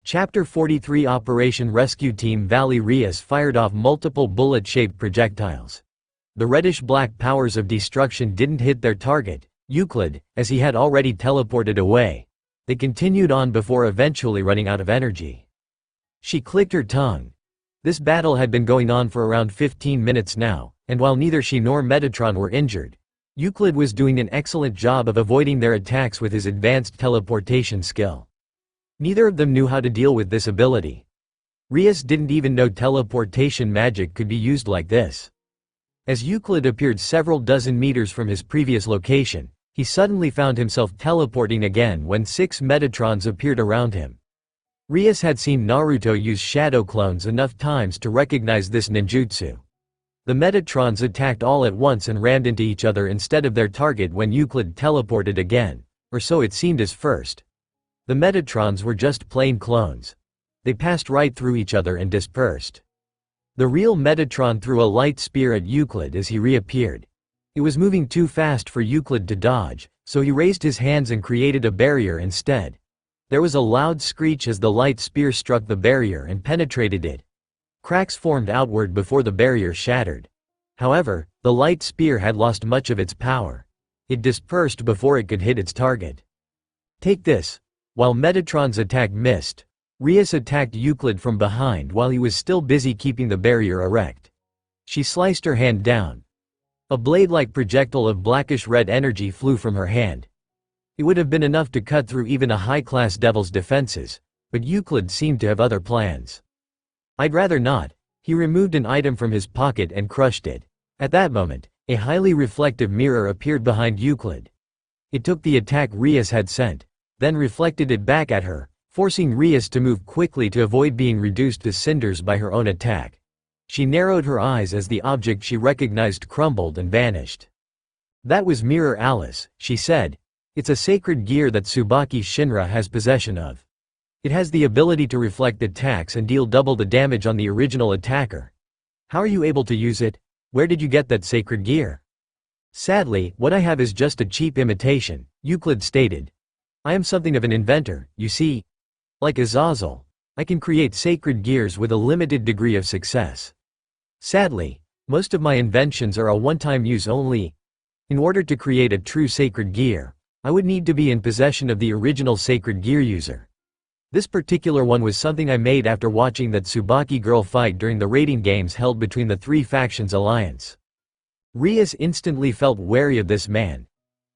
Chapter 43 Operation Rescue Team Valley Rias fired off multiple bullet-shaped projectiles. The reddish-black powers of destruction didn't hit their target, Euclid, as he had already teleported away. They continued on before eventually running out of energy. She clicked her tongue. This battle had been going on for around 15 minutes now, and while neither she nor Metatron were injured, Euclid was doing an excellent job of avoiding their attacks with his advanced teleportation skill. Neither of them knew how to deal with this ability. Rias didn't even know teleportation magic could be used like this. As Euclid appeared several dozen meters from his previous location, he suddenly found himself teleporting again when 6 Metatrons appeared around him. Rias had seen Naruto use shadow clones enough times to recognize this ninjutsu. The Metatrons attacked all at once and rammed into each other instead of their target when Euclid teleported again, or so it seemed as first. The Metatrons were just plain clones. They passed right through each other and dispersed. The real Metatron threw a light spear at Euclid as he reappeared. It was moving too fast for Euclid to dodge, so he raised his hands and created a barrier instead. There was a loud screech as the light spear struck the barrier and penetrated it. Cracks formed outward before the barrier shattered. However, the light spear had lost much of its power. It dispersed before it could hit its target. Take this. While Metatron's attack missed, Rias attacked Euclid from behind while he was still busy keeping the barrier erect. She sliced her hand down. A blade-like projectile of blackish-red energy flew from her hand. It would have been enough to cut through even a high-class devil's defenses, but Euclid seemed to have other plans. I'd rather not. He removed an item from his pocket and crushed it. At that moment, a highly reflective mirror appeared behind Euclid. It took the attack Rias had sent, then reflected it back at her, forcing Rias to move quickly to avoid being reduced to cinders by her own attack. She narrowed her eyes as the object she recognized crumbled and vanished. That was Mirror Alice, she said. It's a sacred gear that Tsubaki Shinra has possession of. It has the ability to reflect attacks and deal double the damage on the original attacker. How are you able to use it? Where did you get that sacred gear? Sadly, what I have is just a cheap imitation, Euclid stated. I am something of an inventor, you see. Like Azazel, I can create sacred gears with a limited degree of success. Sadly, most of my inventions are a one-time use only. In order to create a true sacred gear, I would need to be in possession of the original sacred gear user. This particular one was something I made after watching that Tsubaki girl fight during the raiding games held between the 3 factions alliance. Rias instantly felt wary of this man.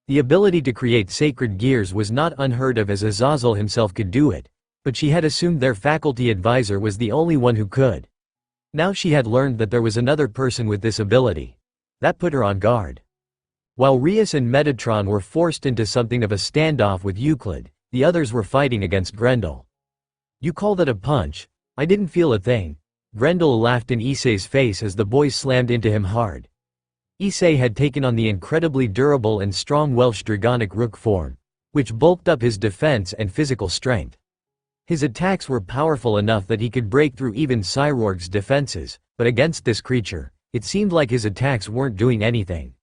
The ability to create sacred gears was not unheard of as Azazel himself could do it, but she had assumed their faculty advisor was the only one who could. Now she had learned that there was another person with this ability. That put her on guard. While Rias and Metatron were forced into something of a standoff with Euclid, the others were fighting against Grendel. You call that a punch? I didn't feel a thing. Grendel laughed in Issei's face as the boys slammed into him hard. Issei had taken on the incredibly durable and strong Welsh Dragonic Rook form, which bulked up his defense and physical strength. His attacks were powerful enough that he could break through even Cyrorg's defenses, but against this creature, it seemed like his attacks weren't doing anything.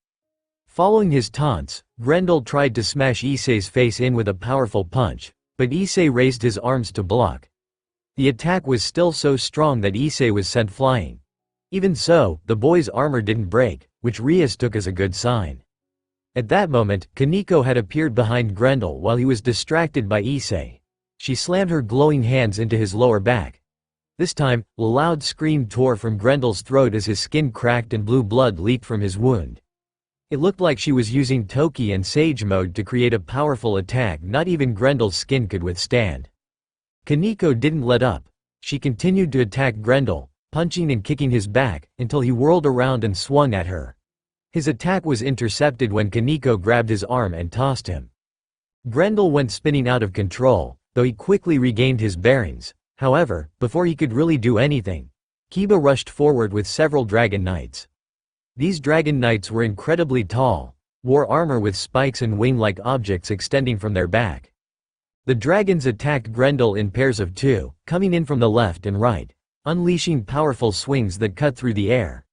Following his taunts, Grendel tried to smash Issei's face in with a powerful punch, but Issei raised his arms to block. The attack was still so strong that Issei was sent flying. Even so, the boy's armor didn't break, which Rias took as a good sign. At that moment, Kaneko had appeared behind Grendel while he was distracted by Issei. She slammed her glowing hands into his lower back. This time, a loud scream tore from Grendel's throat as his skin cracked and blue blood leaked from his wound. It looked like she was using Toki and Sage mode to create a powerful attack not even Grendel's skin could withstand. Kaneko didn't let up. She continued to attack Grendel, punching and kicking his back, until he whirled around and swung at her. His attack was intercepted when Kaneko grabbed his arm and tossed him. Grendel went spinning out of control, though he quickly regained his bearings. However, before he could really do anything, Kiba rushed forward with several Dragon Knights. These Dragon Knights were incredibly tall, wore armor with spikes and wing-like objects extending from their back. The dragons attacked Grendel in pairs of 2, coming in from the left and right, unleashing powerful swings that cut through the air.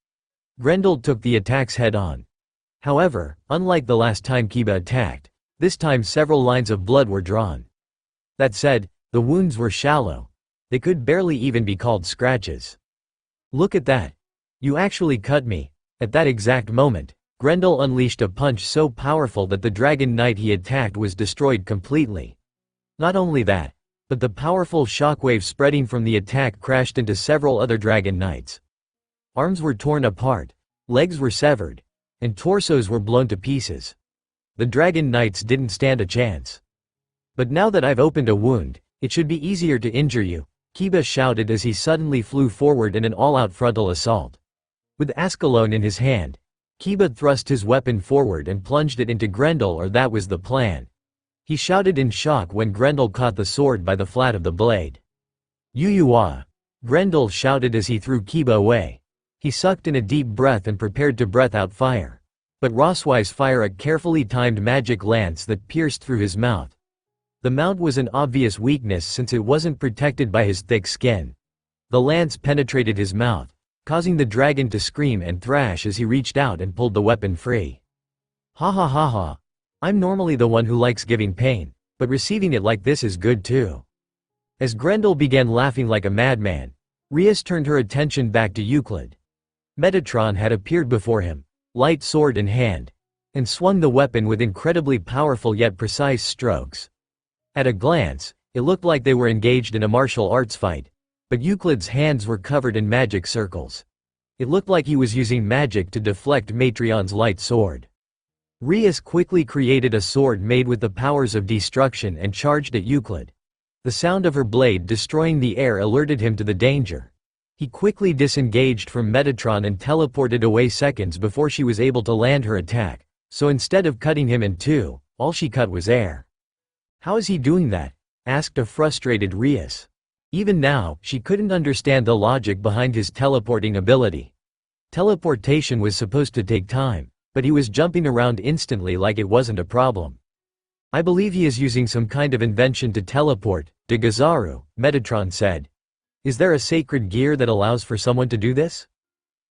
Grendel took the attacks head-on. However, unlike the last time Kiba attacked, this time several lines of blood were drawn. That said, the wounds were shallow. They could barely even be called scratches. Look at that. You actually cut me. At that exact moment, Grendel unleashed a punch so powerful that the Dragon Knight he attacked was destroyed completely. Not only that, but the powerful shockwave spreading from the attack crashed into several other Dragon Knights. Arms were torn apart, legs were severed, and torsos were blown to pieces. The Dragon Knights didn't stand a chance. But now that I've opened a wound, it should be easier to injure you, Kiba shouted as he suddenly flew forward in an all-out frontal assault. With Ascalon in his hand, Kiba thrust his weapon forward and plunged it into Grendel, or that was the plan. He shouted in shock when Grendel caught the sword by the flat of the blade. Yu-Yu-Ah! Grendel shouted as he threw Kiba away. He sucked in a deep breath and prepared to breath out fire. But Roswise fire a carefully timed magic lance that pierced through his mouth. The mount was an obvious weakness since it wasn't protected by his thick skin. The lance penetrated his mouth, causing the dragon to scream and thrash as he reached out and pulled the weapon free. Ha ha ha ha. I'm normally the one who likes giving pain, but receiving it like this is good too. As Grendel began laughing like a madman, Rias turned her attention back to Euclid. Metatron had appeared before him, light sword in hand, and swung the weapon with incredibly powerful yet precise strokes. At a glance, it looked like they were engaged in a martial arts fight, but Euclid's hands were covered in magic circles. It looked like he was using magic to deflect Metron's light sword. Rias quickly created a sword made with the powers of destruction and charged at Euclid. The sound of her blade destroying the air alerted him to the danger. He quickly disengaged from Metatron and teleported away seconds before she was able to land her attack, so instead of cutting him in two, all she cut was air. How is he doing that? Asked a frustrated Rias. Even now, she couldn't understand the logic behind his teleporting ability. Teleportation was supposed to take time, but he was jumping around instantly like it wasn't a problem. I believe he is using some kind of invention to teleport, Dagazaru, Metatron said. Is there a sacred gear that allows for someone to do this?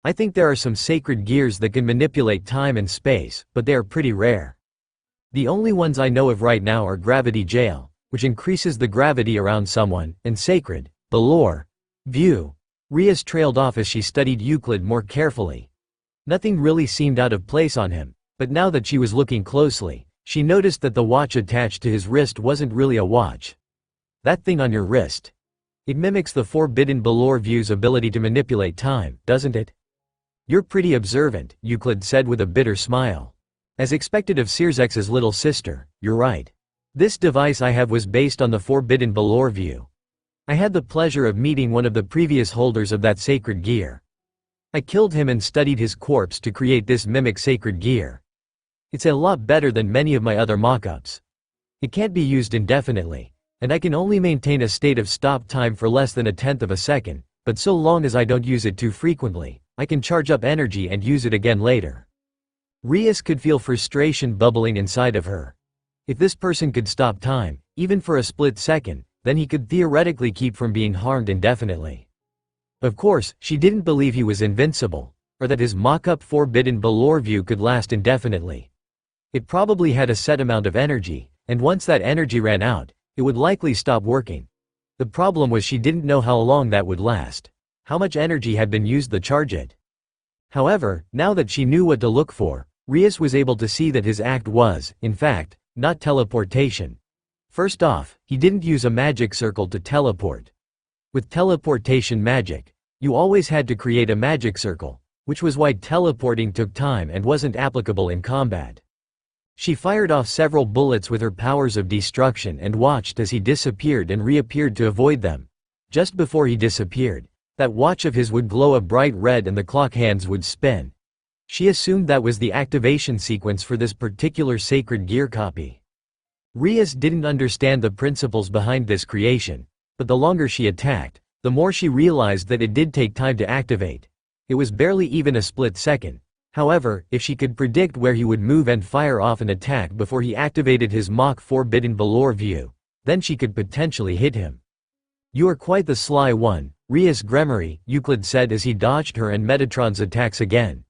I think there are some sacred gears that can manipulate time and space, but they are pretty rare. The only ones I know of right now are Gravity Jail, which increases the gravity around someone, and Sacred, Balor, View. Rias trailed off as she studied Euclid more carefully. Nothing really seemed out of place on him, but now that she was looking closely, she noticed that the watch attached to his wrist wasn't really a watch. That thing on your wrist. It mimics the forbidden Balor View's ability to manipulate time, doesn't it? You're pretty observant, Euclid said with a bitter smile. As expected of Sirzex's little sister, you're right. This device I have was based on the forbidden Balor View. I had the pleasure of meeting one of the previous holders of that sacred gear. I killed him and studied his corpse to create this mimic sacred gear. It's a lot better than many of my other mock-ups. It can't be used indefinitely, and I can only maintain a state of stop time for less than 1/10 of a second, but so long as I don't use it too frequently, I can charge up energy and use it again later. Rias could feel frustration bubbling inside of her. If this person could stop time, even for a split second, then he could theoretically keep from being harmed indefinitely. Of course, she didn't believe he was invincible, or that his mock-up forbidden Balor View could last indefinitely. It probably had a set amount of energy, and once that energy ran out, it would likely stop working. The problem was she didn't know how long that would last, how much energy had been used to charge it. However, now that she knew what to look for, Rias was able to see that his act was, in fact, not teleportation. First off, he didn't use a magic circle to teleport. With teleportation magic, you always had to create a magic circle, which was why teleporting took time and wasn't applicable in combat. She fired off several bullets with her powers of destruction and watched as he disappeared and reappeared to avoid them. Just before he disappeared, that watch of his would glow a bright red and the clock hands would spin. She assumed that was the activation sequence for this particular sacred gear copy. Rias didn't understand the principles behind this creation, but the longer she attacked, the more she realized that it did take time to activate. It was barely even a split second. However, if she could predict where he would move and fire off an attack before he activated his mock forbidden Balor View, then she could potentially hit him. You are quite the sly one, Rias Gremory, Euclid said as he dodged her and Metatron's attacks again.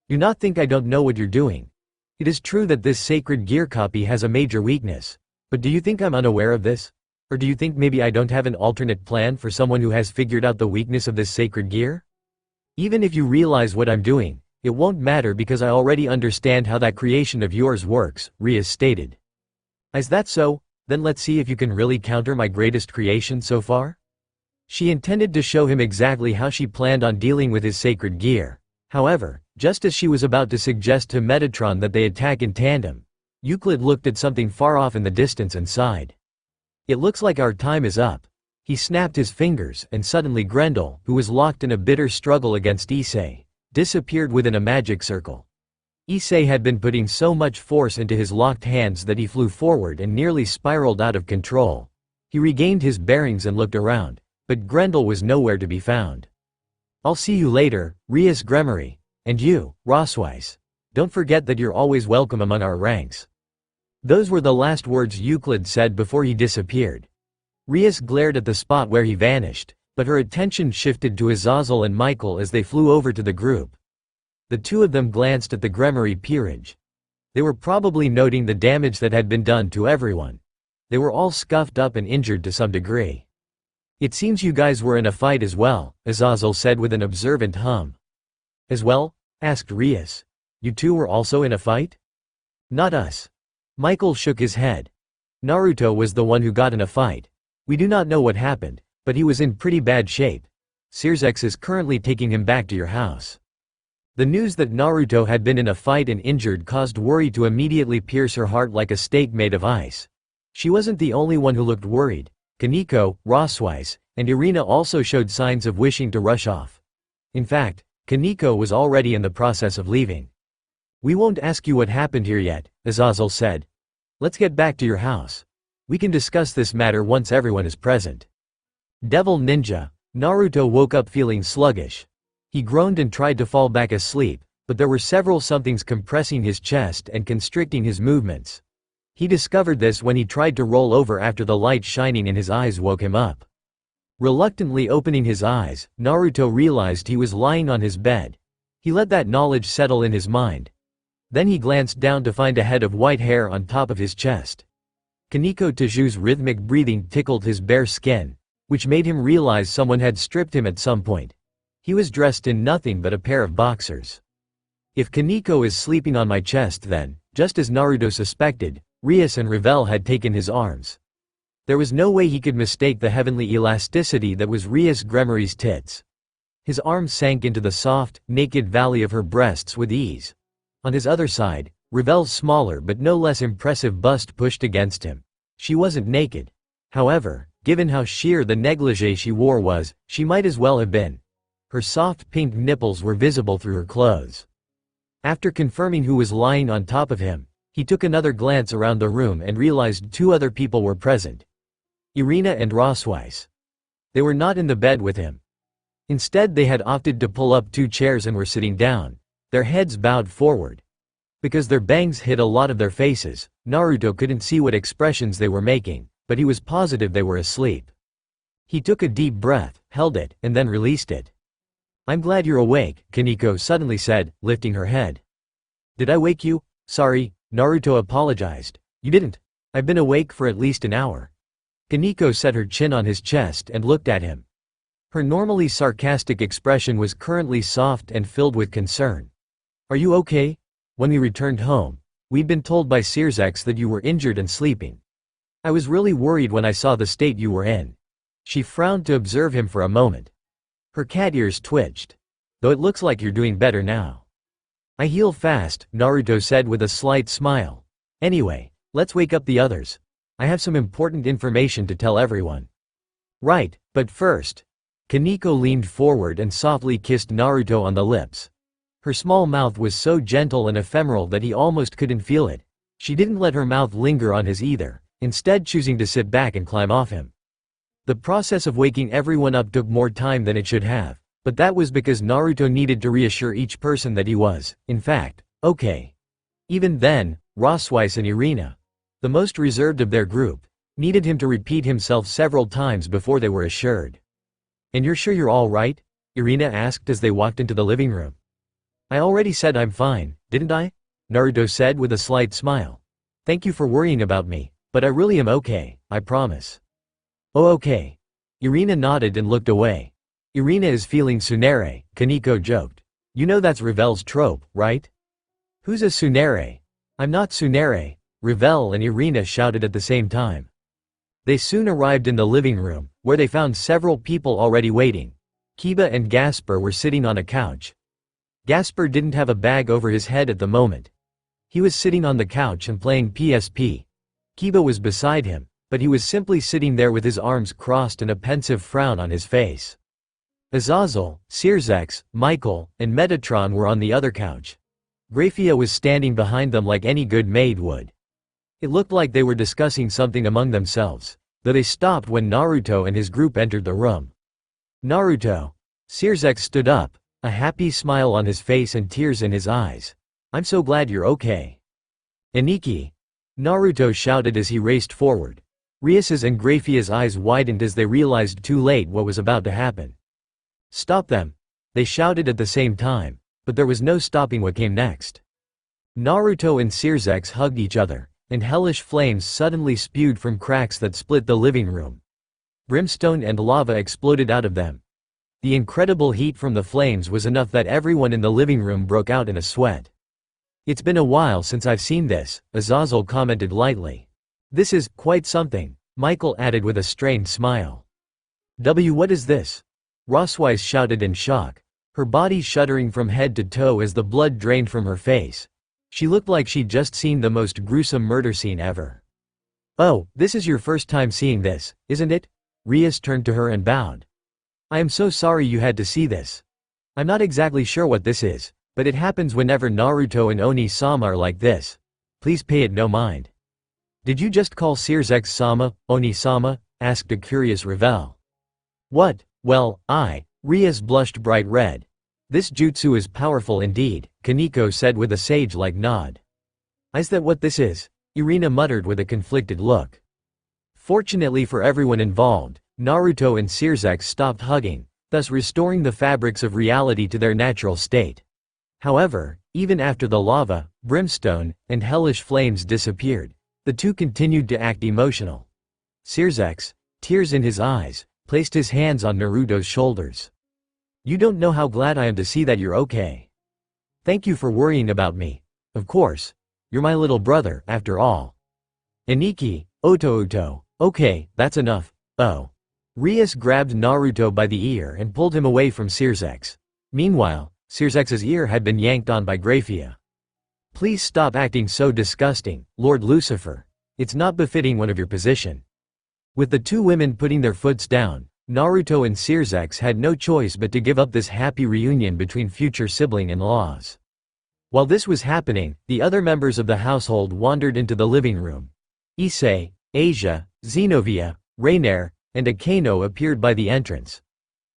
Do not think I don't know what you're doing. It is true that this sacred gear copy has a major weakness, but do you think I'm unaware of this? Or do you think maybe I don't have an alternate plan for someone who has figured out the weakness of this sacred gear? Even if you realize what I'm doing, it won't matter because I already understand how that creation of yours works, Rias stated. Is that so? Then let's see if you can really counter my greatest creation so far? She intended to show him exactly how she planned on dealing with his sacred gear. However, just as she was about to suggest to Metatron that they attack in tandem, Euclid looked at something far off in the distance and sighed. It looks like our time is up. He snapped his fingers, and suddenly Grendel, who was locked in a bitter struggle against Issei, disappeared within a magic circle. Issei had been putting so much force into his locked hands that he flew forward and nearly spiraled out of control. He regained his bearings and looked around, but Grendel was nowhere to be found. I'll see you later, Rias Gremory. And you, Rossweiss. Don't forget that you're always welcome among our ranks. Those were the last words Euclid said before he disappeared. Rias glared at the spot where he vanished, but her attention shifted to Azazel and Michael as they flew over to the group. The two of them glanced at the Gremory peerage. They were probably noting the damage that had been done to everyone. They were all scuffed up and injured to some degree. It seems you guys were in a fight as well, Azazel said with an observant hum. As well? Asked Rias. You two were also in a fight? Not us. Michael shook his head. Naruto was the one who got in a fight. We do not know what happened, but he was in pretty bad shape. Sirzex is currently taking him back to your house. The news that Naruto had been in a fight and injured caused worry to immediately pierce her heart like a steak made of ice. She wasn't the only one who looked worried. Kaneko, Rossweiss, and Irina also showed signs of wishing to rush off. In fact, Kaneko was already in the process of leaving. We won't ask you what happened here yet, Azazel said. Let's get back to your house. We can discuss this matter once everyone is present. Devil Ninja. Naruto woke up feeling sluggish. He groaned and tried to fall back asleep, but there were several somethings compressing his chest and constricting his movements. He discovered this when he tried to roll over after the light shining in his eyes woke him up. Reluctantly opening his eyes, Naruto realized he was lying on his bed. He let that knowledge settle in his mind. Then he glanced down to find a head of white hair on top of his chest. Kaneko Taju's rhythmic breathing tickled his bare skin, which made him realize someone had stripped him at some point. He was dressed in nothing but a pair of boxers. If Kaneko is sleeping on my chest then, just as Naruto suspected, Rias and Revel had taken his arms. There was no way he could mistake the heavenly elasticity that was Rias Gremory's tits. His arms sank into the soft, naked valley of her breasts with ease. On his other side, Revel's smaller but no less impressive bust pushed against him. She wasn't naked. However, given how sheer the negligee she wore was, she might as well have been. Her soft pink nipples were visible through her clothes. After confirming who was lying on top of him, he took another glance around the room and realized two other people were present. Irina and Rossweiss. They were not in the bed with him. Instead they had opted to pull up two chairs and were sitting down, their heads bowed forward. Because their bangs hid a lot of their faces, Naruto couldn't see what expressions they were making, but he was positive they were asleep. He took a deep breath, held it, and then released it. I'm glad you're awake, Kaneko suddenly said, lifting her head. Did I wake you? Sorry, Naruto apologized. You didn't. I've been awake for at least an hour. Kaneko set her chin on his chest and looked at him. Her normally sarcastic expression was currently soft and filled with concern. Are you okay? When we returned home, we'd been told by Sirzex that you were injured and sleeping. I was really worried when I saw the state you were in. She frowned to observe him for a moment. Her cat ears twitched. Though it looks like you're doing better now. I heal fast, Naruto said with a slight smile. Anyway, let's wake up the others. I have some important information to tell everyone. Right, but first. Kaneko leaned forward and softly kissed Naruto on the lips. Her small mouth was so gentle and ephemeral that he almost couldn't feel it. She didn't let her mouth linger on his either, instead choosing to sit back and climb off him. The process of waking everyone up took more time than it should have, but that was because Naruto needed to reassure each person that he was, in fact, okay. Even then, Rossweiss and Irina, the most reserved of their group, needed him to repeat himself several times before they were assured. And you're sure you're all right? Irina asked as they walked into the living room. I already said I'm fine, didn't I? Naruto said with a slight smile. Thank you for worrying about me, but I really am okay, I promise. Oh okay. Irina nodded and looked away. Irina is feeling tsundere, Kaneko joked. You know that's Ravel's trope, right? Who's a tsundere? I'm not tsundere, Ravel and Irina shouted at the same time. They soon arrived in the living room, where they found several people already waiting. Kiba and Gasper were sitting on a couch. Gasper didn't have a bag over his head at the moment. He was sitting on the couch and playing PSP. Kiba was beside him, but he was simply sitting there with his arms crossed and a pensive frown on his face. Azazel, Searsex, Michael, and Metatron were on the other couch. Graphia was standing behind them like any good maid would. It looked like they were discussing something among themselves, though they stopped when Naruto and his group entered the room. Naruto. Searsex stood up, a happy smile on his face and tears in his eyes. I'm so glad you're okay. Aniki. Naruto shouted as he raced forward. Rias's and Graphia's eyes widened as they realized too late what was about to happen. Stop them! They shouted at the same time, but there was no stopping what came next. Naruto and Searsex hugged each other, and hellish flames suddenly spewed from cracks that split the living room. Brimstone and lava exploded out of them. The incredible heat from the flames was enough that everyone in the living room broke out in a sweat. It's been a while since I've seen this, Azazel commented lightly. This is quite something, Michael added with a strained smile. What is this? Roswise shouted in shock, her body shuddering from head to toe as the blood drained from her face. She looked like she'd just seen the most gruesome murder scene ever. Oh, this is your first time seeing this, isn't it? Rias turned to her and bowed. I am so sorry you had to see this. I'm not exactly sure what this is, but it happens whenever Naruto and Oni-sama are like this. Please pay it no mind. Did you just call Searsex-sama, Oni-sama? Asked a curious Ravel. What? Well, Rias blushed bright red. This jutsu is powerful indeed, Kaneko said with a sage-like nod. Is that what this is? Irina muttered with a conflicted look. Fortunately for everyone involved, Naruto and Searsex stopped hugging, thus restoring the fabrics of reality to their natural state. However, even after the lava, brimstone, and hellish flames disappeared, the two continued to act emotional. Searsex, tears in his eyes, placed his hands on Naruto's shoulders. You don't know how glad I am to see that you're okay. Thank you for worrying about me. Of course. You're my little brother, after all. Aniki, Oto, okay, that's enough. Oh. Rias grabbed Naruto by the ear and pulled him away from Searsex. Meanwhile, Searsex's ear had been yanked on by Graphia. Please stop acting so disgusting, Lord Lucifer. It's not befitting one of your position. With the two women putting their foots down, Naruto and Searsex had no choice but to give up this happy reunion between future sibling-in-laws. While this was happening, the other members of the household wandered into the living room. Issei, Asia, Zenobia, Rainier, and Akano appeared by the entrance.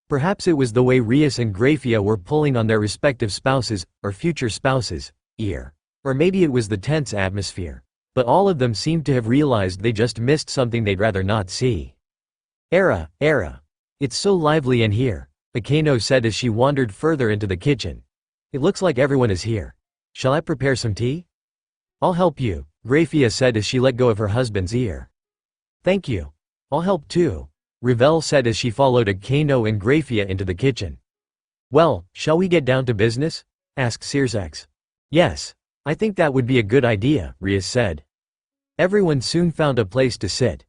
Perhaps it was the way Rias and Graphia were pulling on their respective spouses, or future spouses, ear. Or maybe it was the tense atmosphere. But all of them seemed to have realized they just missed something they'd rather not see. Era. It's so lively in here, Akano said as she wandered further into the kitchen. It looks like everyone is here. Shall I prepare some tea? I'll help you, Graphia said as she let go of her husband's ear. Thank you. I'll help too, Ravel said as she followed Akano and Graphia into the kitchen. Well, shall we get down to business? Asked Searsex. Yes, I think that would be a good idea, Rias said. Everyone soon found a place to sit.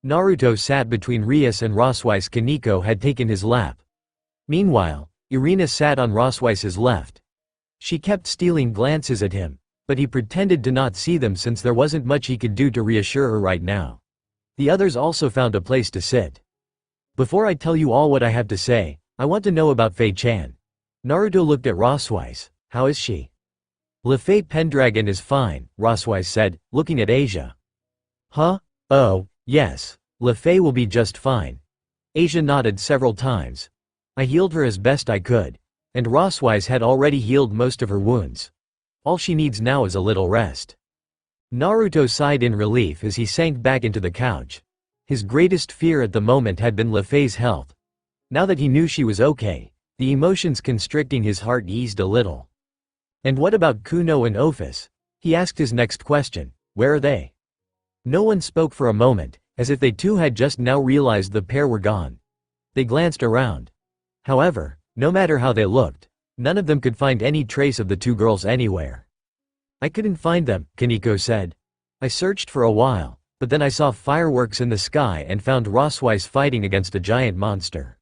Naruto sat between Rias and Roswise. Kaneko had taken his lap. Meanwhile, Irina sat on Roswise's left. She kept stealing glances at him, but he pretended to not see them since there wasn't much he could do to reassure her right now. The others also found a place to sit. Before I tell you all what I have to say, I want to know about Fei-chan. Naruto looked at Roswise. How is she? Lefei Pendragon is fine, Roswise said, looking at Asia. Huh? Oh, yes. Lefei will be just fine. Asia nodded several times. I healed her as best I could. And Roswise had already healed most of her wounds. All she needs now is a little rest. Naruto sighed in relief as he sank back into the couch. His greatest fear at the moment had been Lefei's health. Now that he knew she was okay, the emotions constricting his heart eased a little. And what about Kuno and Ophis? He asked his next question. Where are they? No one spoke for a moment, as if they too had just now realized the pair were gone. They glanced around. However, no matter how they looked, none of them could find any trace of the two girls anywhere. "I couldn't find them," Kaneko said. "I searched for a while, but then I saw fireworks in the sky and found Rossweiss fighting against a giant monster."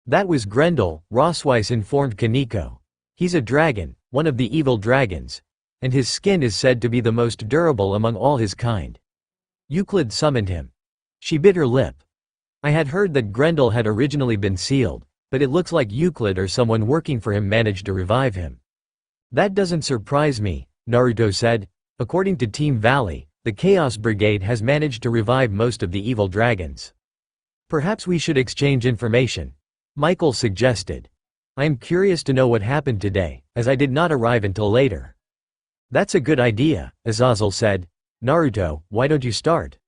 "That was Grendel," Rossweiss informed Kaneko. "He's a dragon, one of the evil dragons, and his skin is said to be the most durable among all his kind. Euclid summoned him." She bit her lip. "I had heard that Grendel had originally been sealed, but it looks like Euclid or someone working for him managed to revive him." "That doesn't surprise me," Naruto said. "According to Team Valley, the Chaos Brigade has managed to revive most of the evil dragons. Perhaps we should exchange information," Michael suggested. "I am curious to know what happened today, as I did not arrive until later." "That's a good idea," Azazel said. "Naruto, why don't you start?"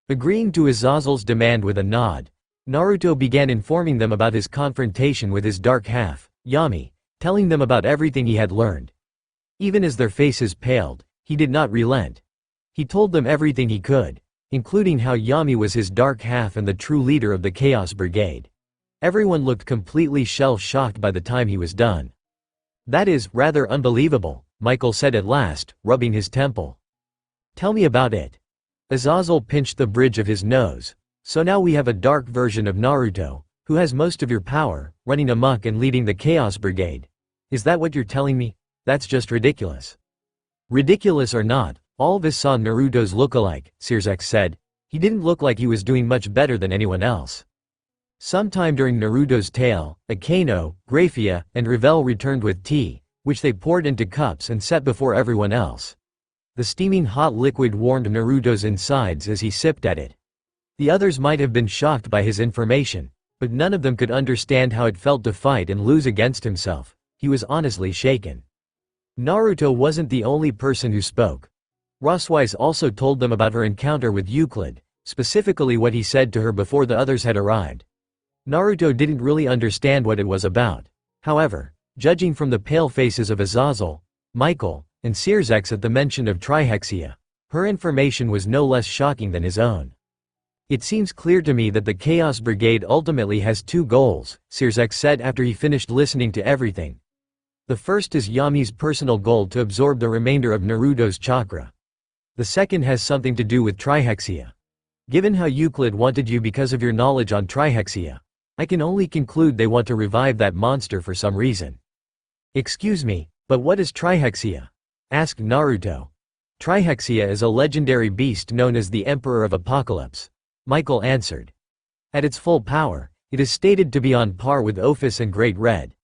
Agreeing to Azazel's demand with a nod, Naruto began informing them about his confrontation with his dark half, Yami, telling them about everything he had learned. Even as their faces paled, he did not relent. He told them everything he could, including how Yami was his dark half and the true leader of the Chaos Brigade. Everyone looked completely shell-shocked by the time he was done. "That is rather unbelievable," Michael said at last, rubbing his temple. "Tell me about it." Azazel pinched the bridge of his nose. "So now we have a dark version of Naruto, who has most of your power, running amok and leading the Chaos Brigade. Is that what you're telling me? That's just ridiculous." "Ridiculous or not, all of us saw Naruto's look-alike," Sirzex said. "He didn't look like he was doing much better than anyone else." Sometime during Naruto's tale, Akaino, Graphia, and Revel returned with tea, which they poured into cups and set before everyone else. The steaming hot liquid warmed Naruto's insides as he sipped at it. The others might have been shocked by his information, but none of them could understand how it felt to fight and lose against himself. He was honestly shaken. Naruto wasn't the only person who spoke. Rossweiss also told them about her encounter with Euclid, specifically what he said to her before the others had arrived. Naruto didn't really understand what it was about. However, judging from the pale faces of Azazel, Michael, and Sirzex at the mention of Trihexia, her information was no less shocking than his own. "It seems clear to me that the Chaos Brigade ultimately has two goals," Sirzex said after he finished listening to everything. "The first is Yami's personal goal to absorb the remainder of Naruto's chakra. The second has something to do with Trihexia. Given how Euclid wanted you because of your knowledge on Trihexia, I can only conclude they want to revive that monster for some reason." "Excuse me, but what is Trihexia?" asked Naruto. "Trihexia is a legendary beast known as the Emperor of Apocalypse," Michael answered. "At its full power, it is stated to be on par with Ophis and Great Red.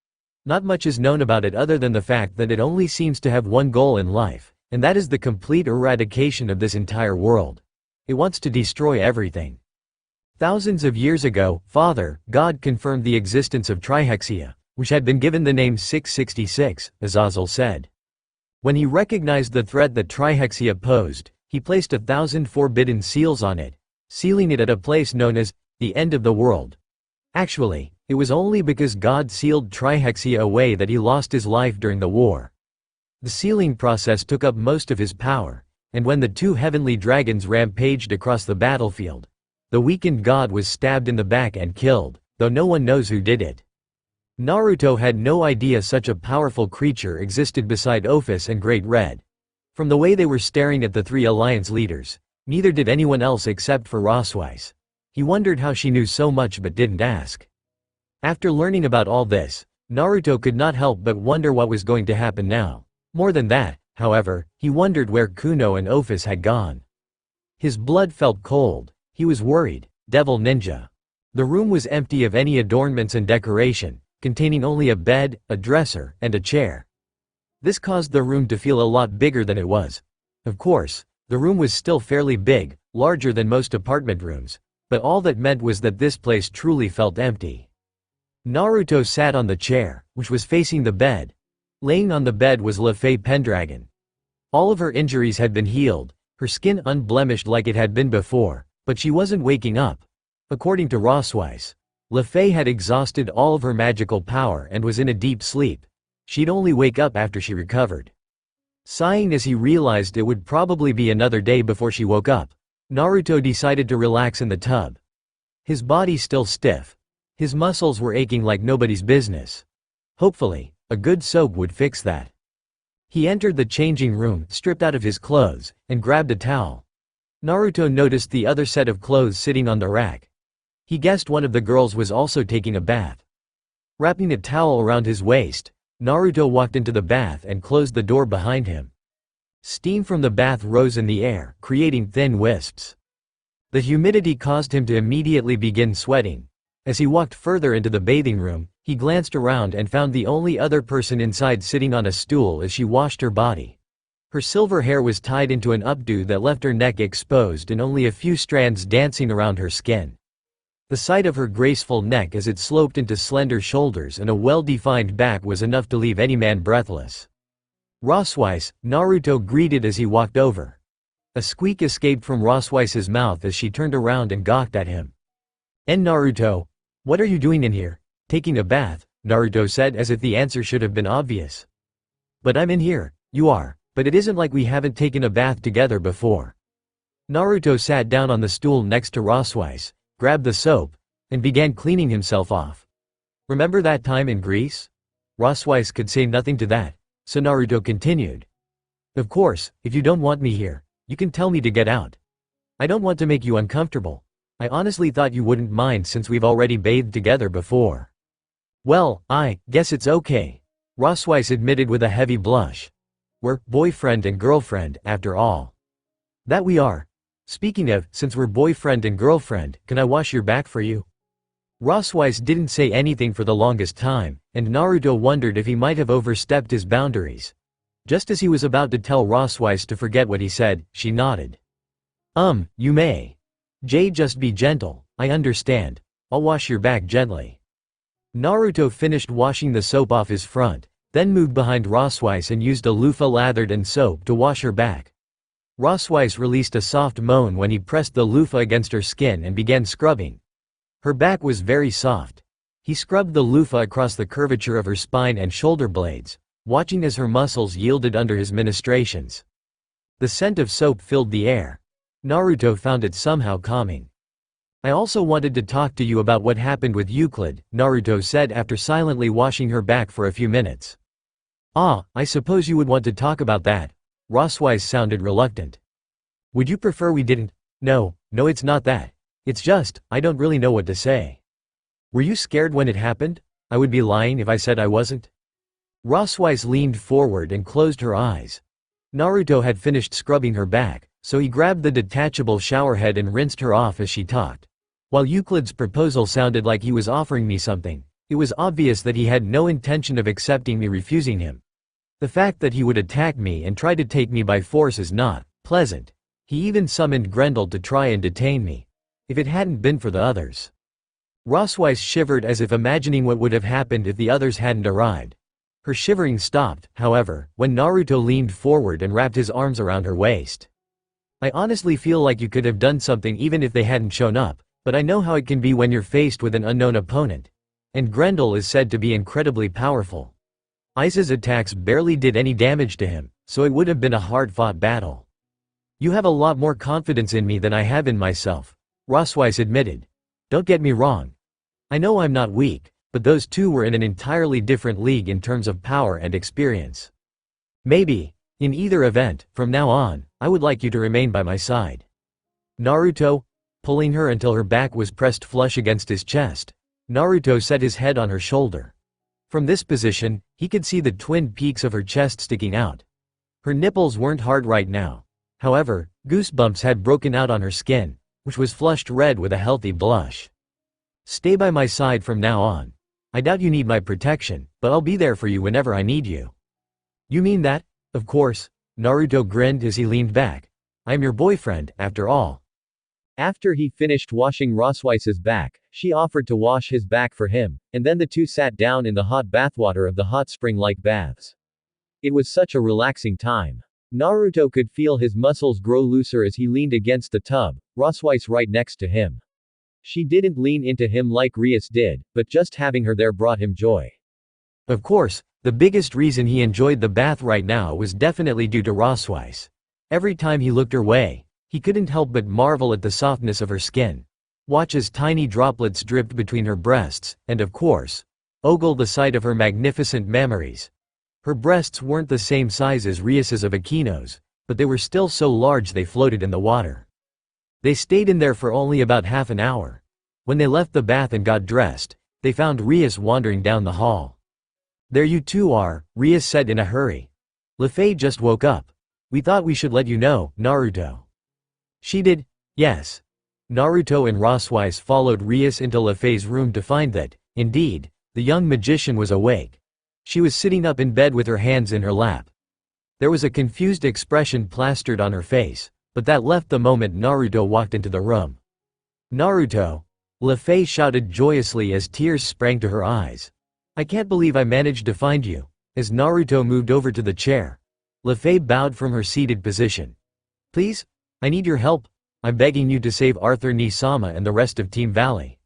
Not much is known about it other than the fact that it only seems to have one goal in life, and that is the complete eradication of this entire world. It wants to destroy everything. Thousands of years ago, Father, God confirmed the existence of Trihexia, which had been given the name 666, Azazel said. When he recognized the threat that Trihexia posed, he placed 1,000 forbidden seals on it, sealing it at a place known as the end of the world. Actually, it was only because God sealed Trihexia away that he lost his life during the war. The sealing process took up most of his power, and when the two heavenly dragons rampaged across the battlefield, the weakened god was stabbed in the back and killed, though no one knows who did it. Naruto had no idea such a powerful creature existed beside Ophis and Great Red. From the way they were staring at the three alliance leaders, neither did anyone else except for Rossweiss. He wondered how she knew so much but didn't ask. After learning about all this, Naruto could not help but wonder what was going to happen now. More than that, however, he wondered where Kuno and Ophis had gone. His blood felt cold. He was worried. Devil Ninja. The room was empty of any adornments and decoration, containing only a bed, a dresser, and a chair. This caused the room to feel a lot bigger than it was. Of course, the room was still fairly big, larger than most apartment rooms, but all that meant was that this place truly felt empty. Naruto sat on the chair, which was facing the bed. Laying on the bed was Lefei Pendragon. All of her injuries had been healed, her skin unblemished like it had been before, but she wasn't waking up. According to Rossweiss, Lefei had exhausted all of her magical power and was in a deep sleep. She'd only wake up after she recovered. Sighing as he realized it would probably be another day before she woke up, Naruto decided to relax in the tub. His body still stiff. His muscles were aching like nobody's business. Hopefully, a good soap would fix that. He entered the changing room, stripped out of his clothes, and grabbed a towel. Naruto noticed the other set of clothes sitting on the rack. He guessed one of the girls was also taking a bath. Wrapping a towel around his waist, Naruto walked into the bath and closed the door behind him. Steam from the bath rose in the air, creating thin wisps. The humidity caused him to immediately begin sweating. As he walked further into the bathing room, he glanced around and found the only other person inside sitting on a stool as she washed her body. Her silver hair was tied into an updo that left her neck exposed and only a few strands dancing around her skin. The sight of her graceful neck as it sloped into slender shoulders and a well-defined back was enough to leave any man breathless. "Roswise," Naruto greeted as he walked over. A squeak escaped from Roswise's mouth as she turned around and gawked at him. Naruto, what are you doing in here?" "Taking a bath," Naruto said as if the answer should have been obvious. "But I'm in here." "You are, but it isn't like we haven't taken a bath together before." Naruto sat down on the stool next to Roswise, grabbed the soap, and began cleaning himself off. "Remember that time in Greece?" Roswise could say nothing to that, so Naruto continued. "Of course, if you don't want me here, you can tell me to get out. I don't want to make you uncomfortable. I honestly thought you wouldn't mind since we've already bathed together before." "Well, I guess it's okay," Roswise admitted with a heavy blush. "We're boyfriend and girlfriend, after all." "That we are. Speaking of, since we're boyfriend and girlfriend, can I wash your back for you?" Roswise didn't say anything for the longest time, and Naruto wondered if he might have overstepped his boundaries. Just as he was about to tell Roswise to forget what he said, she nodded. You may. Just be gentle, I understand. I'll wash your back gently." Naruto finished washing the soap off his front, then moved behind Roswise and used a loofah lathered in soap to wash her back. Roswise released a soft moan when he pressed the loofah against her skin and began scrubbing. Her back was very soft. He scrubbed the loofah across the curvature of her spine and shoulder blades, watching as her muscles yielded under his ministrations. The scent of soap filled the air. Naruto found it somehow calming. "I also wanted to talk to you about what happened with Euclid," Naruto said after silently washing her back for a few minutes. I suppose you would want to talk about that." Roswise sounded reluctant. "Would you prefer we didn't?" No, it's not that. It's just, I don't really know what to say." "Were you scared when it happened? I would be lying if I said I wasn't." Roswise leaned forward and closed her eyes. Naruto had finished scrubbing her back, so he grabbed the detachable showerhead and rinsed her off as she talked. "While Euclid's proposal sounded like he was offering me something, it was obvious that he had no intention of accepting me refusing him. The fact that he would attack me and try to take me by force is not pleasant. He even summoned Grendel to try and detain me. If it hadn't been for the others." Roswise shivered as if imagining what would have happened if the others hadn't arrived. Her shivering stopped, however, when Naruto leaned forward and wrapped his arms around her waist. "I honestly feel like you could have done something even if they hadn't shown up, but I know how it can be when you're faced with an unknown opponent. And Grendel is said to be incredibly powerful. Aiza's attacks barely did any damage to him, so it would have been a hard-fought battle. You have a lot more confidence in me than I have in myself," Roswise admitted. "Don't get me wrong. I know I'm not weak, but those two were in an entirely different league in terms of power and experience. Maybe, in either event, from now on, I would like you to remain by my side." "Naruto," pulling her until her back was pressed flush against his chest, Naruto set his head on her shoulder. From this position, he could see the twin peaks of her chest sticking out. Her nipples weren't hard right now. However, goosebumps had broken out on her skin, which was flushed red with a healthy blush. "Stay by my side from now on. I doubt you need my protection, but I'll be there for you whenever I need you." "You mean that?" "Of course," Naruto grinned as he leaned back. "I'm your boyfriend, after all." After he finished washing Roswise's back, she offered to wash his back for him, and then the two sat down in the hot bathwater of the hot spring-like baths. It was such a relaxing time. Naruto could feel his muscles grow looser as he leaned against the tub, Roswise right next to him. She didn't lean into him like Rias did, but just having her there brought him joy. Of course, the biggest reason he enjoyed the bath right now was definitely due to Roswise. Every time he looked her way, He couldn't help but marvel at the softness of her skin. Watch as tiny droplets dripped between her breasts, and of course, ogle the sight of her magnificent mammaries. Her breasts weren't the same size as Rias's of Aquino's, but they were still so large they floated in the water. They stayed in there for only about half an hour. When they left the bath and got dressed, they found Rias wandering down the hall. "There you two are," Rias said in a hurry. "Lefei just woke up. We thought we should let you know, Naruto." "She did?" "Yes." Naruto and Roswise followed Rias into Lefei's room to find that, indeed, the young magician was awake. She was sitting up in bed with her hands in her lap. There was a confused expression plastered on her face, but that left the moment Naruto walked into the room. "Naruto!" Lefei shouted joyously as tears sprang to her eyes. "I can't believe I managed to find you." As Naruto moved over to the chair, Lefei bowed from her seated position. "Please? I need your help. I'm begging you to save Arthur Nisama and the rest of Team Valley."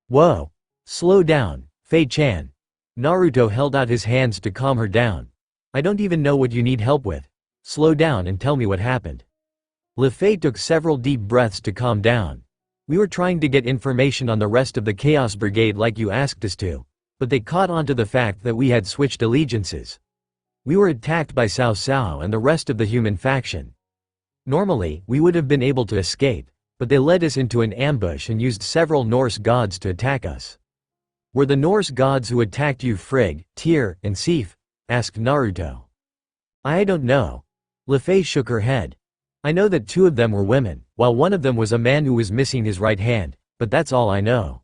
"Whoa! Slow down, Fei-chan." Naruto held out his hands to calm her down. "I don't even know what you need help with. Slow down and tell me what happened." Lefei took several deep breaths to calm down. "We were trying to get information on the rest of the Chaos Brigade like you asked us to, but they caught on to the fact that we had switched allegiances. We were attacked by Cao Cao and the rest of the human faction. Normally, we would have been able to escape, but they led us into an ambush and used several Norse gods to attack us." "Were the Norse gods who attacked you Frigg, Tyr, and Sif?" asked Naruto. "I don't know." Lefei shook her head. "I know that two of them were women, while one of them was a man who was missing his right hand, but that's all I know.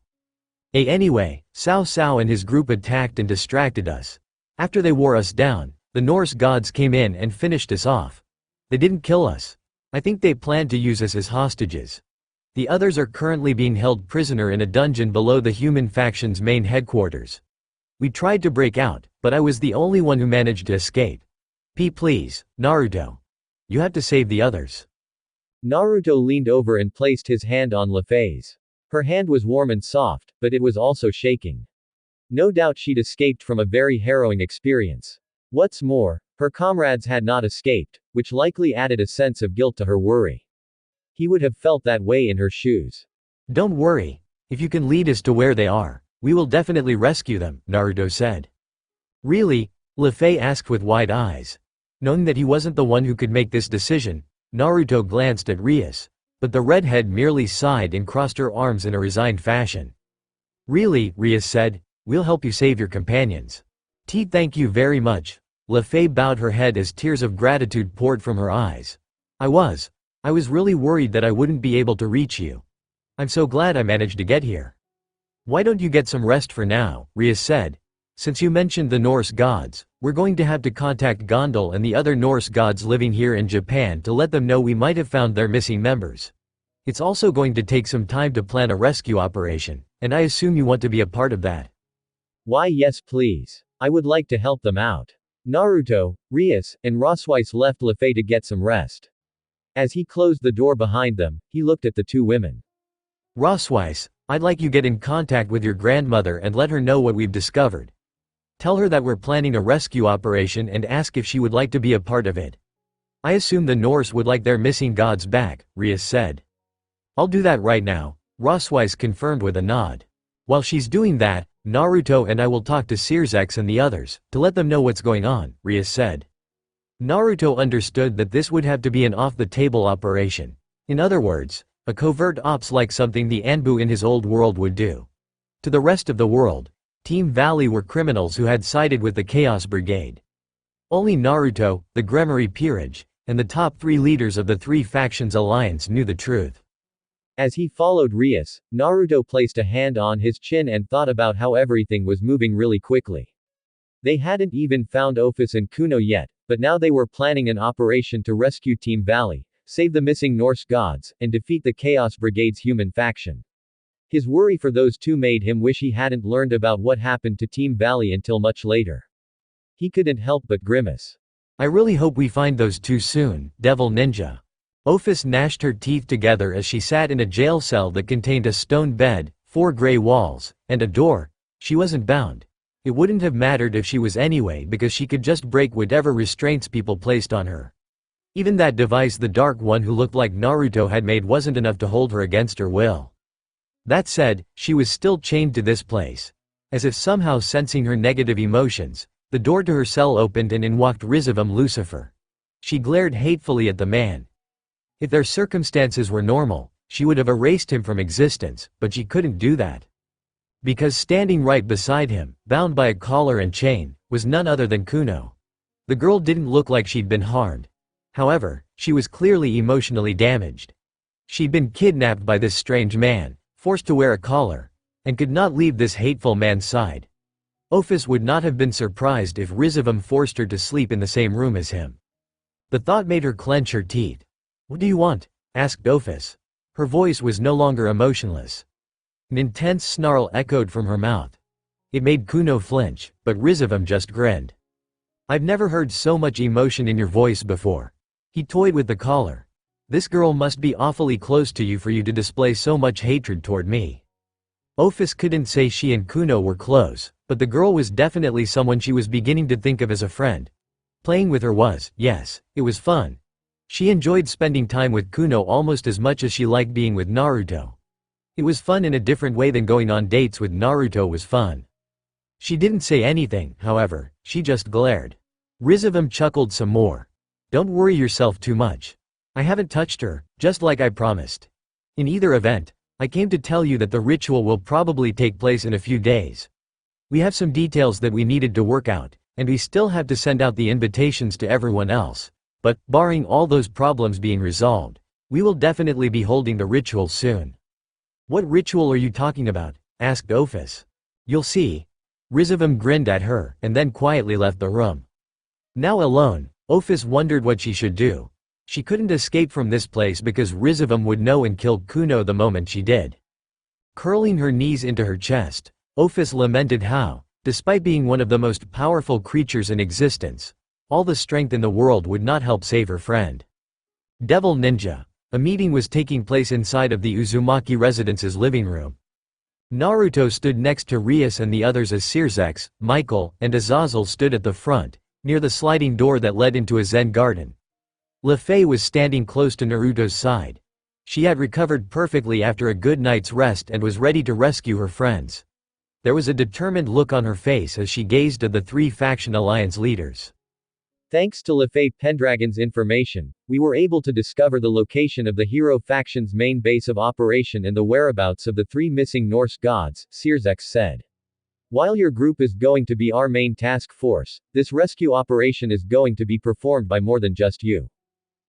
Anyway, Cao Cao and his group attacked and distracted us. After they wore us down, the Norse gods came in and finished us off. They didn't kill us. I think they planned to use us as hostages. The others are currently being held prisoner in a dungeon below the human faction's main headquarters. We tried to break out, but I was the only one who managed to escape. Please, Naruto. You have to save the others." Naruto leaned over and placed his hand on Lefei's. Her hand was warm and soft, but it was also shaking. No doubt she'd escaped from a very harrowing experience. What's more, her comrades had not escaped, which likely added a sense of guilt to her worry. He would have felt that way in her shoes. "Don't worry. If you can lead us to where they are, we will definitely rescue them," Naruto said. "Really?" Lefei asked with wide eyes. Knowing that he wasn't the one who could make this decision, Naruto glanced at Rias, but the redhead merely sighed and crossed her arms in a resigned fashion. "Really," Rias said, "we'll help you save your companions." Thank you very much." Lefei bowed her head as tears of gratitude poured from her eyes. I was really worried that I wouldn't be able to reach you. I'm so glad I managed to get here." "Why don't you get some rest for now?" Rias said. "Since you mentioned the Norse gods, we're going to have to contact Gondal and the other Norse gods living here in Japan to let them know we might have found their missing members. It's also going to take some time to plan a rescue operation, and I assume you want to be a part of that." "Why yes please. I would like to help them out." Naruto, Rias, and Roswise left Lefei to get some rest. As he closed the door behind them, he looked at the two women. "Roswise, I'd like you get in contact with your grandmother and let her know what we've discovered. Tell her that we're planning a rescue operation and ask if she would like to be a part of it. I assume the Norse would like their missing gods back," Rias said. "I'll do that right now," Roswise confirmed with a nod. "While she's doing that, Naruto and I will talk to Sirzex and the others, to let them know what's going on," Rias said. Naruto understood that this would have to be an off-the-table operation. In other words, a covert ops like something the Anbu in his old world would do. To the rest of the world, Team Valley were criminals who had sided with the Chaos Brigade. Only Naruto, the Gremory peerage, and the top three leaders of the three factions alliance knew the truth. As he followed Rias, Naruto placed a hand on his chin and thought about how everything was moving really quickly. They hadn't even found Ophis and Kuno yet, but now they were planning an operation to rescue Team Valley, save the missing Norse gods, and defeat the Chaos Brigade's human faction. His worry for those two made him wish he hadn't learned about what happened to Team Valley until much later. He couldn't help but grimace. "I really hope we find those two soon, Devil Ninja." Ophis gnashed her teeth together as she sat in a jail cell that contained a stone bed, 4 gray walls, and a door. She wasn't bound. It wouldn't have mattered if she was anyway because she could just break whatever restraints people placed on her. Even that device the Dark One who looked like Naruto had made wasn't enough to hold her against her will. That said, she was still chained to this place. As if somehow sensing her negative emotions, the door to her cell opened and in walked Rizavam Lucifer. She glared hatefully at the man. If their circumstances were normal, she would have erased him from existence, but she couldn't do that. Because standing right beside him, bound by a collar and chain, was none other than Kuno. The girl didn't look like she'd been harmed. However, she was clearly emotionally damaged. She'd been kidnapped by this strange man, forced to wear a collar, and could not leave this hateful man's side. Ophis would not have been surprised if Rizavam forced her to sleep in the same room as him. The thought made her clench her teeth. "What do you want?" asked Ophis. Her voice was no longer emotionless. An intense snarl echoed from her mouth. It made Kuno flinch, but Rizavam just grinned. "I've never heard so much emotion in your voice before." He toyed with the collar. "This girl must be awfully close to you for you to display so much hatred toward me." Ophis couldn't say she and Kuno were close, but the girl was definitely someone she was beginning to think of as a friend. Playing with her was, yes, it was fun. She enjoyed spending time with Kuno almost as much as she liked being with Naruto. It was fun in a different way than going on dates with Naruto was fun. She didn't say anything, however, she just glared. Rizavam chuckled some more. "Don't worry yourself too much. I haven't touched her, just like I promised. In either event, I came to tell you that the ritual will probably take place in a few days. We have some details that we needed to work out, and we still have to send out the invitations to everyone else. But, barring all those problems being resolved, we will definitely be holding the ritual soon." "What ritual are you talking about?" asked Ophis. "You'll see." Rizavam grinned at her, and then quietly left the room. Now alone, Ophis wondered what she should do. She couldn't escape from this place because Rizavam would know and kill Kuno the moment she did. Curling her knees into her chest, Ophis lamented how, despite being one of the most powerful creatures in existence, all the strength in the world would not help save her friend. Devil Ninja. A meeting was taking place inside of the Uzumaki residence's living room. Naruto stood next to Rias and the others as Sirzex, Michael, and Azazel stood at the front, near the sliding door that led into a Zen garden. Lefei was standing close to Naruto's side. She had recovered perfectly after a good night's rest and was ready to rescue her friends. There was a determined look on her face as she gazed at the three faction alliance leaders. Thanks to Lefei Pendragon's information, we were able to discover the location of the hero faction's main base of operation and the whereabouts of the three missing Norse gods, Sirzex said. While your group is going to be our main task force, this rescue operation is going to be performed by more than just you.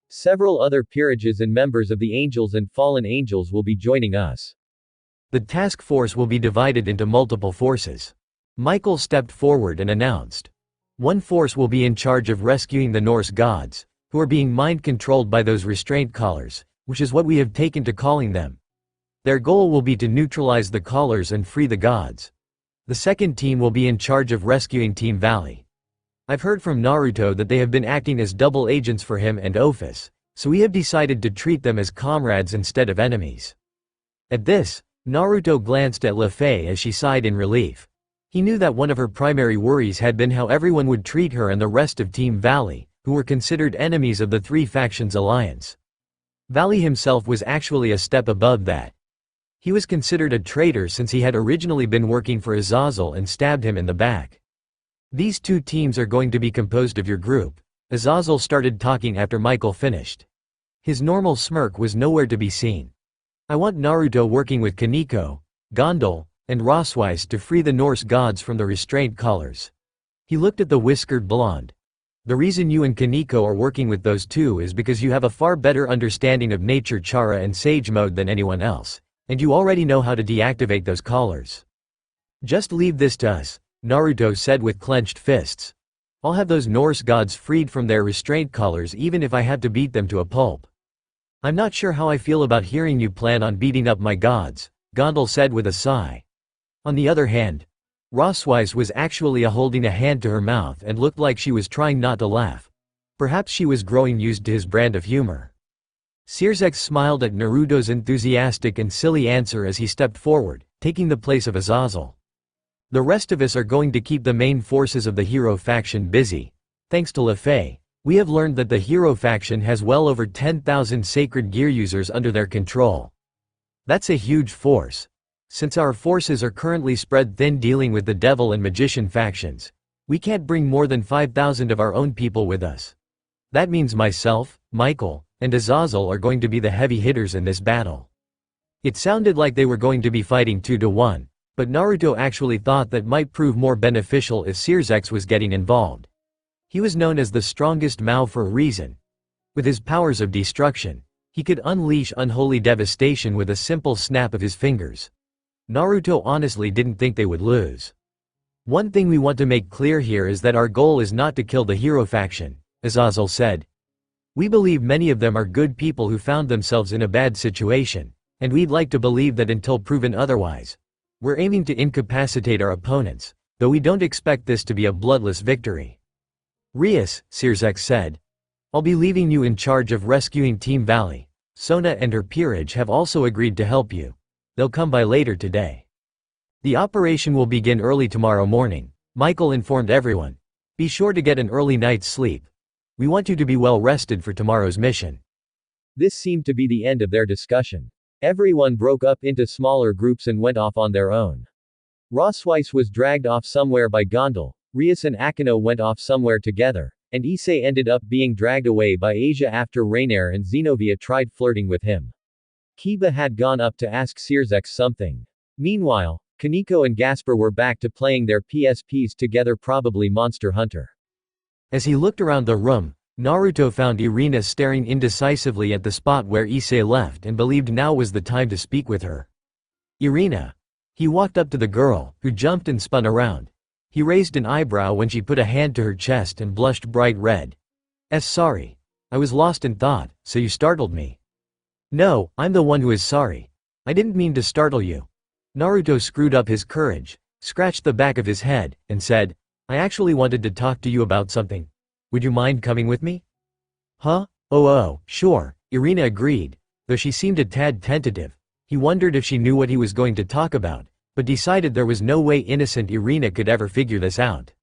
Several other peerages and members of the Angels and Fallen Angels will be joining us. The task force will be divided into multiple forces. Michael stepped forward and announced. One force will be in charge of rescuing the Norse gods, who are being mind-controlled by those restraint collars, which is what we have taken to calling them. Their goal will be to neutralize the collars and free the gods. The second team will be in charge of rescuing Team Valley. I've heard from Naruto that they have been acting as double agents for him and Ophis, so we have decided to treat them as comrades instead of enemies. At this, Naruto glanced at Lefei as she sighed in relief. He knew that one of her primary worries had been how everyone would treat her and the rest of Team Valley, who were considered enemies of the three factions alliance. Valley himself was actually a step above that. He was considered a traitor since he had originally been working for Azazel and stabbed him in the back. These two teams are going to be composed of your group. Azazel started talking after Michael finished. His normal smirk was nowhere to be seen. I want Naruto working with Kaneko, Gondol, and Roswise to free the Norse gods from the restraint collars. He looked at the whiskered blonde. The reason you and Kaneko are working with those two is because you have a far better understanding of nature chara and sage mode than anyone else, and you already know how to deactivate those collars. Just leave this to us, Naruto said with clenched fists. I'll have those Norse gods freed from their restraint collars even if I have to beat them to a pulp. I'm not sure how I feel about hearing you plan on beating up my gods, Gondol said with a sigh. On the other hand, Roswise was actually holding a hand to her mouth and looked like she was trying not to laugh. Perhaps she was growing used to his brand of humor. Sirzex smiled at Naruto's enthusiastic and silly answer as he stepped forward, taking the place of Azazel. The rest of us are going to keep the main forces of the hero faction busy. Thanks to Lefei, We have learned that the hero faction has well over 10,000 sacred gear users under their control. That's a huge force. Since our forces are currently spread thin dealing with the devil and magician factions, we can't bring more than 5,000 of our own people with us. That means myself, Michael, and Azazel are going to be the heavy hitters in this battle. It sounded like they were going to be fighting 2-1, but Naruto actually thought that might prove more beneficial if Sirzex was getting involved. He was known as the strongest Mao for a reason. With his powers of destruction, he could unleash unholy devastation with a simple snap of his fingers. Naruto honestly didn't think they would lose. One thing we want to make clear here is that our goal is not to kill the hero faction, Azazel said. We believe many of them are good people who found themselves in a bad situation, and we'd like to believe that until proven otherwise. We're aiming to incapacitate our opponents, though we don't expect this to be a bloodless victory. Rias, Sirzex said. I'll be leaving you in charge of rescuing Team Valley. Sona and her peerage have also agreed to help you. They'll come by later today. The operation will begin early tomorrow morning, Michael informed everyone. Be sure to get an early night's sleep. We want you to be well rested for tomorrow's mission. This seemed to be the end of their discussion. Everyone broke up into smaller groups and went off on their own. Rosweiss was dragged off somewhere by Gondel, Rias and Akino went off somewhere together, and Issei ended up being dragged away by Asia after Rainier and Zenobia tried flirting with him. Kiba had gone up to ask Sirzex something. Meanwhile, Kaneko and Gasper were back to playing their PSPs together, probably Monster Hunter. As he looked around the room, Naruto found Irina staring indecisively at the spot where Issei left and believed now was the time to speak with her. Irina. He walked up to the girl, who jumped and spun around. He raised an eyebrow when she put a hand to her chest and blushed bright red. Sorry. I was lost in thought, so you startled me. No, I'm the one who is sorry. I didn't mean to startle you. Naruto screwed up his courage, scratched the back of his head, and said, I actually wanted to talk to you about something. Would you mind coming with me? Huh? Oh, sure, Irina agreed, though she seemed a tad tentative. He wondered if she knew what he was going to talk about, but decided there was no way innocent Irina could ever figure this out.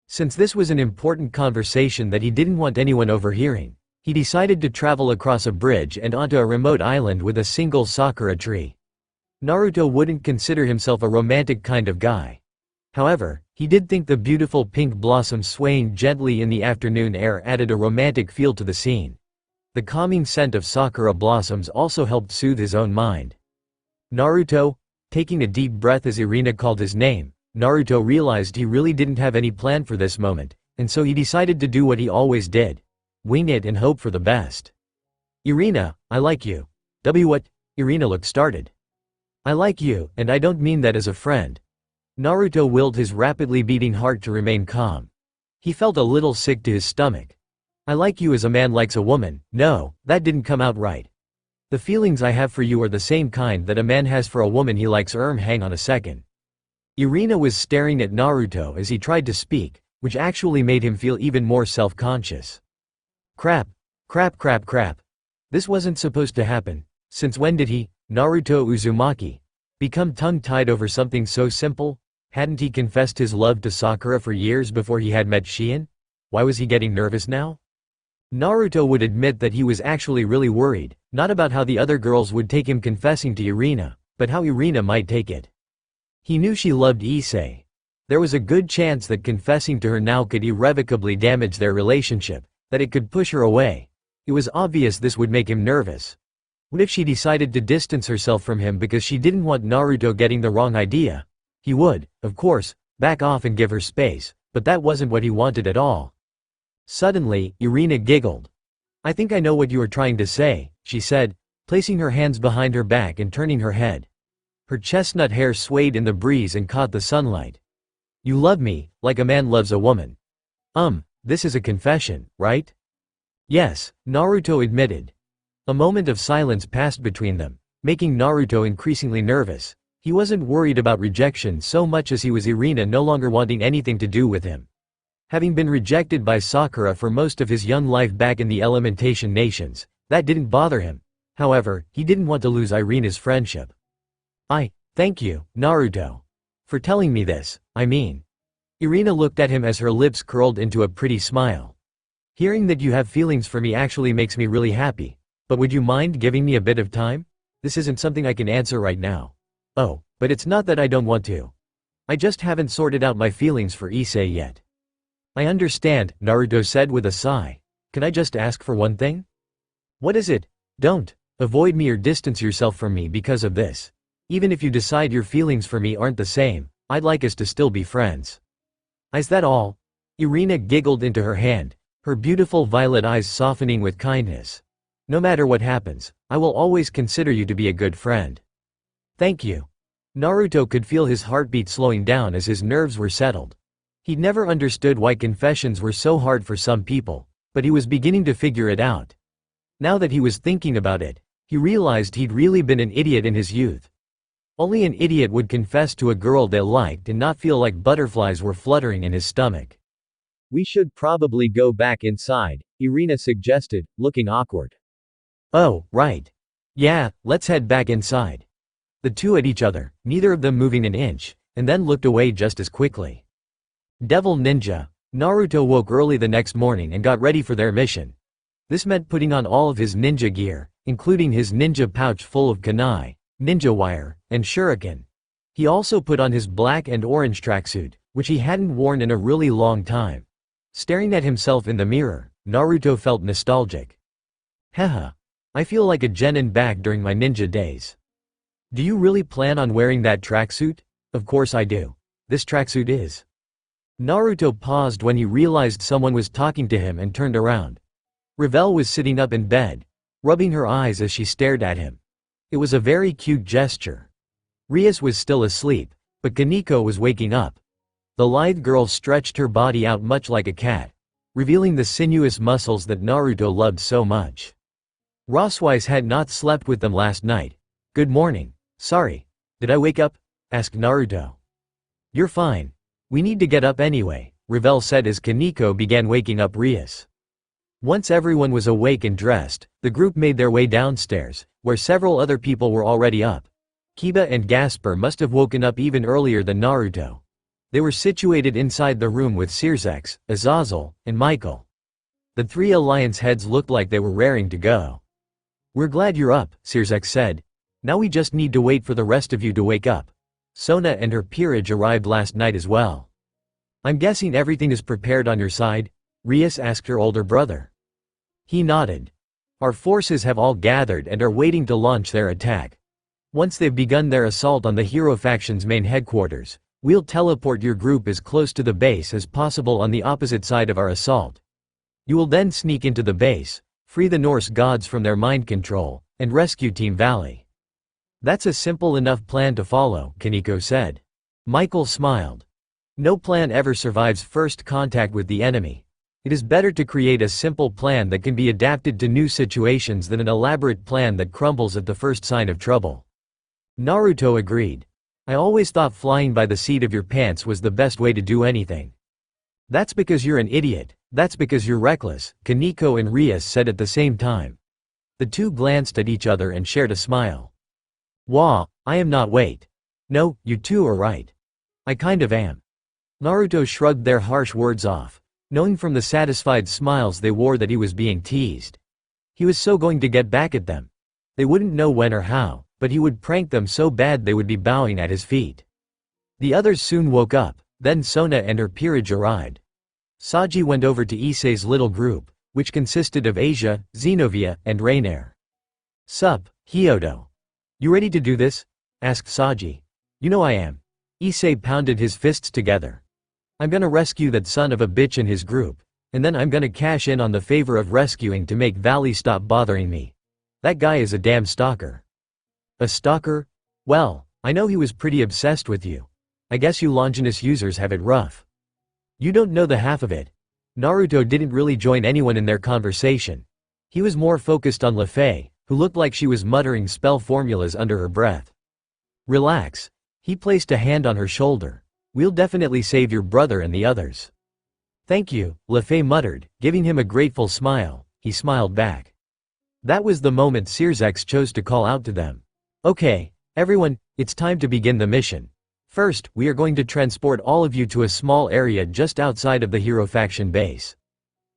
Since this was an important conversation that he didn't want anyone overhearing, he decided to travel across a bridge and onto a remote island with a single sakura tree. Naruto wouldn't consider himself a romantic kind of guy. However, he did think the beautiful pink blossoms swaying gently in the afternoon air added a romantic feel to the scene. The calming scent of sakura blossoms also helped soothe his own mind. Naruto, taking a deep breath as Irina called his name, Naruto realized he really didn't have any plan for this moment, and so he decided to do what he always did. Wing it and hope for the best. Irina, I like you. What? Irina looked startled. I like you, and I don't mean that as a friend. Naruto willed his rapidly beating heart to remain calm. He felt a little sick to his stomach. I like you as a man likes a woman. No, that didn't come out right. The feelings I have for you are the same kind that a man has for a woman he likes. Hang on a second. Irina was staring at Naruto as he tried to speak, which actually made him feel even more self-conscious. Crap. This wasn't supposed to happen. Since when did he, Naruto Uzumaki, become tongue-tied over something so simple? Hadn't he confessed his love to Sakura for years before he had met Shien? Why was he getting nervous now? Naruto would admit that he was actually really worried, not about how the other girls would take him confessing to Irina, but how Irina might take it. He knew she loved Issei. There was a good chance that confessing to her now could irrevocably damage their relationship, that it could push her away. It was obvious this would make him nervous. What if she decided to distance herself from him because she didn't want Naruto getting the wrong idea? He would, of course, back off and give her space, but that wasn't what he wanted at all. Suddenly, Irina giggled. I think I know what you are trying to say, she said, placing her hands behind her back and turning her head. Her chestnut hair swayed in the breeze and caught the sunlight. You love me, like a man loves a woman. This is a confession, right? Yes, Naruto admitted. A moment of silence passed between them, making Naruto increasingly nervous. He wasn't worried about rejection so much as he was Irina no longer wanting anything to do with him. Having been rejected by Sakura for most of his young life back in the Elementation Nations, that didn't bother him. However, he didn't want to lose Irina's friendship. Thank you, Naruto. For telling me this, I mean. Irina looked at him as her lips curled into a pretty smile. Hearing that you have feelings for me actually makes me really happy, but would you mind giving me a bit of time? This isn't something I can answer right now. Oh, but it's not that I don't want to. I just haven't sorted out my feelings for Issei yet. I understand, Naruto said with a sigh. Can I just ask for one thing? What is it? Don't avoid me or distance yourself from me because of this. Even if you decide your feelings for me aren't the same, I'd like us to still be friends. Is that all? Irina giggled into her hand, her beautiful violet eyes softening with kindness. No matter what happens, I will always consider you to be a good friend. Thank you. Naruto could feel his heartbeat slowing down as his nerves were settled. He'd never understood why confessions were so hard for some people, but he was beginning to figure it out. Now that he was thinking about it, he realized he'd really been an idiot in his youth. Only an idiot would confess to a girl they liked and not feel like butterflies were fluttering in his stomach. We should probably go back inside, Irina suggested, looking awkward. Oh, right. Yeah, let's head back inside. The two at each other, neither of them moving an inch, and then looked away just as quickly. Devil Ninja. Naruto woke early the next morning and got ready for their mission. This meant putting on all of his ninja gear, including his ninja pouch full of kunai, ninja wire, and shuriken. He also put on his black and orange tracksuit, which he hadn't worn in a really long time. Staring at himself in the mirror, Naruto felt nostalgic. Haha. I feel like a genin back during my ninja days. Do you really plan on wearing that tracksuit? Of course I do. This tracksuit is. Naruto paused when he realized someone was talking to him and turned around. Ravel was sitting up in bed, rubbing her eyes as she stared at him. It was a very cute gesture. Rias was still asleep, but Kaneko was waking up. The lithe girl stretched her body out much like a cat, revealing the sinuous muscles that Naruto loved so much. Roswise had not slept with them last night. Good morning. Sorry. Did I wake up? Asked Naruto. You're fine. We need to get up anyway, Ravel said as Kaneko began waking up Rias. Once everyone was awake and dressed, the group made their way downstairs, where several other people were already up. Kiba and Gasper must have woken up even earlier than Naruto. They were situated inside the room with Sirzex, Azazel, and Michael. The three alliance heads looked like they were raring to go. We're glad you're up, Sirzex said. Now we just need to wait for the rest of you to wake up. Sona and her peerage arrived last night as well. I'm guessing everything is prepared on your side? Rias asked her older brother. He nodded. Our forces have all gathered and are waiting to launch their attack. Once they've begun their assault on the hero faction's main headquarters, we'll teleport your group as close to the base as possible on the opposite side of our assault. You will then sneak into the base, free the Norse gods from their mind control, and rescue Team Valley. That's a simple enough plan to follow, Kaneko said. Michael smiled. No plan ever survives first contact with the enemy. It is better to create a simple plan that can be adapted to new situations than an elaborate plan that crumbles at the first sign of trouble. Naruto agreed. I always thought flying by the seat of your pants was the best way to do anything. That's because you're an idiot. That's because you're reckless, Kaneko and Rias said at the same time. The two glanced at each other and shared a smile. Wah, I am not. Wait. No, you two are right. I kind of am. Naruto shrugged their harsh words off, knowing from the satisfied smiles they wore that he was being teased. He was so going to get back at them. They wouldn't know when or how, but he would prank them so bad they would be bowing at his feet. The others soon woke up, then Sona and her peerage arrived. Saji went over to Issei's little group, which consisted of Asia, Zenobia, and Rainier. Sup, Hyodo. You ready to do this? Asked Saji. You know I am. Issei pounded his fists together. I'm gonna rescue that son of a bitch and his group, and then I'm gonna cash in on the favor of rescuing to make Valley stop bothering me. That guy is a damn stalker. A stalker? Well, I know he was pretty obsessed with you. I guess you Longinus users have it rough. You don't know the half of it. Naruto didn't really join anyone in their conversation. He was more focused on Lefei, who looked like she was muttering spell formulas under her breath. Relax. He placed a hand on her shoulder. We'll definitely save your brother and the others. Thank you, Lefei muttered, giving him a grateful smile. He smiled back. That was the moment Sirzex chose to call out to them. Okay, everyone, it's time to begin the mission. First, we are going to transport all of you to a small area just outside of the hero faction base.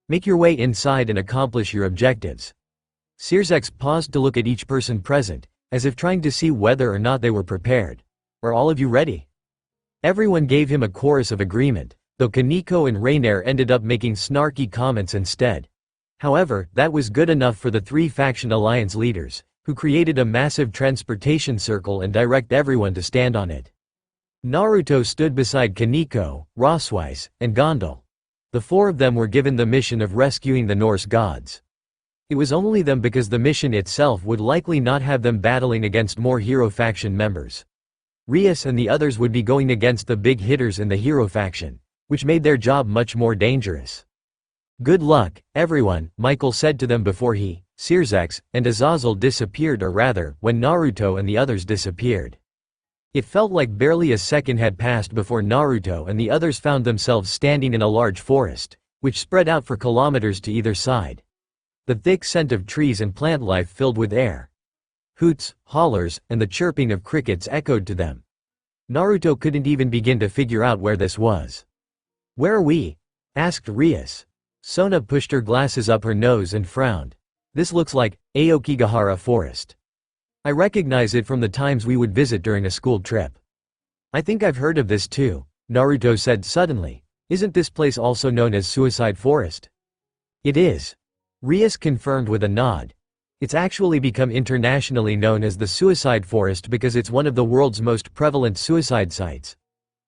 Make your way inside and accomplish your objectives. Sirzex paused to look at each person present, as if trying to see whether or not they were prepared. Are all of you ready? Everyone gave him a chorus of agreement, though Kaneko and Rainier ended up making snarky comments instead. However, that was good enough for the three faction alliance leaders, who created a massive transportation circle and direct everyone to stand on it. Naruto stood beside Kaneko, Roswise, and Gondal. The four of them were given the mission of rescuing the Norse gods. It was only them because the mission itself would likely not have them battling against more hero faction members. Rias and the others would be going against the big hitters in the hero faction, which made their job much more dangerous. Good luck, everyone, Michael said to them before he, Sirzex, and Azazel disappeared, or rather, when Naruto and the others disappeared. It felt like barely a second had passed before Naruto and the others found themselves standing in a large forest, which spread out for kilometers to either side. The thick scent of trees and plant life filled with air. Hoots, hollers, and the chirping of crickets echoed to them. Naruto couldn't even begin to figure out where this was. Where are we? Asked Rias. Sona pushed her glasses up her nose and frowned. This looks like Aokigahara Forest. I recognize it from the times we would visit during a school trip. I think I've heard of this too, Naruto said suddenly. Isn't this place also known as Suicide Forest? It is. Rias confirmed with a nod. It's actually become internationally known as the Suicide Forest because it's one of the world's most prevalent suicide sites.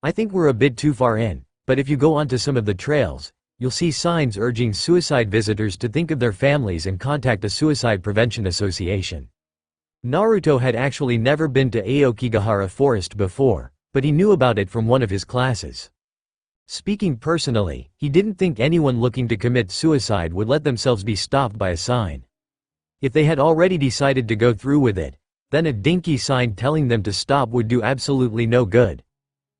I think we're a bit too far in, but if you go onto some of the trails, you'll see signs urging suicide visitors to think of their families and contact a suicide prevention association. Naruto had actually never been to Aokigahara Forest before, but he knew about it from one of his classes. Speaking personally, he didn't think anyone looking to commit suicide would let themselves be stopped by a sign. If they had already decided to go through with it, then a dinky sign telling them to stop would do absolutely no good.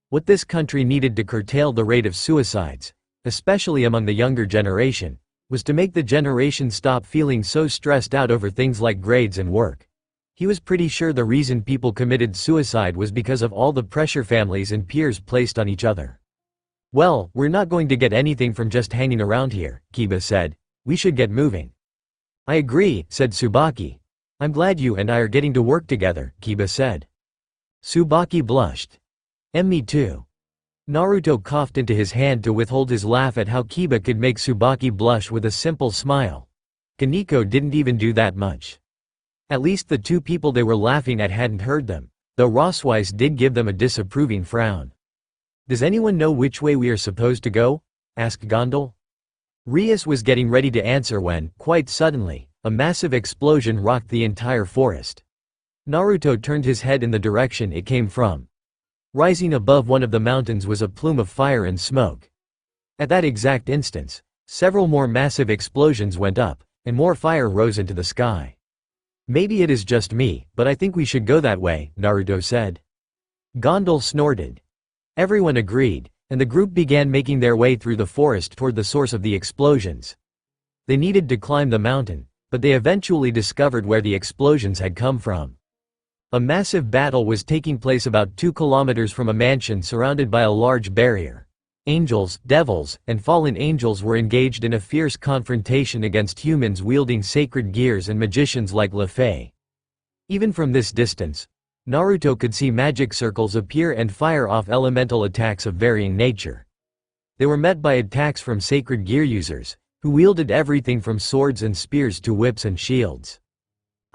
What this country needed to curtail the rate of suicides, especially among the younger generation, was to make the generation stop feeling so stressed out over things like grades and work. He was pretty sure the reason people committed suicide was because of all the pressure families and peers placed on each other. Well, we're not going to get anything from just hanging around here, Kiba said. We should get moving. I agree, said Tsubaki. I'm glad you and I are getting to work together, Kiba said. Tsubaki blushed. Me too. Naruto coughed into his hand to withhold his laugh at how Kiba could make Tsubaki blush with a simple smile. Kaneko didn't even do that much. At least the two people they were laughing at hadn't heard them, though Roswise did give them a disapproving frown. Does anyone know which way we are supposed to go? Asked Gondal. Rias was getting ready to answer when, quite suddenly, a massive explosion rocked the entire forest. Naruto turned his head in the direction it came from. Rising above one of the mountains was a plume of fire and smoke. At that exact instance, several more massive explosions went up, and more fire rose into the sky. Maybe it is just me, but I think we should go that way, Naruto said. Gondal snorted. Everyone agreed, and the group began making their way through the forest toward the source of the explosions. They needed to climb the mountain, but they eventually discovered where the explosions had come from. A massive battle was taking place about 2 kilometers from a mansion surrounded by a large barrier. Angels, devils, and fallen angels were engaged in a fierce confrontation against humans wielding sacred gears and magicians like Lefei. Even from this distance, Naruto could see magic circles appear and fire off elemental attacks of varying nature. They were met by attacks from sacred gear users, who wielded everything from swords and spears to whips and shields.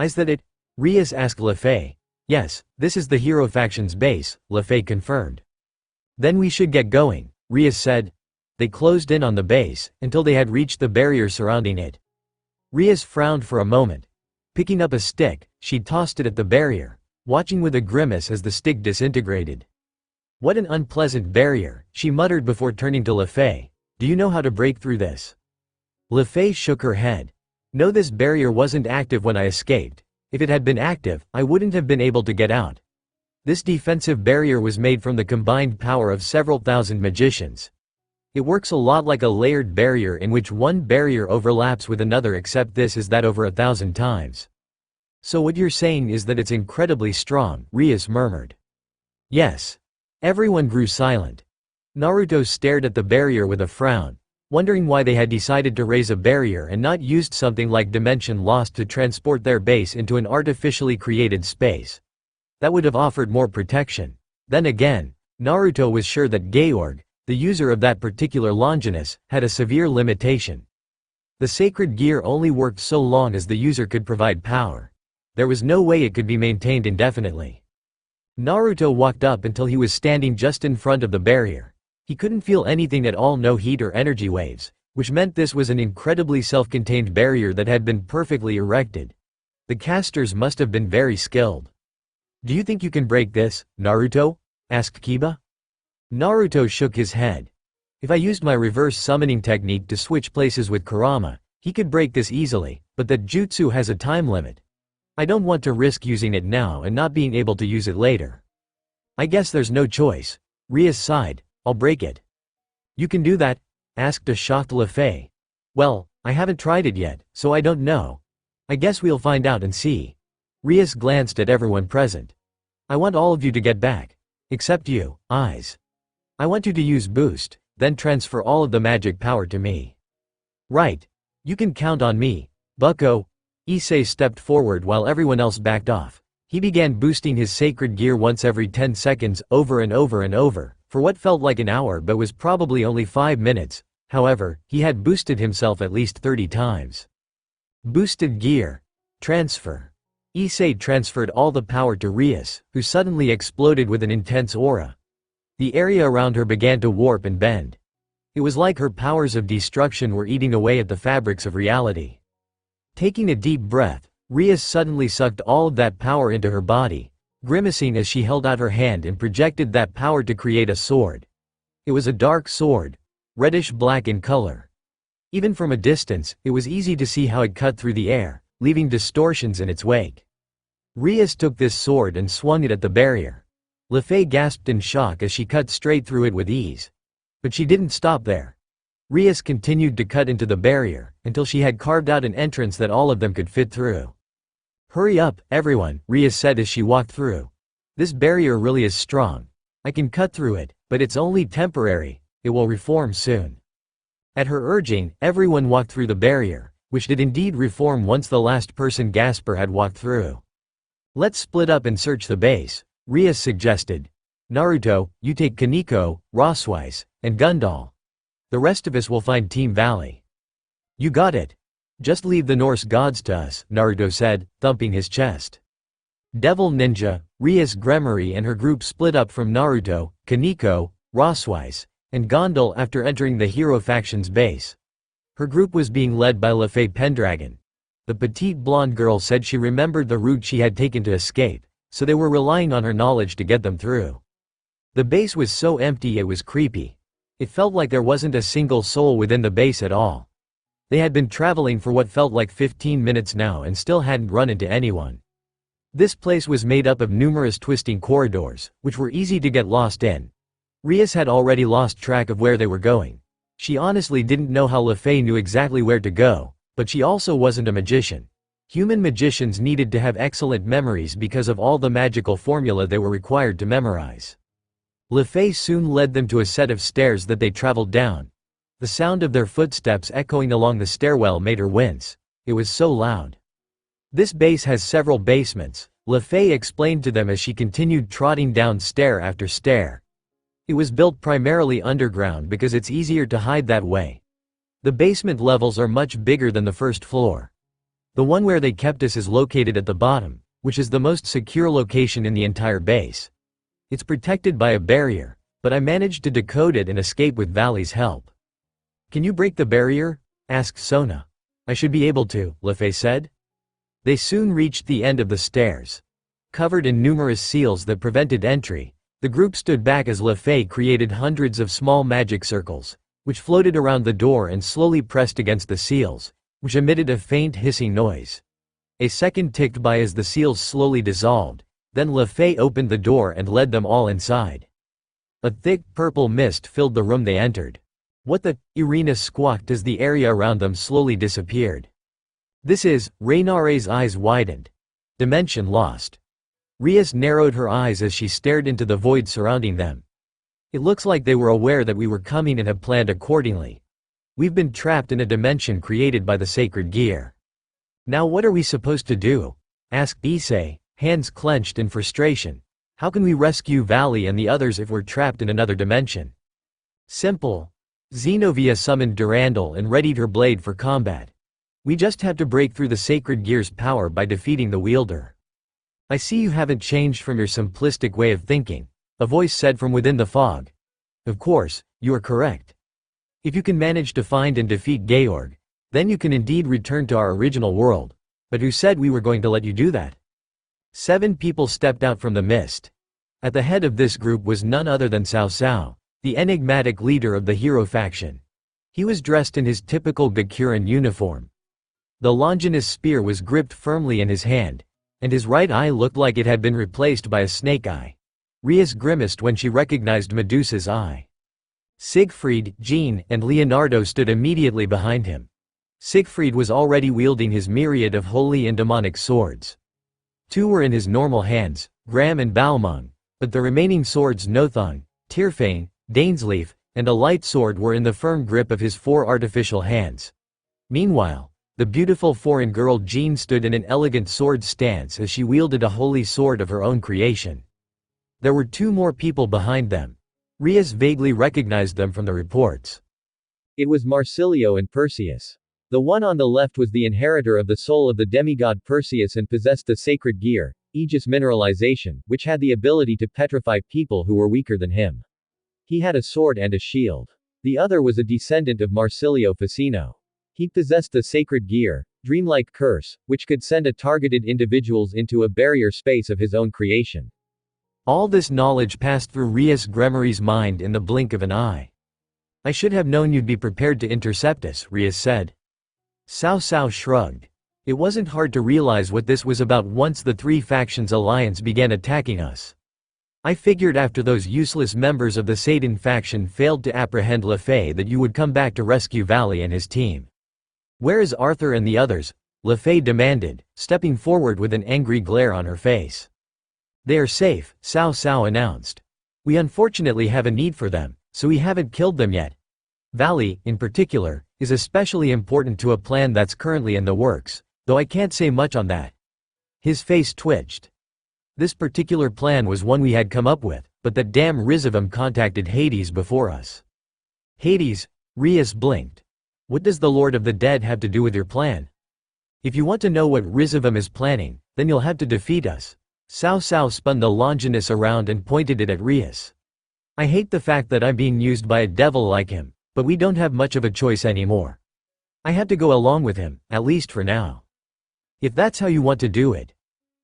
Is that it? Rias asked Lefei. Yes, this is the hero faction's base, Lefei confirmed. Then we should get going, Rias said. They closed in on the base, until they had reached the barrier surrounding it. Rias frowned for a moment. Picking up a stick, she tossed it at the barrier, watching with a grimace as the stick disintegrated. What an unpleasant barrier, she muttered before turning to Lefei. Do you know how to break through this? Lefei shook her head. No, this barrier wasn't active when I escaped. If it had been active, I wouldn't have been able to get out. This defensive barrier was made from the combined power of several thousand magicians. It works a lot like a layered barrier in which one barrier overlaps with another, except this is that over 1,000 times. So what you're saying is that it's incredibly strong, Rias murmured. Yes. Everyone grew silent. Naruto stared at the barrier with a frown. wondering why they had decided to raise a barrier and not used something like Dimension Lost to transport their base into an artificially created space. That would have offered more protection. Then again, Naruto was sure that Georg, the user of that particular Longinus, had a severe limitation. The sacred gear only worked so long as the user could provide power. There was no way it could be maintained indefinitely. Naruto walked up until he was standing just in front of the barrier. He couldn't feel anything at all, no heat or energy waves, which meant this was an incredibly self-contained barrier that had been perfectly erected. The casters must have been very skilled. "Do you think you can break this, Naruto?" asked Kiba. Naruto shook his head. "If I used my reverse summoning technique to switch places with Kurama, he could break this easily, but that jutsu has a time limit. I don't want to risk using it now and not being able to use it later." "I guess there's no choice." Rias sighed. "I'll break it." "You can do that?" asked a shocked Lefei. "Well, I haven't tried it yet, so I don't know. I guess we'll find out and see." Rias glanced at everyone present. "I want all of you to get back. Except you, Eyes. I want you to use Boost, then transfer all of the magic power to me." "Right. You can count on me, bucko." Issei stepped forward while everyone else backed off. He began boosting his sacred gear once every 10 seconds, over and over and over, for what felt like an hour but was probably only 5 minutes. However, he had boosted himself at least 30 times. Boosted gear. Transfer. Issei transferred all the power to Rias, who suddenly exploded with an intense aura. The area around her began to warp and bend. It was like her powers of destruction were eating away at the fabrics of reality. Taking a deep breath, Rias suddenly sucked all of that power into her body, grimacing as she held out her hand and projected that power to create a sword. It was a dark sword, reddish-black in color. Even from a distance, it was easy to see how it cut through the air, leaving distortions in its wake. Rias took this sword and swung it at the barrier. Lefei gasped in shock as she cut straight through it with ease. But she didn't stop there. Rias continued to cut into the barrier, until she had carved out an entrance that all of them could fit through. "Hurry up, everyone," Rias said as she walked through. "This barrier really is strong. I can cut through it, but it's only temporary. It will reform soon." At her urging, everyone walked through the barrier, which did indeed reform once the last person Gasper had walked through. "Let's split up and search the base," Rias suggested. "Naruto, you take Kaneko, Roswise, and Gundal. The rest of us will find Team Valley." "You got it. Just leave the Norse gods to us," Naruto said, thumping his chest. Devil Ninja, Rias Gremory and her group split up from Naruto, Kaneko, Roswise, and Gondal after entering the Hero Faction's base. Her group was being led by Lefei Pendragon. The petite blonde girl said she remembered the route she had taken to escape, so they were relying on her knowledge to get them through. The base was so empty it was creepy. It felt like there wasn't a single soul within the base at all. They had been traveling for what felt like 15 minutes now and still hadn't run into anyone. This place was made up of numerous twisting corridors, which were easy to get lost in. Rias had already lost track of where they were going. She honestly didn't know how Lefei knew exactly where to go, but she also wasn't a magician. Human magicians needed to have excellent memories because of all the magical formula they were required to memorize. Lefei soon led them to a set of stairs that they traveled down. The sound of their footsteps echoing along the stairwell made her wince. It was so loud. "This base has several basements," Lefei explained to them as she continued trotting down stair after stair. "It was built primarily underground because it's easier to hide that way. The basement levels are much bigger than the first floor. The one where they kept us is located at the bottom, which is the most secure location in the entire base. It's protected by a barrier, but I managed to decode it and escape with Valley's help." "Can you break the barrier?" asked Sona. "I should be able to," Lefei said. They soon reached the end of the stairs. Covered in numerous seals that prevented entry, the group stood back as Lefei created hundreds of small magic circles, which floated around the door and slowly pressed against the seals, which emitted a faint hissing noise. A second ticked by as the seals slowly dissolved. Then Lefei opened the door and led them all inside. A thick purple mist filled the room they entered. "What the?" Irina squawked as the area around them slowly disappeared. "This is," Reinare's eyes widened. "Dimension Lost." Rias narrowed her eyes as she stared into the void surrounding them. "It looks like they were aware that we were coming and have planned accordingly. We've been trapped in a dimension created by the sacred gear. Now what are we supposed to do? Asked Issei, hands clenched in frustration. How can we rescue Valley and the others if we're trapped in another dimension? Simple. Xenovia summoned Durandal and readied her blade for combat. We just have to break through the sacred gear's power by defeating the wielder. I see you haven't changed from your simplistic way of thinking, a voice said from within the fog. Of course, you are correct. If you can manage to find and defeat Georg, then you can indeed return to our original world. But who said we were going to let you do that? 7 people stepped out from the mist. At the head of this group was none other than Cao Cao, the enigmatic leader of the hero faction. He was dressed in his typical Gakuran uniform. The Longinus spear was gripped firmly in his hand, and his right eye looked like it had been replaced by a snake eye. Rias grimaced when she recognized Medusa's eye. Siegfried, Jean, and Leonardo stood immediately behind him. Siegfried was already wielding his myriad of holy and demonic swords. 2 were in his normal hands, Gram and Balmung, but the remaining swords Nothung, Tyrfane, Dainsleif, and a light sword were in the firm grip of his 4 artificial hands. Meanwhile, the beautiful foreign girl Jean stood in an elegant sword stance as she wielded a holy sword of her own creation. There were 2 more people behind them. Rias vaguely recognized them from the reports. It was Marsilio and Perseus. The one on the left was the inheritor of the soul of the demigod Perseus and possessed the sacred gear, Aegis mineralization, which had the ability to petrify people who were weaker than him. He had a sword and a shield. The other was a descendant of Marsilio Ficino. He possessed the sacred gear, dreamlike curse, which could send a targeted individuals into a barrier space of his own creation. All this knowledge passed through Rias Gremory's mind in the blink of an eye. I should have known you'd be prepared to intercept us, Rias said. Cao Cao shrugged. It wasn't hard to realize what this was about once the 3 factions alliance began attacking us. I figured after those useless members of the Satan faction failed to apprehend LeFay that you would come back to rescue Valley and his team. Where is Arthur and the others? LeFay demanded, stepping forward with an angry glare on her face. They are safe, Cao Cao announced. We unfortunately have a need for them, so we haven't killed them yet. Valley, in particular, is especially important to a plan that's currently in the works, though I can't say much on that. His face twitched. This particular plan was one we had come up with, but that damn Rizavam contacted Hades before us. Hades? Rias blinked. What does the Lord of the Dead have to do with your plan? If you want to know what Rizavam is planning, then you'll have to defeat us. Cao Cao spun the Longinus around and pointed it at Rias. I hate the fact that I'm being used by a devil like him, but we don't have much of a choice anymore. I have to go along with him, at least for now. If that's how you want to do it.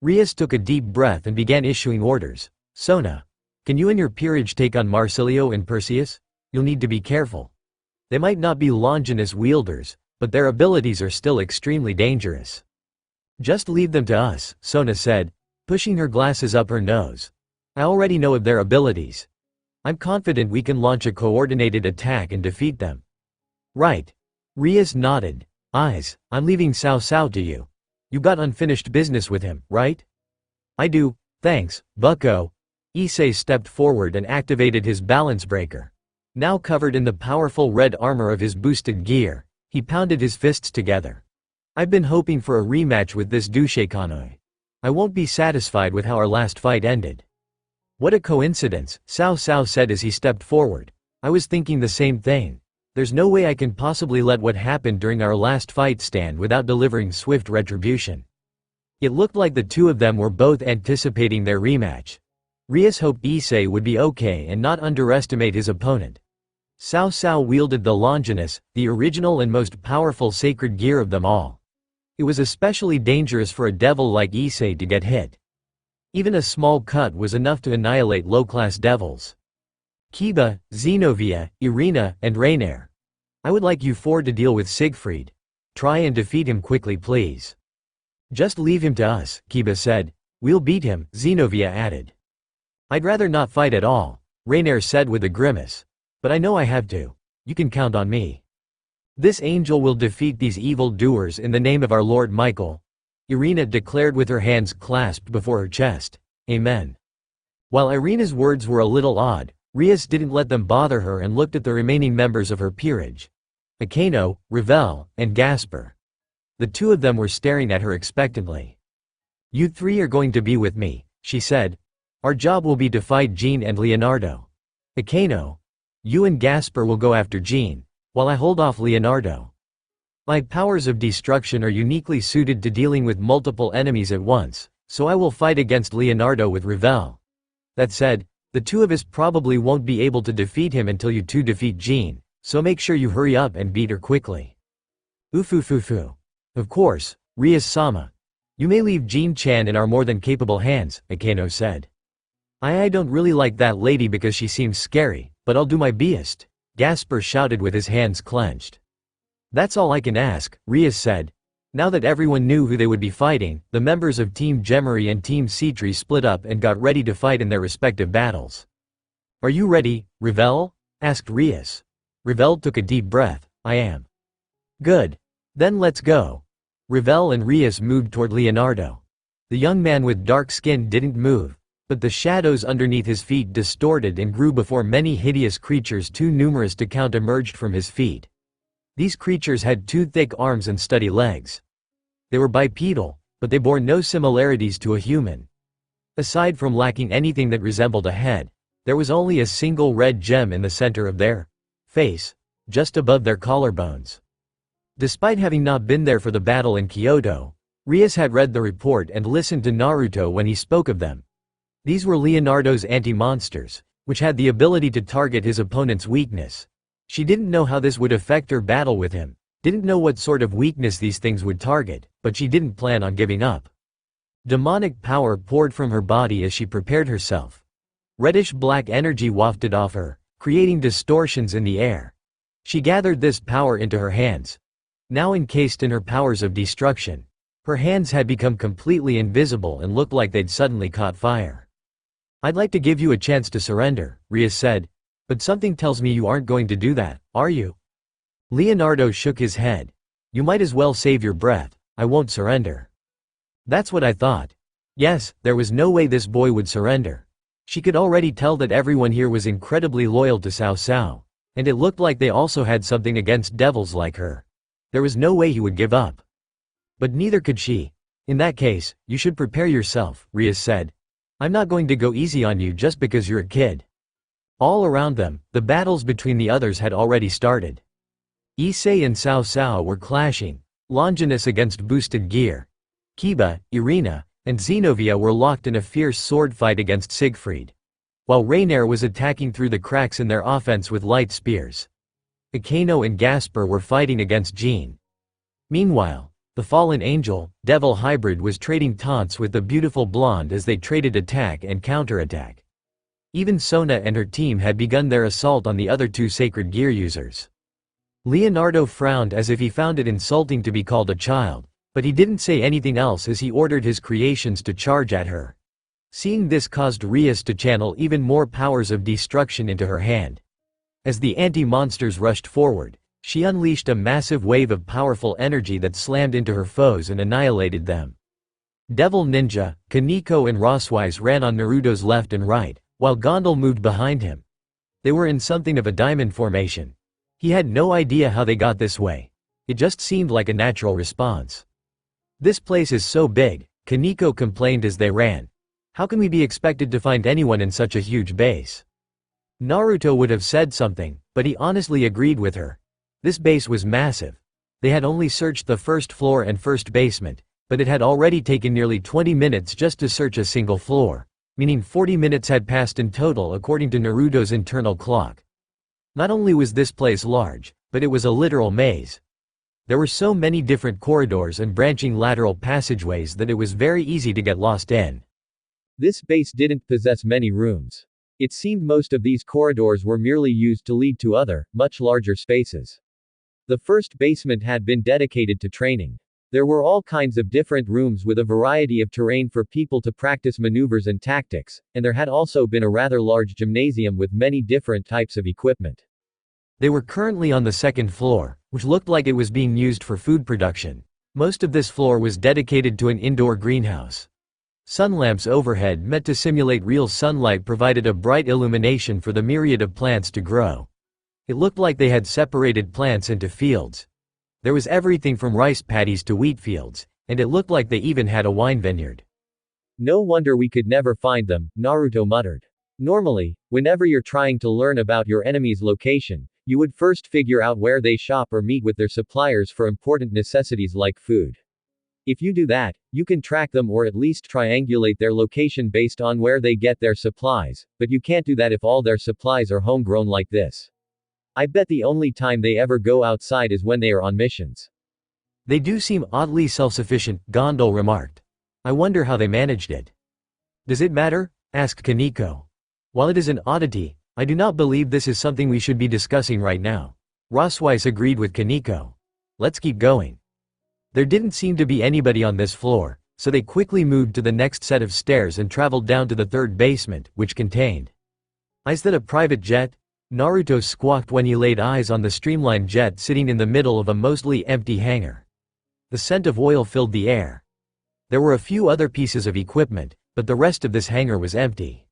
Rias took a deep breath and began issuing orders. Sona, can you and your peerage take on Marsilio and Perseus? You'll need to be careful. They might not be Longinus wielders, but their abilities are still extremely dangerous. Just leave them to us, Sona said, pushing her glasses up her nose. I already know of their abilities. I'm confident we can launch a coordinated attack and defeat them. Right. Rias nodded. I'm leaving Cao Cao to you. You got unfinished business with him, right? I do, thanks, bucko. Issei stepped forward and activated his balance breaker. Now covered in the powerful red armor of his boosted gear, he pounded his fists together. I've been hoping for a rematch with this Dushekanoi. I won't be satisfied with how our last fight ended. What a coincidence, Cao Cao said as he stepped forward. I was thinking the same thing. There's no way I can possibly let what happened during our last fight stand without delivering swift retribution. It looked like the 2 of them were both anticipating their rematch. Rias hoped Issei would be okay and not underestimate his opponent. Cao Cao wielded the Longinus, the original and most powerful sacred gear of them all. It was especially dangerous for a devil like Issei to get hit. Even a small cut was enough to annihilate low-class devils. Kiba, Xenovia, Irina, and Rainier. I would like you 4 to deal with Siegfried. Try and defeat him quickly, please. Just leave him to us, Kiba said. We'll beat him, Xenovia added. I'd rather not fight at all, Rainier said with a grimace. But I know I have to. You can count on me. This angel will defeat these evil doers in the name of our Lord Michael. Irina declared with her hands clasped before her chest. Amen. While Irina's words were a little odd, Rias didn't let them bother her and looked at the remaining members of her peerage. Akano, Ravel, and Gasper. The two of them were staring at her expectantly. "You three are going to be with me," she said. "Our job will be to fight Jean and Leonardo. Akano, you and Gasper will go after Jean, while I hold off Leonardo. My powers of destruction are uniquely suited to dealing with multiple enemies at once, so I will fight against Leonardo with Ravel. That said, the two of us probably won't be able to defeat him until you two defeat Jean, so make sure you hurry up and beat her quickly." "Ufufufu. Of course, Rias-sama. You may leave Jean-chan in our more than capable hands," Akano said. I don't really like that lady because she seems scary, but I'll do my best," Gasper shouted with his hands clenched. "That's all I can ask," Rias said. Now that everyone knew who they would be fighting, the members of Team Gemery and Team Citri split up and got ready to fight in their respective battles. "Are you ready, Ravel?" asked Rias. Ravel took a deep breath. "I am." "Good. Then let's go." Ravel and Rias moved toward Leonardo. The young man with dark skin didn't move, but the shadows underneath his feet distorted and grew before many hideous creatures too numerous to count emerged from his feet. These creatures had two thick arms and stubby legs. They were bipedal, but they bore no similarities to a human. Aside from lacking anything that resembled a head, there was only a single red gem in the center of their face, just above their collarbones. Despite having not been there for the battle in Kyoto, Rias had read the report and listened to Naruto when he spoke of them. These were Leonardo's anti-monsters, which had the ability to target his opponent's weakness. She didn't know how this would affect her battle with him, didn't know what sort of weakness these things would target, but she didn't plan on giving up. Demonic power poured from her body as she prepared herself. Reddish-black energy wafted off her, creating distortions in the air. She gathered this power into her hands. Now encased in her powers of destruction, her hands had become completely invisible and looked like they'd suddenly caught fire. "I'd like to give you a chance to surrender," Rias said, "but something tells me you aren't going to do that, are you?" Leonardo shook his head. "You might as well save your breath. I won't surrender." "That's what I thought." Yes, there was no way this boy would surrender. She could already tell that everyone here was incredibly loyal to Cao Cao, and it looked like they also had something against devils like her. There was no way he would give up. But neither could she. "In that case, you should prepare yourself," Rias said. "I'm not going to go easy on you just because you're a kid." All around them, the battles between the others had already started. Issei and Cao Cao were clashing, Longinus against Boosted Gear. Kiba, Irina, and Zenobia were locked in a fierce sword fight against Siegfried, while Rainier was attacking through the cracks in their offense with light spears. Akano and Gasper were fighting against Jean. Meanwhile, the fallen angel, devil hybrid was trading taunts with the beautiful blonde as they traded attack and counterattack. Even Sona and her team had begun their assault on the other two sacred gear users. Leonardo frowned as if he found it insulting to be called a child, but he didn't say anything else as he ordered his creations to charge at her. Seeing this caused Rias to channel even more powers of destruction into her hand. As the anti-monsters rushed forward, she unleashed a massive wave of powerful energy that slammed into her foes and annihilated them. Devil Ninja, Kaneko and Rosswise ran on Naruto's left and right, while Gondel moved behind him. They were in something of a diamond formation. He had no idea how they got this way. It just seemed like a natural response. "This place is so big," Kaneko complained as they ran. "How can we be expected to find anyone in such a huge base?" Naruto would have said something, but he honestly agreed with her. This base was massive. They had only searched the first floor and first basement, but it had already taken nearly 20 minutes just to search a single floor, meaning 40 minutes had passed in total according to Naruto's internal clock. Not only was this place large, but it was a literal maze. There were so many different corridors and branching lateral passageways that it was very easy to get lost in. This base didn't possess many rooms. It seemed most of these corridors were merely used to lead to other, much larger spaces. The first basement had been dedicated to training. There were all kinds of different rooms with a variety of terrain for people to practice maneuvers and tactics, and there had also been a rather large gymnasium with many different types of equipment. They were currently on the second floor, which looked like it was being used for food production. Most of this floor was dedicated to an indoor greenhouse. Sun lamps overhead meant to simulate real sunlight provided a bright illumination for the myriad of plants to grow. It looked like they had separated plants into fields. There was everything from rice paddies to wheat fields, and it looked like they even had a wine vineyard. No wonder we could never find them, Naruto muttered. Normally, whenever you're trying to learn about your enemy's location, you would first figure out where they shop or meet with their suppliers for important necessities like food. If you do that, you can track them or at least triangulate their location based on where they get their supplies, but you can't do that if all their supplies are homegrown like this. I bet the only time they ever go outside is when they are on missions. They do seem oddly self-sufficient, Gondol remarked. I wonder how they managed it. Does it matter? Asked Kaneko. While it is an oddity, I do not believe this is something we should be discussing right now. Rosweiss agreed with Kaneko. Let's keep going. There didn't seem to be anybody on this floor, so they quickly moved to the next set of stairs and traveled down to the third basement, which contained. Is that a private jet? Naruto squawked when he laid eyes on the streamlined jet sitting in the middle of a mostly empty hangar. The scent of oil filled the air. There were a few other pieces of equipment, but the rest of this hangar was empty.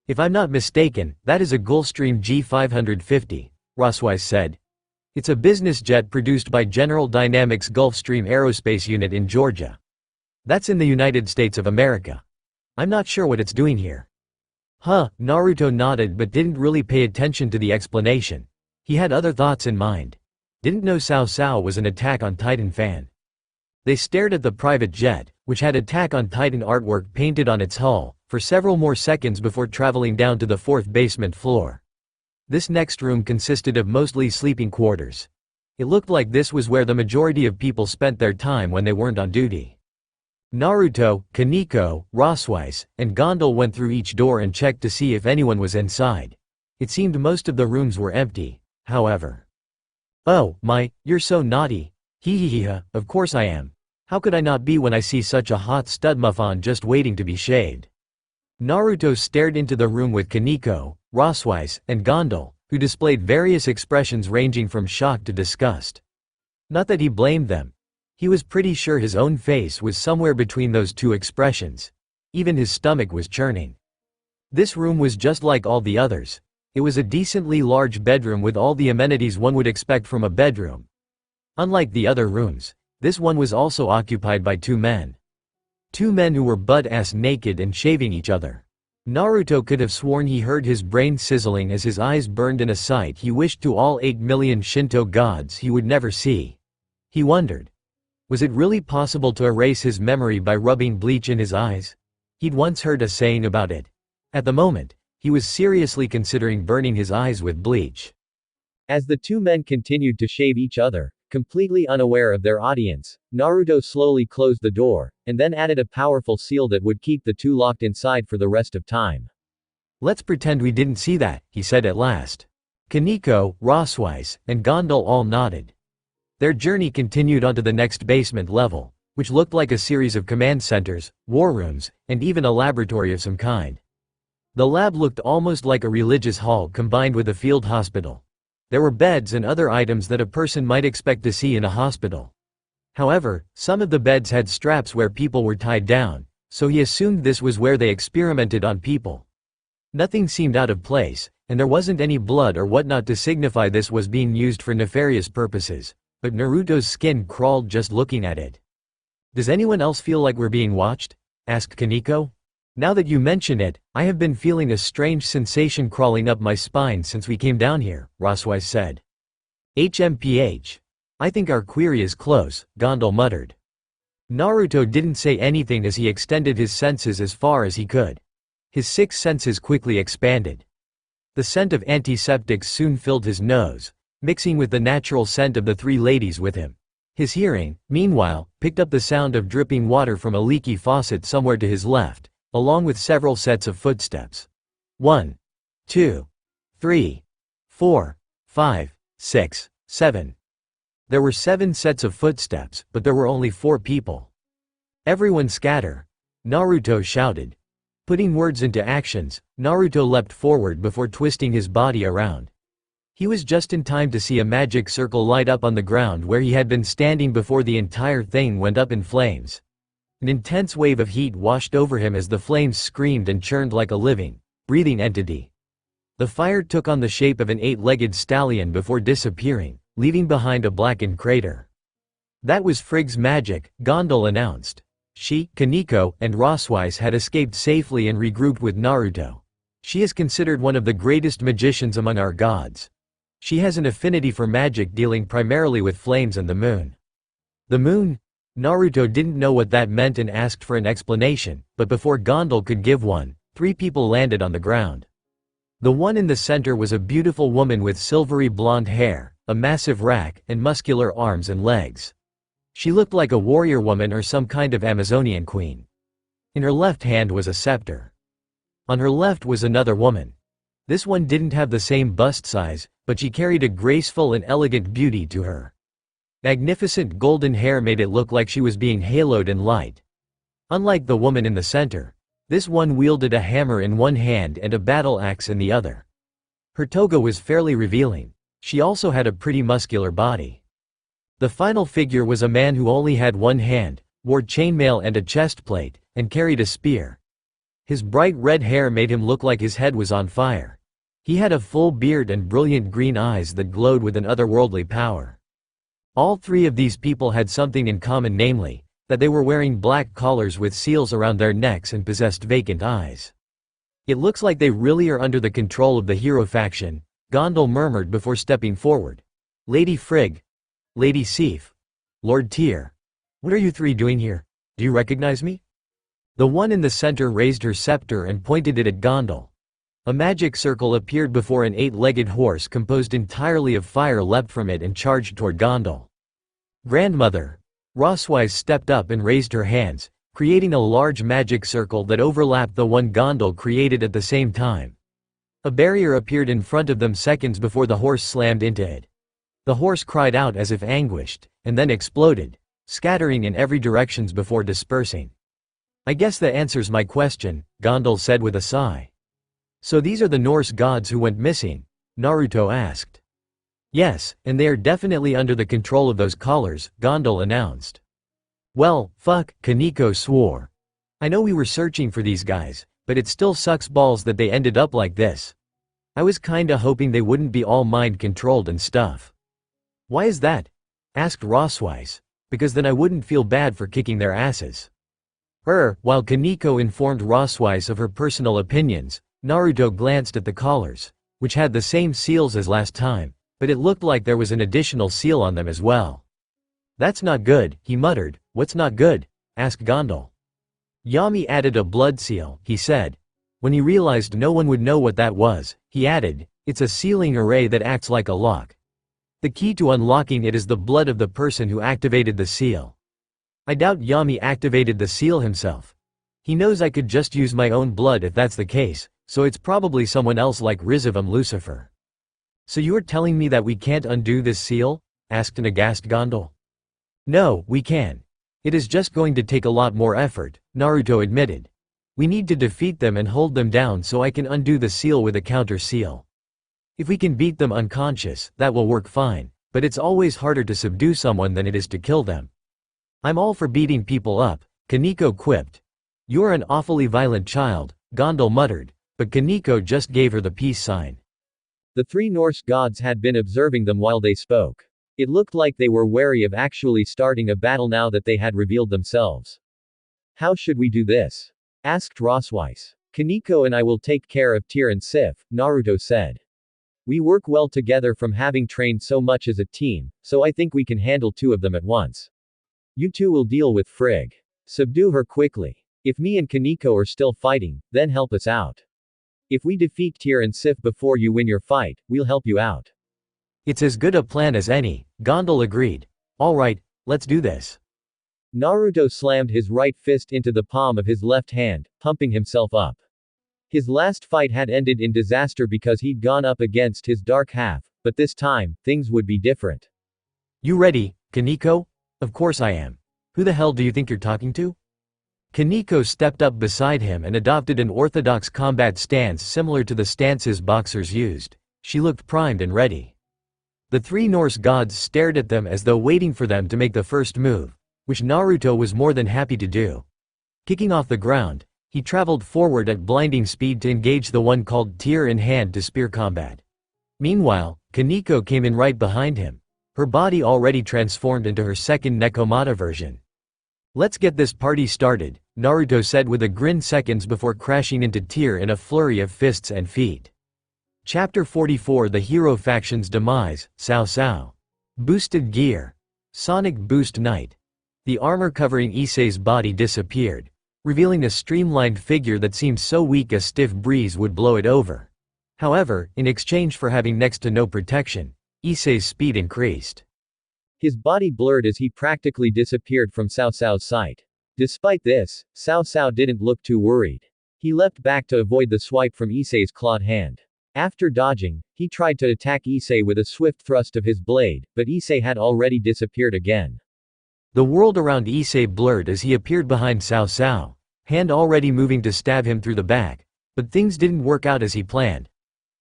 If I'm not mistaken, that is a Gulfstream G550, Rosweiss said. It's a business jet produced by General Dynamics Gulfstream Aerospace Unit in Georgia. That's in the United States of America. I'm not sure what it's doing here. Naruto nodded but didn't really pay attention to the explanation. He had other thoughts in mind. Didn't know Cao Cao was an Attack on Titan fan. They stared at the private jet, which had Attack on Titan artwork painted on its hull, for several more seconds before traveling down to the fourth basement floor. This next room consisted of mostly sleeping quarters. It looked like this was where the majority of people spent their time when they weren't on duty. Naruto, Kaneko, Rosweiss, and Gondol went through each door and checked to see if anyone was inside. It seemed most of the rooms were empty, however. Oh, you're so naughty. Hehehe, of course I am. How could I not be when I see such a hot studmuffin just waiting to be shaved? Naruto stared into the room with Kaneko, Rosweiss, and Gondol, who displayed various expressions ranging from shock to disgust. Not that he blamed them. He was pretty sure his own face was somewhere between those two expressions. Even his stomach was churning. This room was just like all the others. It was a decently large bedroom with all the amenities one would expect from a bedroom. Unlike the other rooms, this one was also occupied by two men. Two men who were butt-ass naked and shaving each other. Naruto could have sworn he heard his brain sizzling as his eyes burned in a sight he wished to all 8 million Shinto gods he would never see. He wondered. Was it really possible to erase his memory by rubbing bleach in his eyes? He'd once heard a saying about it. At the moment, he was seriously considering burning his eyes with bleach. As the two men continued to shave each other, completely unaware of their audience, Naruto slowly closed the door, and then added a powerful seal that would keep the two locked inside for the rest of time. Let's pretend we didn't see that, he said at last. Kaneko, Rosweiss, and Gondol all nodded. Their journey continued onto the next basement level, which looked like a series of command centers, war rooms, and even a laboratory of some kind. The lab looked almost like a religious hall combined with a field hospital. There were beds and other items that a person might expect to see in a hospital. However, some of the beds had straps where people were tied down, so he assumed this was where they experimented on people. Nothing seemed out of place, and there wasn't any blood or whatnot to signify this was being used for nefarious purposes. But Naruto's skin crawled just looking at it. Does anyone else feel like we're being watched? Asked Kaneko. Now that you mention it, I have been feeling a strange sensation crawling up my spine since we came down here, Rosweiss said. HMPH. I think our query is close, Gondol muttered. Naruto didn't say anything as he extended his senses as far as he could. His 6 senses quickly expanded. The scent of antiseptics soon filled his nose, mixing with the natural scent of the 3 ladies with him. His hearing, meanwhile, picked up the sound of dripping water from a leaky faucet somewhere to his left, along with several sets of footsteps. 1, 2, 3, 4, 5, 6, 7. There were 7 sets of footsteps, but there were only 4 people. Everyone scatter! Naruto shouted. Putting words into actions, Naruto leapt forward before twisting his body around. He was just in time to see a magic circle light up on the ground where he had been standing before the entire thing went up in flames. An intense wave of heat washed over him as the flames screamed and churned like a living, breathing entity. The fire took on the shape of an 8-legged stallion before disappearing, leaving behind a blackened crater. That was Frigg's magic, Gondal announced. She, Kaneko, and Roswise had escaped safely and regrouped with Naruto. She is considered one of the greatest magicians among our gods. She has an affinity for magic, dealing primarily with flames and the moon. The moon? Naruto didn't know what that meant and asked for an explanation, but before Gondal could give one, 3 people landed on the ground. The one in the center was a beautiful woman with silvery blonde hair, a massive rack, and muscular arms and legs. She looked like a warrior woman or some kind of Amazonian queen. In her left hand was a scepter. On her left was another woman. This one didn't have the same bust size, but she carried a graceful and elegant beauty to her. Magnificent golden hair made it look like she was being haloed in light. Unlike the woman in the center, this one wielded a hammer in one hand and a battle axe in the other. Her toga was fairly revealing. She also had a pretty muscular body. The final figure was a man who only had one hand, wore chainmail and a chest plate, and carried a spear. His bright red hair made him look like his head was on fire. He had a full beard and brilliant green eyes that glowed with an otherworldly power. All 3 of these people had something in common, namely, that they were wearing black collars with seals around their necks and possessed vacant eyes. It looks like they really are under the control of the hero faction, Gondal murmured before stepping forward. Lady Frigg. Lady Sif. Lord Tyr. What are you 3 doing here? Do you recognize me? The one in the center raised her scepter and pointed it at Gondal. A magic circle appeared before an 8-legged horse composed entirely of fire leapt from it and charged toward Gondal. Grandmother. Roswise stepped up and raised her hands, creating a large magic circle that overlapped the one Gondal created at the same time. A barrier appeared in front of them seconds before the horse slammed into it. The horse cried out as if anguished, and then exploded, scattering in every direction before dispersing. I guess that answers my question, Gondal said with a sigh. So these are the Norse gods who went missing? Naruto asked. Yes, and they are definitely under the control of those collars, Gondal announced. Well, fuck, Kaneko swore. I know we were searching for these guys, but it still sucks balls that they ended up like this. I was kinda hoping they wouldn't be all mind controlled and stuff. Why is that? Asked Roswise. Because then I wouldn't feel bad for kicking their asses. While Kaneko informed Roswise of her personal opinions, Naruto glanced at the collars, which had the same seals as last time, but it looked like there was an additional seal on them as well. That's not good, he muttered. What's not good? Asked Gondal. Yami added a blood seal, he said. When he realized no one would know what that was, he added, it's a sealing array that acts like a lock. The key to unlocking it is the blood of the person who activated the seal. I doubt Yami activated the seal himself. He knows I could just use my own blood if that's the case, so it's probably someone else like Rizavam Lucifer. So you're telling me that we can't undo this seal? Asked an aghast Gondal. No, we can. It is just going to take a lot more effort, Naruto admitted. We need to defeat them and hold them down so I can undo the seal with a counter seal. If we can beat them unconscious, that will work fine, but it's always harder to subdue someone than it is to kill them. I'm all for beating people up, Kaneko quipped. You're an awfully violent child, Gondal muttered, but Kaneko just gave her the peace sign. The 3 Norse gods had been observing them while they spoke. It looked like they were wary of actually starting a battle now that they had revealed themselves. How should we do this? Asked Roswise. Kaneko and I will take care of Tyr and Sif, Naruto said. We work well together from having trained so much as a team, so I think we can handle 2 of them at once. You 2 will deal with Frigg. Subdue her quickly. If me and Kaneko are still fighting, then help us out. If we defeat Tyr and Sif before you win your fight, we'll help you out. It's as good a plan as any, Gondal agreed. Alright, let's do this. Naruto slammed his right fist into the palm of his left hand, pumping himself up. His last fight had ended in disaster because he'd gone up against his dark half, but this time, things would be different. You ready, Kaneko? Of course I am. Who the hell do you think you're talking to? Kaneko stepped up beside him and adopted an orthodox combat stance similar to the stances boxers used. She looked primed and ready. The 3 Norse gods stared at them as though waiting for them to make the first move, which Naruto was more than happy to do. Kicking off the ground, He traveled forward at blinding speed to engage the one called Tear in hand to spear combat. Meanwhile, Kaneko came in right behind him, her body already transformed into her second Nekomata version. "Let's get this party started," Naruto said with a grin seconds before crashing into Tear in a flurry of fists and feet. Chapter 44 The Hero Faction's Demise, Cao Cao. Boosted Gear. Sonic Boost Night. The armor covering Issei's body disappeared, revealing a streamlined figure that seemed so weak a stiff breeze would blow it over. However, in exchange for having next to no protection, Issei's speed increased. His body blurred as he practically disappeared from Cao Cao's sight. Despite this, Cao Cao didn't look too worried. He leapt back to avoid the swipe from Issei's clawed hand. After dodging, he tried to attack Issei with a swift thrust of his blade, but Issei had already disappeared again. The world around Issei blurred as he appeared behind Cao Cao, hand already moving to stab him through the back, but things didn't work out as he planned.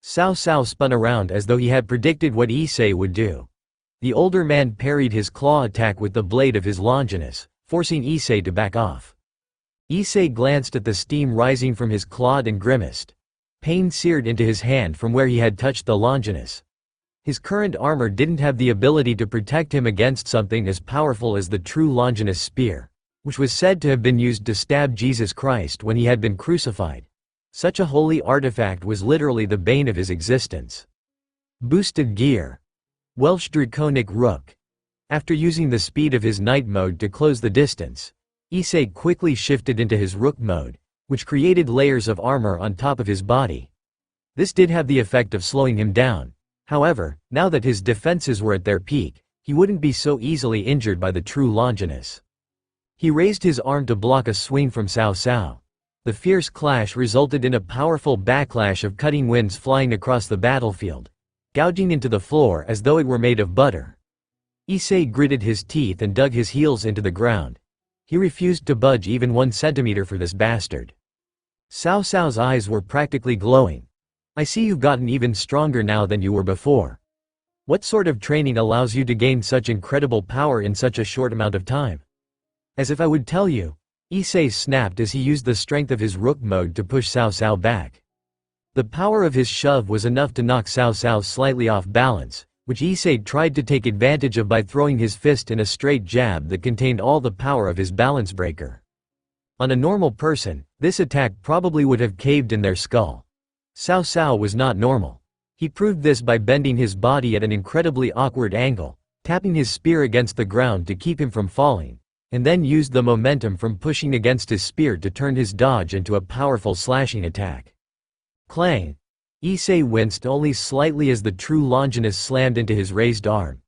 Cao Cao spun around as though he had predicted what Issei would do. The older man parried his claw attack with the blade of his Longinus, forcing Issei to back off. Issei glanced at the steam rising from his claw and grimaced. Pain seared into his hand from where he had touched the Longinus. His current armor didn't have the ability to protect him against something as powerful as the true Longinus spear, which was said to have been used to stab Jesus Christ when he had been crucified. Such a holy artifact was literally the bane of his existence. Boosted Gear. Welsh Draconic Rook. After using the speed of his night mode to close the distance, Issei quickly shifted into his Rook mode, which created layers of armor on top of his body. This did have the effect of slowing him down. However, now that his defenses were at their peak, he wouldn't be so easily injured by the true Longinus. He raised his arm to block a swing from Cao Cao. The fierce clash resulted in a powerful backlash of cutting winds flying across the battlefield, gouging into the floor as though it were made of butter. Issei gritted his teeth and dug his heels into the ground. He refused to budge even 1 centimeter for this bastard. Cao Cao's eyes were practically glowing. "I see you've gotten even stronger now than you were before. What sort of training allows you to gain such incredible power in such a short amount of time?" "As if I would tell you," Issei snapped as he used the strength of his Rook mode to push Cao Cao back. The power of his shove was enough to knock Cao Cao slightly off balance, which Issei tried to take advantage of by throwing his fist in a straight jab that contained all the power of his balance breaker. On a normal person, this attack probably would have caved in their skull. Cao Cao was not normal. He proved this by bending his body at an incredibly awkward angle, tapping his spear against the ground to keep him from falling, and then used the momentum from pushing against his spear to turn his dodge into a powerful slashing attack. Clang! Issei winced only slightly as the true Longinus slammed into his raised arm.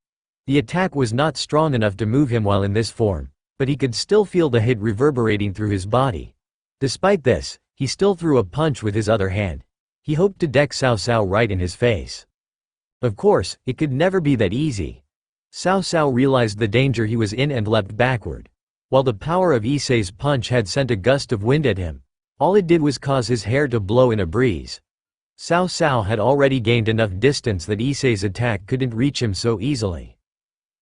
The attack was not strong enough to move him while in this form, but he could still feel the hit reverberating through his body. Despite this, he still threw a punch with his other hand. He hoped to deck Cao Cao right in his face. Of course, it could never be that easy. Cao Cao realized the danger he was in and leapt backward. While the power of Issei's punch had sent a gust of wind at him, all it did was cause his hair to blow in a breeze. Cao Cao had already gained enough distance that Issei's attack couldn't reach him so easily.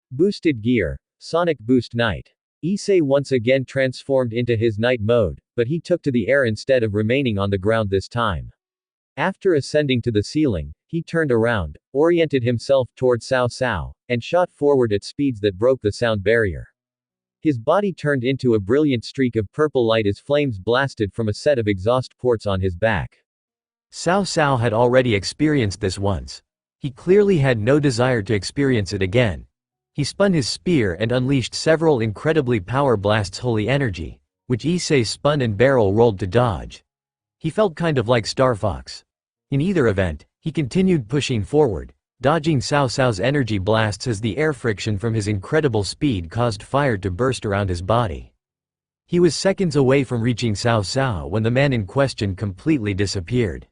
Boosted Gear. Sonic Boost Night. Issei once again transformed into his night mode, but he took to the air instead of remaining on the ground this time. After ascending to the ceiling, he turned around, oriented himself toward Cao Cao, and shot forward at speeds that broke the sound barrier. His body turned into a brilliant streak of purple light as flames blasted from a set of exhaust ports on his back. Cao Cao had already experienced this once. He clearly had no desire to experience it again. He spun his spear and unleashed several incredibly power blasts holy energy, which Issei spun and barrel rolled to dodge. He felt kind of like Star Fox. In either event, he continued pushing forward, dodging Cao Cao's energy blasts as the air friction from his incredible speed caused fire to burst around his body. He was seconds away from reaching Cao Cao when the man in question completely disappeared.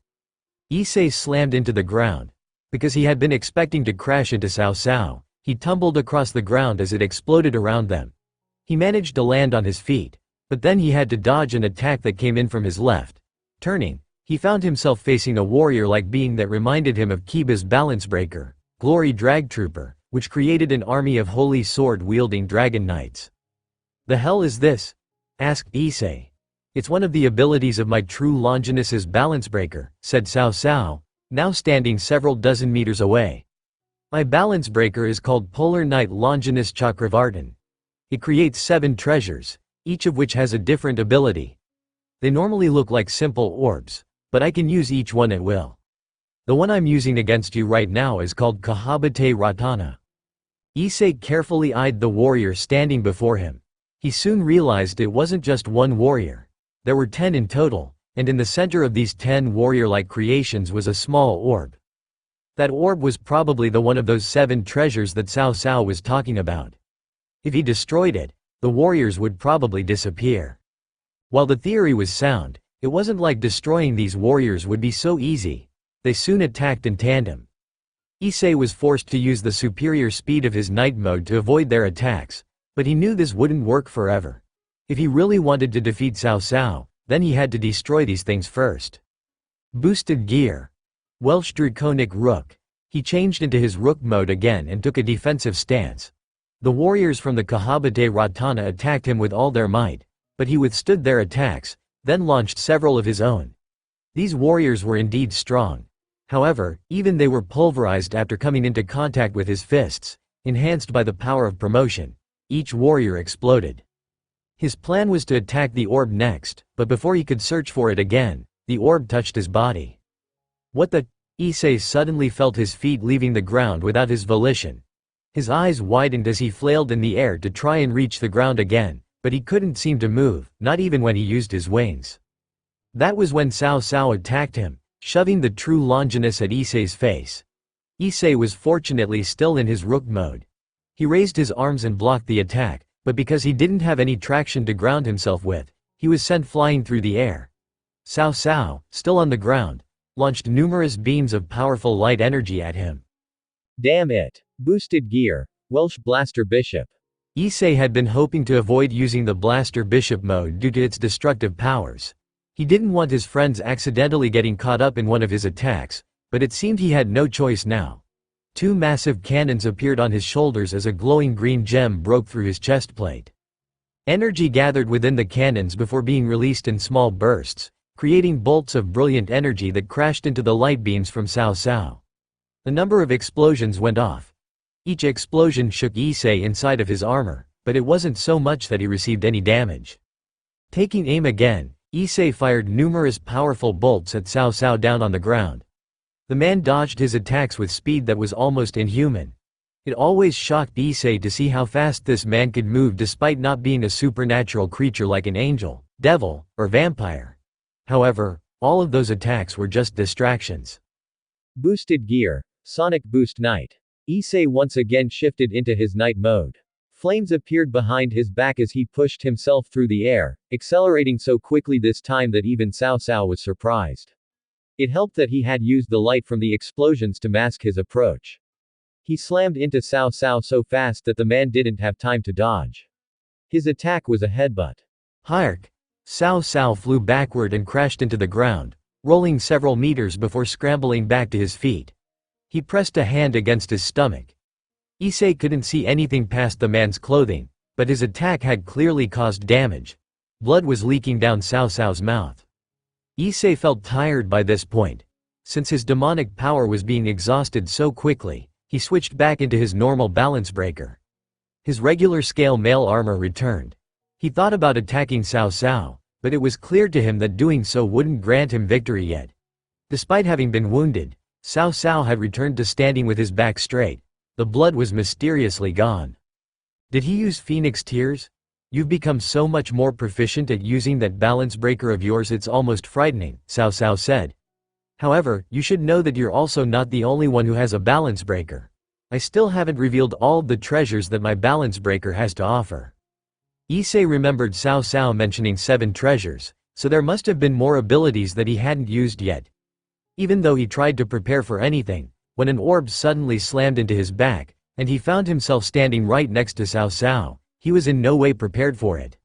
Issei slammed into the ground. Because he had been expecting to crash into Cao Cao, he tumbled across the ground as it exploded around them. He managed to land on his feet, but then he had to dodge an attack that came in from his left. Turning, he found himself facing a warrior-like being that reminded him of Kiba's balance breaker, Glory Dragtrooper, which created an army of holy sword-wielding dragon knights. "The hell is this?" asked Issei. It's one of the abilities of my true Longinus's balance breaker, said Cao Cao, now standing several dozen meters away. My balance breaker is called Polar Knight Longinus Chakravartin. It creates 7 treasures, each of which has a different ability. They normally look like simple orbs, but I can use each one at will. The one I'm using against you right now is called Kahabate Ratana. Issei carefully eyed the warrior standing before him. He soon realized it wasn't just one warrior. There were 10 in total, and in the center of these 10 warrior-like creations was a small orb. That orb was probably the one of those 7 treasures that Cao Cao was talking about. If he destroyed it, the warriors would probably disappear. While the theory was sound, it wasn't like destroying these warriors would be so easy. They soon attacked in tandem. Issei was forced to use the superior speed of his night mode to avoid their attacks, but he knew this wouldn't work forever. If he really wanted to defeat Cao Cao, then he had to destroy these things first. Boosted gear. Welsh Draconic Rook. He changed into his Rook mode again and took a defensive stance. The warriors from the Kahabate Ratana attacked him with all their might, but he withstood their attacks, then launched several of his own. These warriors were indeed strong. However, even they were pulverized after coming into contact with his fists, enhanced by the power of promotion. Each warrior exploded. His plan was to attack the orb next, but before he could search for it again, the orb touched his body. What the? Issei suddenly felt his feet leaving the ground without his volition. His eyes widened as he flailed in the air to try and reach the ground again, but he couldn't seem to move, not even when he used his wings. That was when Cao Cao attacked him, shoving the true Longinus at Issei's face. Issei was fortunately still in his Rook mode. He raised his arms and blocked the attack, but because he didn't have any traction to ground himself with, he was sent flying through the air. Cao Cao, still on the ground, launched numerous beams of powerful light energy at him. Damn it. Boosted gear. Welsh Blaster Bishop. Issei had been hoping to avoid using the Blaster Bishop mode due to its destructive powers. He didn't want his friends accidentally getting caught up in one of his attacks, but it seemed he had no choice now. 2 massive cannons appeared on his shoulders as a glowing green gem broke through his chest plate. Energy gathered within the cannons before being released in small bursts, creating bolts of brilliant energy that crashed into the light beams from Cao Cao. A number of explosions went off. Each explosion shook Issei inside of his armor, but it wasn't so much that he received any damage. Taking aim again, Issei fired numerous powerful bolts at Cao Cao down on the ground. The man dodged his attacks with speed that was almost inhuman. It always shocked Issei to see how fast this man could move despite not being a supernatural creature like an angel, devil, or vampire. However, all of those attacks were just distractions. Boosted gear. Sonic Boost Night. Issei once again shifted into his night mode. Flames appeared behind his back as he pushed himself through the air, accelerating so quickly this time that even Cao Cao was surprised. It helped that he had used the light from the explosions to mask his approach. He slammed into Cao Cao so fast that the man didn't have time to dodge. His attack was a headbutt. Hark! Cao Cao flew backward and crashed into the ground, rolling several meters before scrambling back to his feet. He pressed a hand against his stomach. Issei couldn't see anything past the man's clothing, but his attack had clearly caused damage. Blood was leaking down Cao Cao's mouth. Issei felt tired by this point. Since his demonic power was being exhausted so quickly, he switched back into his normal balance breaker. His regular scale mail armor returned. He thought about attacking Cao Cao, but it was clear to him that doing so wouldn't grant him victory yet. Despite having been wounded, Cao Cao had returned to standing with his back straight. The blood was mysteriously gone. Did he use Phoenix Tears? You've become so much more proficient at using that balance breaker of yours it's almost frightening, Cao Cao said. However, you should know that you're also not the only one who has a balance breaker. I still haven't revealed all of the treasures that my balance breaker has to offer. Issei remembered Cao Cao mentioning 7 treasures, so there must have been more abilities that he hadn't used yet. Even though he tried to prepare for anything, when an orb suddenly slammed into his back, and he found himself standing right next to Cao Cao, he was in no way prepared for it.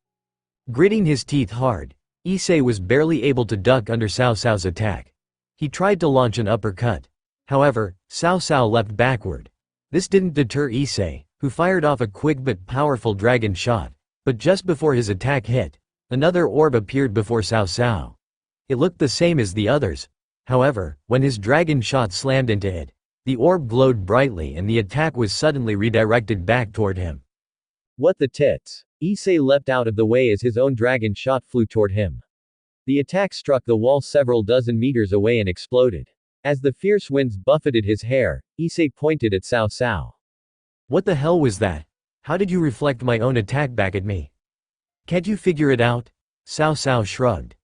Gritting his teeth hard, Issei was barely able to duck under Cao Cao's attack. He tried to launch an uppercut. However, Cao Cao leapt backward. This didn't deter Issei, who fired off a quick but powerful dragon shot, but just before his attack hit, Another orb appeared before Cao Cao. It looked the same as the others. However, when his dragon shot slammed into it, the orb glowed brightly and the attack was suddenly redirected back toward him. What the tits? Issei leapt out of the way as his own dragon shot flew toward him. The attack struck the wall several dozen meters away and exploded. As the fierce winds buffeted his hair, Issei pointed at Cao Cao. What the hell was that? How did you reflect my own attack back at me? Can't you figure it out? Cao Cao shrugged.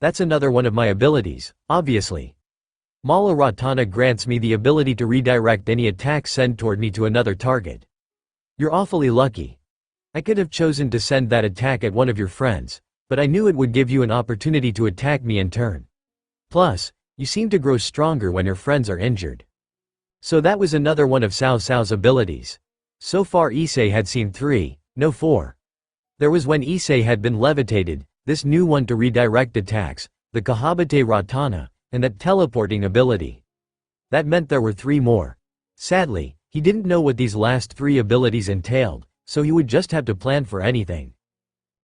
That's another one of my abilities, obviously. Mala Ratana grants me the ability to redirect any attack sent toward me to another target. You're awfully lucky. I could have chosen to send that attack at one of your friends, but I knew it would give you an opportunity to attack me in turn. Plus, you seem to grow stronger when your friends are injured. So that was another one of Cao Cao's abilities. So far Issei had seen 3, no 4. There was when Issei had been levitated, this new one to redirect attacks, the Kahabate Ratana, and that teleporting ability. That meant there were 3 more. Sadly, he didn't know what these last 3 abilities entailed, so he would just have to plan for anything.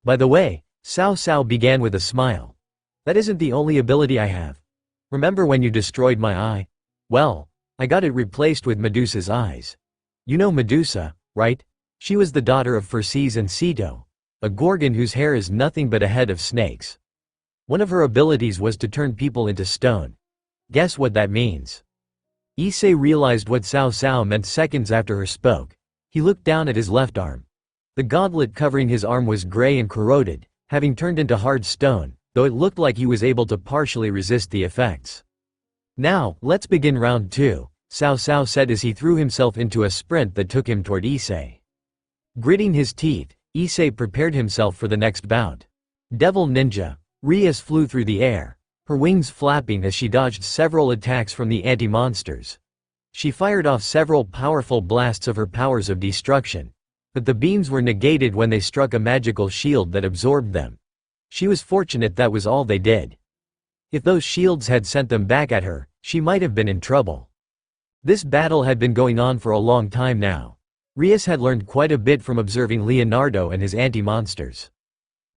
By the way, Cao Cao began with a smile. That isn't the only ability I have. Remember when you destroyed my eye? Well, I got it replaced with Medusa's eyes. You know Medusa, right? She was the daughter of Perseus and Ceto, a gorgon whose hair is nothing but a head of snakes. One of her abilities was to turn people into stone. Guess what that means? Issei realized what Cao Cao meant seconds after her spoke. He looked down at his left arm. The gauntlet covering his arm was gray and corroded, having turned into hard stone, though it looked like he was able to partially resist the effects. Now, let's begin round 2, Cao Cao said as he threw himself into a sprint that took him toward Issei. Gritting his teeth, Issei prepared himself for the next bout. Devil Ninja, Rias flew through the air, her wings flapping as she dodged several attacks from the anti-monsters. She fired off several powerful blasts of her powers of destruction, but the beams were negated when they struck a magical shield that absorbed them. She was fortunate that was all they did. If those shields had sent them back at her, she might have been in trouble. This battle had been going on for a long time now. Rias had learned quite a bit from observing Leonardo and his anti-monsters.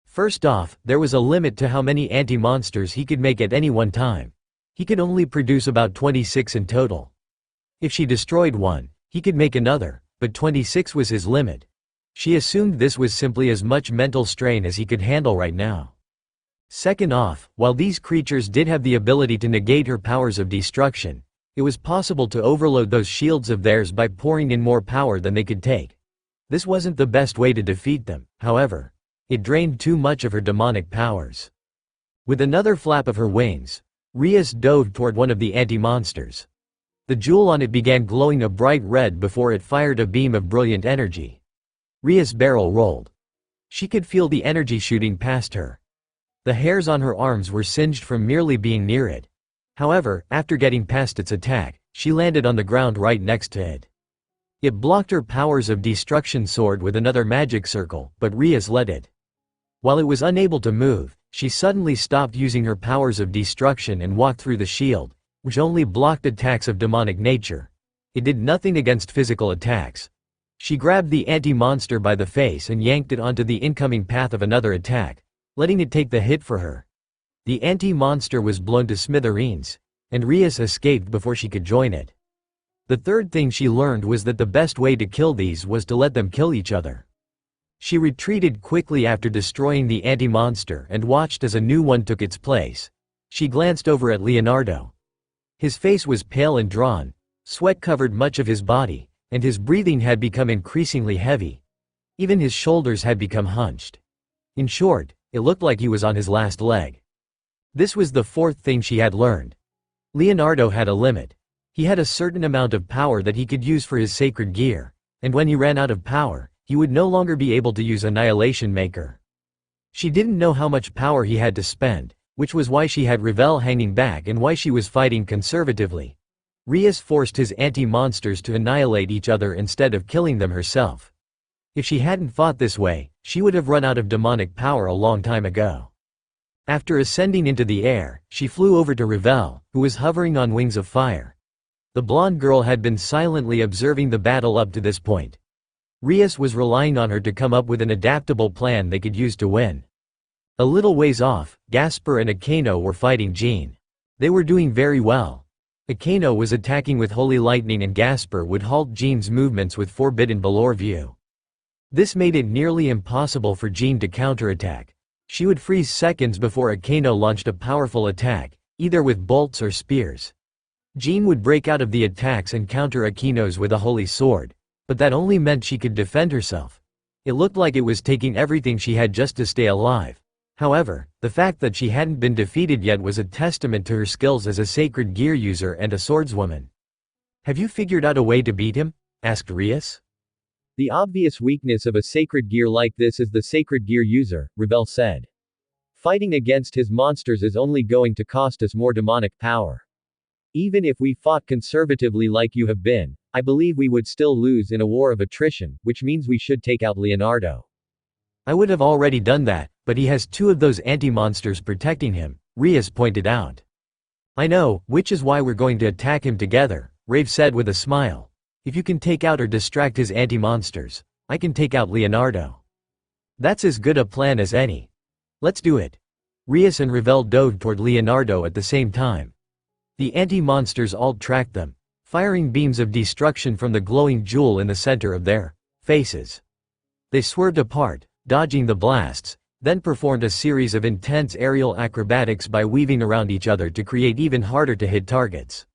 First off, there was a limit to how many anti-monsters he could make at any one time. He could only produce about 26 in total. If she destroyed one, he could make another, but 26 was his limit. She assumed this was simply as much mental strain as he could handle right now. Second off, while these creatures did have the ability to negate her powers of destruction, it was possible to overload those shields of theirs by pouring in more power than they could take. This wasn't the best way to defeat them, however. It drained too much of her demonic powers. With another flap of her wings, Rias dove toward one of the anti-monsters. The jewel on it began glowing a bright red before it fired a beam of brilliant energy. Rias' barrel rolled. She could feel the energy shooting past her. The hairs on her arms were singed from merely being near it. However, after getting past its attack, she landed on the ground right next to it. It blocked her powers of destruction sword with another magic circle, but Rias let it. While it was unable to move, she suddenly stopped using her powers of destruction and walked through the shield, which only blocked attacks of demonic nature. It did nothing against physical attacks. She grabbed the anti-monster by the face and yanked it onto the incoming path of another attack, letting it take the hit for her. The anti-monster was blown to smithereens, and Rias escaped before she could join it. The third thing she learned was that the best way to kill these was to let them kill each other. She retreated quickly after destroying the anti-monster and watched as a new one took its place. She glanced over at Leonardo. His face was pale and drawn, sweat covered much of his body, and his breathing had become increasingly heavy. Even his shoulders had become hunched. In short, it looked like he was on his last leg. This was the fourth thing she had learned. Leonardo had a limit. He had a certain amount of power that he could use for his sacred gear, and when he ran out of power, he would no longer be able to use Annihilation Maker. She didn't know how much power he had to spend, which was why she had Revel hanging back and why she was fighting conservatively. Rias forced his anti-monsters to annihilate each other instead of killing them herself. If she hadn't fought this way, she would have run out of demonic power a long time ago. After ascending into the air, she flew over to Revel, who was hovering on wings of fire. The blonde girl had been silently observing the battle up to this point. Rias was relying on her to come up with an adaptable plan they could use to win. A little ways off, Gasper and Akano were fighting Jean. They were doing very well. Akano was attacking with Holy Lightning and Gasper would halt Jean's movements with Forbidden Balor View. This made it nearly impossible for Jean to counterattack. She would freeze seconds before Akano launched a powerful attack, either with bolts or spears. Jean would break out of the attacks and counter Akano's with a Holy Sword, but that only meant she could defend herself. It looked like it was taking everything she had just to stay alive. However, the fact that she hadn't been defeated yet was a testament to her skills as a sacred gear user and a swordswoman. "Have you figured out a way to beat him?" asked Rias. The obvious weakness of a sacred gear like this is the sacred gear user, Revel said. Fighting against his monsters is only going to cost us more demonic power. Even if we fought conservatively like you have been, I believe we would still lose in a war of attrition, which means we should take out Leonardo. "I would have already done that, but he has two of those anti-monsters protecting him," Rias pointed out. "I know, which is why we're going to attack him together," Rave said with a smile. "If you can take out or distract his anti-monsters, I can take out Leonardo. That's as good a plan as any. Let's do it." Rias and Revel dove toward Leonardo at the same time. The anti-monsters all tracked them, firing beams of destruction from the glowing jewel in the center of their faces. They swerved apart, dodging the blasts, then performed a series of intense aerial acrobatics by weaving around each other to create even harder to hit targets.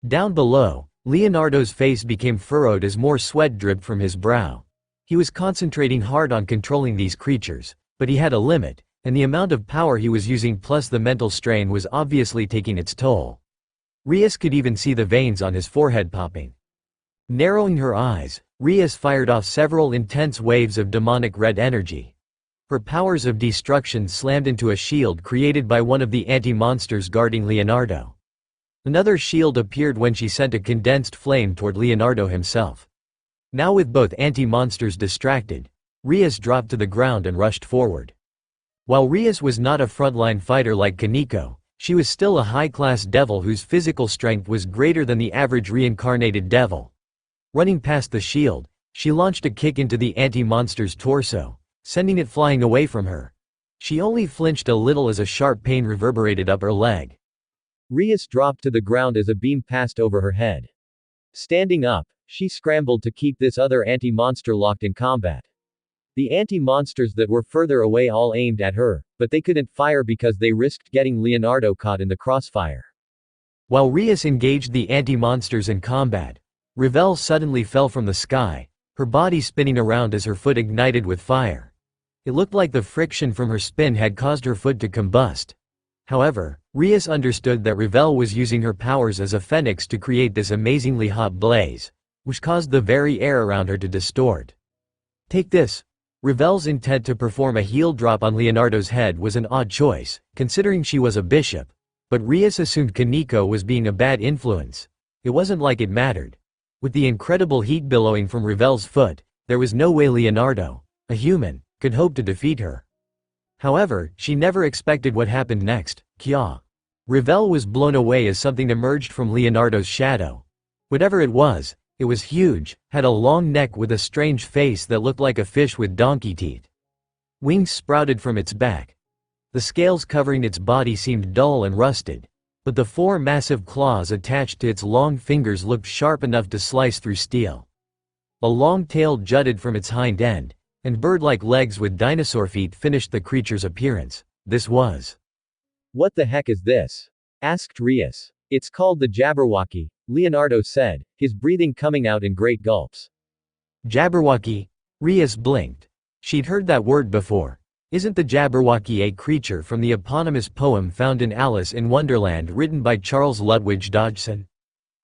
Down below, Leonardo's face became furrowed as more sweat dripped from his brow. He was concentrating hard on controlling these creatures, but he had a limit, and the amount of power he was using plus the mental strain was obviously taking its toll. Rias could even see the veins on his forehead popping. Narrowing her eyes, Rias fired off several intense waves of demonic red energy. Her powers of destruction slammed into a shield created by one of the anti-monsters guarding Leonardo. Another shield appeared when she sent a condensed flame toward Leonardo himself. Now with both anti-monsters distracted, Rias dropped to the ground and rushed forward. While Rias was not a frontline fighter like Kaneko, she was still a high-class devil whose physical strength was greater than the average reincarnated devil. Running past the shield, she launched a kick into the anti-monster's torso, sending it flying away from her. She only flinched a little as a sharp pain reverberated up her leg. Rias dropped to the ground as a beam passed over her head. Standing up, she scrambled to keep this other anti-monster locked in combat. The anti-monsters that were further away all aimed at her, but they couldn't fire because they risked getting Leonardo caught in the crossfire. While Rias engaged the anti-monsters in combat, Revel suddenly fell from the sky, her body spinning around as her foot ignited with fire. It looked like the friction from her spin had caused her foot to combust. However, Rias understood that Revel was using her powers as a phoenix to create this amazingly hot blaze, which caused the very air around her to distort. "Take this." Revel's intent to perform a heel drop on Leonardo's head was an odd choice, considering she was a bishop, but Rias assumed Kaneko was being a bad influence. It wasn't like it mattered. With the incredible heat billowing from Revel's foot, there was no way Leonardo, a human, could hope to defeat her. However, she never expected what happened next. Kya. Revel was blown away as something emerged from Leonardo's shadow. Whatever it was huge, had a long neck with a strange face that looked like a fish with donkey teeth. Wings sprouted from its back. The scales covering its body seemed dull and rusted, but the four massive claws attached to its long fingers looked sharp enough to slice through steel. A long tail jutted from its hind end, and bird-like legs with dinosaur feet finished the creature's appearance. This was... "What the heck is this?" asked Rias. "It's called the Jabberwocky," Leonardo said, his breathing coming out in great gulps. Jabberwocky? Rias blinked. She'd heard that word before. Isn't the Jabberwocky a creature from the eponymous poem found in Alice in Wonderland written by Charles Ludwig Dodgson?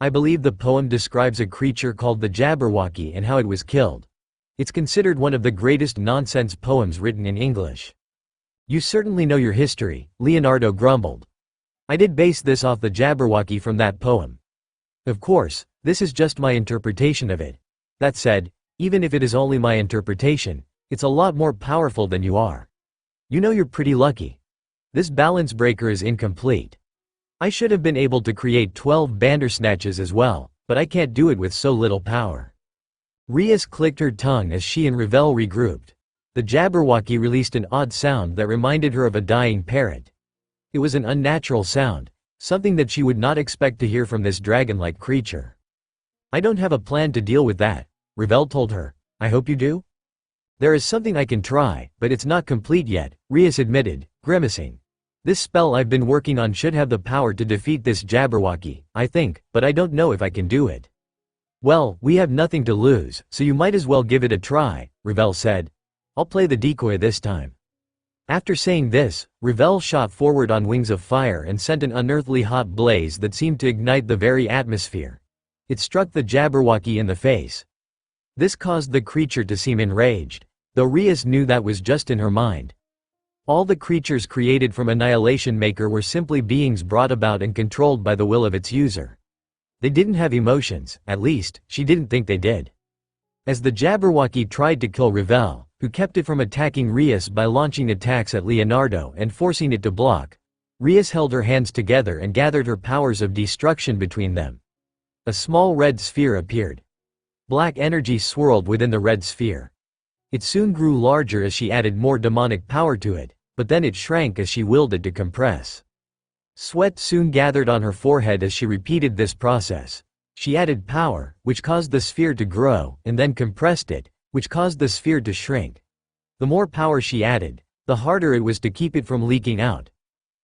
I believe the poem describes a creature called the Jabberwocky and how it was killed. It's considered one of the greatest nonsense poems written in English. You certainly know your history, Leonardo grumbled. I did base this off the Jabberwocky from that poem. Of course, this is just my interpretation of it. That said, even if it is only my interpretation, it's a lot more powerful than you are. You know you're pretty lucky. This balance breaker is incomplete. I should have been able to create 12 Bandersnatches as well, but I can't do it with so little power. Rias clicked her tongue as she and Revel regrouped. The Jabberwocky released an odd sound that reminded her of a dying parrot. It was an unnatural sound, something that she would not expect to hear from this dragon-like creature. "I don't have a plan to deal with that," Revel told her. "I hope you do?" "There is something I can try, but it's not complete yet," Rias admitted, grimacing. "This spell I've been working on should have the power to defeat this Jabberwocky, I think, but I don't know if I can do it." "Well, we have nothing to lose, so you might as well give it a try," Revel said. "I'll play the decoy this time." After saying this, Revel shot forward on wings of fire and sent an unearthly hot blaze that seemed to ignite the very atmosphere. It struck the Jabberwocky in the face. This caused the creature to seem enraged, though Rias knew that was just in her mind. All the creatures created from Annihilation Maker were simply beings brought about and controlled by the will of its user. They didn't have emotions, at least, she didn't think they did. As the Jabberwocky tried to kill Revel, who kept it from attacking Rias by launching attacks at Leonardo and forcing it to block, Rias held her hands together and gathered her powers of destruction between them. A small red sphere appeared. Black energy swirled within the red sphere. It soon grew larger as she added more demonic power to it, but then it shrank as she willed it to compress. Sweat soon gathered on her forehead as she repeated this process. She added power, which caused the sphere to grow, and then compressed it, which caused the sphere to shrink. The more power she added, the harder it was to keep it from leaking out.